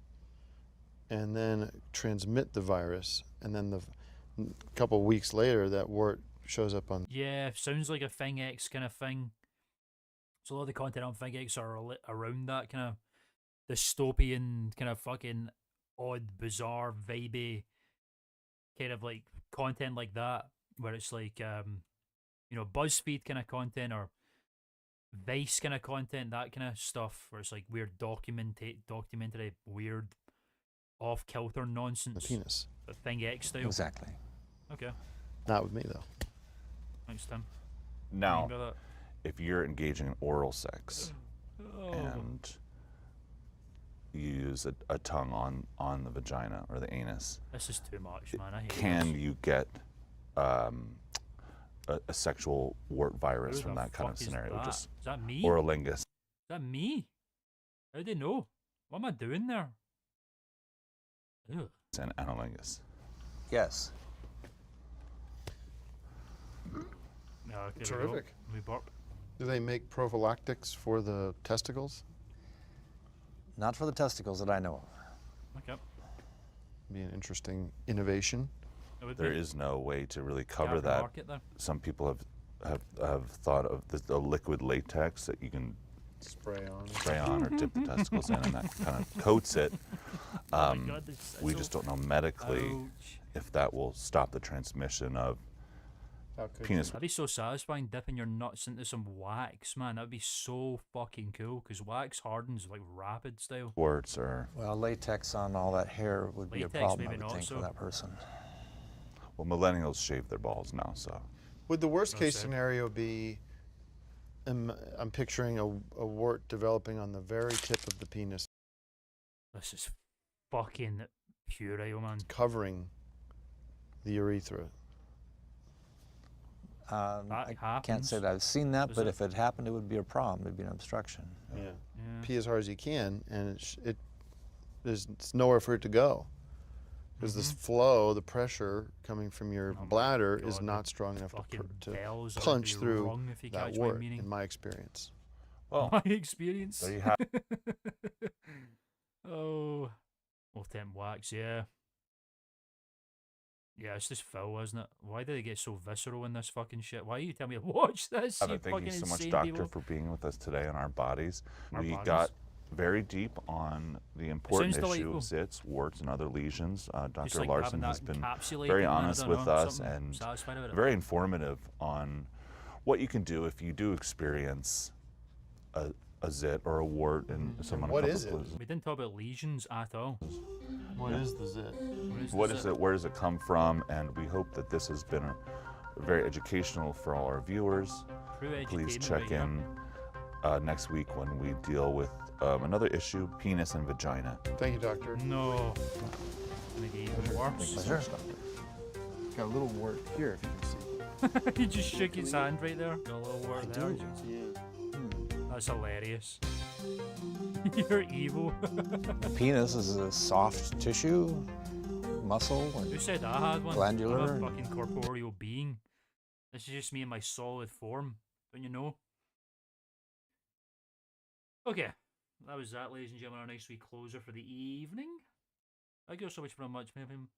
and then transmit the virus. And then a couple of weeks later, that wart shows up on... Yeah, sounds like a Thing X kind of thing. So a lot of the content on Thing X are around that kind of dystopian, kind of fucking odd, bizarre, vibey kind of like content like that, where it's like, you know, BuzzFeed kind of content or Vice kind of content, that kind of stuff, where it's like weird documentary, weird off-kilter nonsense. The penis. The Thing X style. Exactly. Okay. Not with me, though. Thanks, Tim. Now, if you're engaging in oral sex and you use a tongue on the vagina or the anus, this is too much, man. I hate can this. you get a sexual wart virus from that kind of scenario? That? Just Is that me? Oralingus. Is that me? How do they know? What am I doing there? Ew. And analingus. Yes. No, okay, Terrific. We burp. Do they make prophylactics for the testicles? Not for the testicles that I know of. Okay. Be an interesting innovation. There is no way to really cover that. Some people have thought of the liquid latex that you can spray on or dip the testicles in, and that kind of coats it. We just don't know medically if that will stop the transmission of penis. That'd be so satisfying, dipping your nuts into some wax, man. That'd be so fucking cool, because wax hardens like rapid style. Warts or... Well, latex on all that hair would be a problem, I would think, for that person. Well, millennials shave their balls now, so... Would the worst case scenario be, I'm picturing a wart developing on the very tip of the penis. This is fucking puerile, man. Covering the urethra. I can't say that I've seen that, but if it happened, it would be a problem. It would be an obstruction. Yeah. Pee as hard as you can, and there's nowhere for it to go. Because this flow, the pressure coming from your bladder is not strong enough to punch through that wart, in my experience. Well, my experience. There you have Oh. Well, temp wax, yeah. Yeah, it's just foul, isn't it? Why do they get so visceral in this fucking shit? Why are you telling me to watch this? Thank you so much, Doctor, for being with us today on Our Bodies. We got very deep on the important issue of zits, warts, and other lesions. Dr. Like Larson has been very honest with us and very informative on what you can do if you do experience a zit or a wart in someone. What is it? We didn't talk about lesions at all. What is the zit? What is it? Where does it come from? And we hope that this has been very educational for all our viewers. Please check in next week when we deal with another issue, penis and vagina. Thank you, Doctor. No. Even worse. Pleasure. Got a little wart here, if you can see. He just shook his hand right there. Got a little wart there. Yeah. That's hilarious. You're evil. Penis is a soft tissue, muscle, and Who said I had one? glandular. I'm a fucking corporeal being. This is just me in my solid form. Don't you know? Okay. That was that, ladies and gentlemen. A nice wee closer for the evening. Thank you so much for much, man.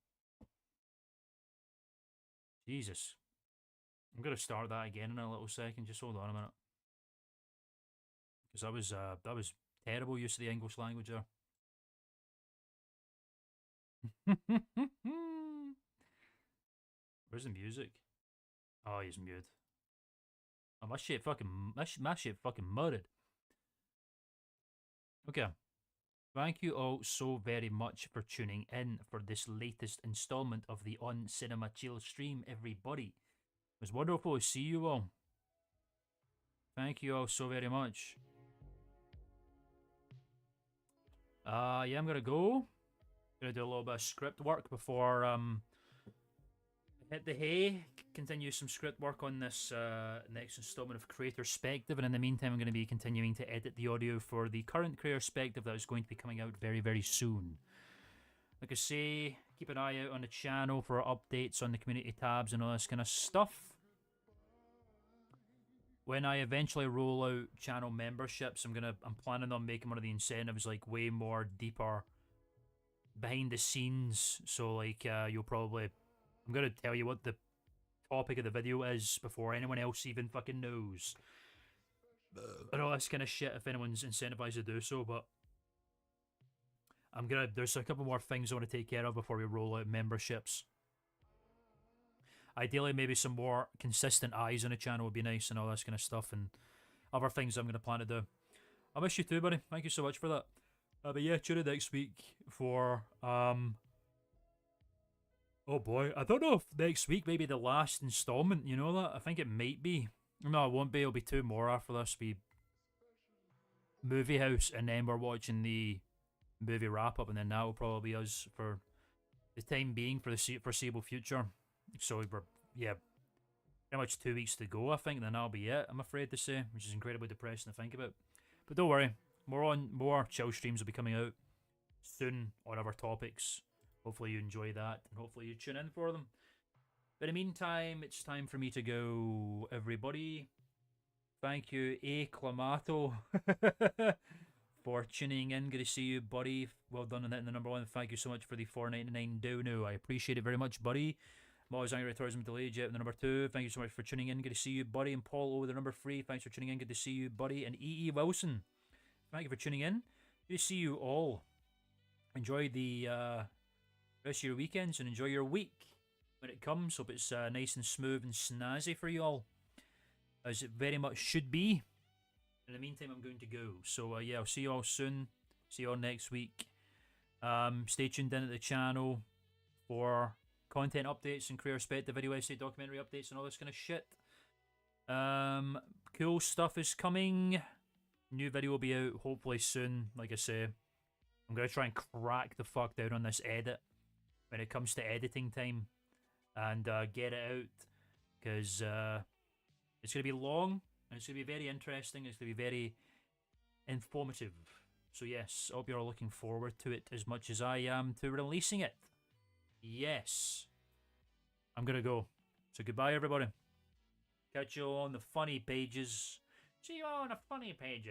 Jesus. I'm going to start that again in a little second. Just hold on a minute. Because that was terrible use of the English language there. Where's the music? Oh, he's mute. Oh, my shit fucking mudded. Okay. Thank you all so very much for tuning in for this latest installment of the On Cinema Chill stream, everybody. It was wonderful to see you all. Thank you all so very much. Yeah, I'm gonna go. Gonna do a little bit of script work before hit the hay, continue some script work on this next installment of Creator Perspective, and in the meantime I'm going to be continuing to edit the audio for the current Creator Perspective that is going to be coming out very, very soon. Like I say, keep an eye out on the channel for updates on the community tabs and all this kind of stuff. When I eventually roll out channel memberships, I'm planning on making one of the incentives like way more deeper behind the scenes. So like I'm gonna tell you what the topic of the video is before anyone else even fucking knows. And all this kind of shit if anyone's incentivized to do so, but there's a couple more things I want to take care of before we roll out memberships. Ideally, maybe some more consistent eyes on the channel would be nice and all this kind of stuff, and other things I'm going to plan to do. I miss you too, buddy. Thank you so much for that. But yeah, tune in next week for, oh boy, I don't know if next week may be the last installment, you know that? I think it might be. No, it won't be. It'll be 2 more after this. It'll be Movie House, and then we're watching the movie wrap-up, and then that will probably be us for the time being, for the foreseeable future. So we're, yeah, pretty much 2 weeks to go, I think, and then that'll be it, I'm afraid to say, which is incredibly depressing to think about. But don't worry, more chill streams will be coming out soon on other topics. Hopefully you enjoy that, and hopefully you tune in for them. But in the meantime, it's time for me to go, everybody. Thank you, Klmato, for tuning in. Good to see you, buddy. Well done on hitting the number 1. Thank you so much for the $4.99 dono. I appreciate it very much, buddy. I'm always angry at tourism delayed yet. The number 2. Thank you so much for tuning in. Good to see you, buddy. And Paul over the number 3. Thanks for tuning in. Good to see you, buddy. And E.E. Wilson. Thank you for tuning in. Good to see you all. Enjoy the rest of your weekends and enjoy your week when it comes. Hope it's nice and smooth and snazzy for you all, as it very much should be. In the meantime, I'm going to go. So yeah, I'll see you all soon. See you all next week. Stay tuned in at the channel for content updates and career perspective, video essay, documentary updates, and all this kind of shit. Cool stuff is coming. New video will be out hopefully soon. Like I say, I'm gonna try and crack the fuck down on this edit when it comes to editing time, and get it out, because it's gonna be long and it's gonna be very interesting. It's gonna be very informative. So yes, I hope you're all looking forward to it as much as I am to releasing it. Yes. I'm gonna go. So goodbye, everybody. Catch you all on the funny pages. See you all on the funny pages.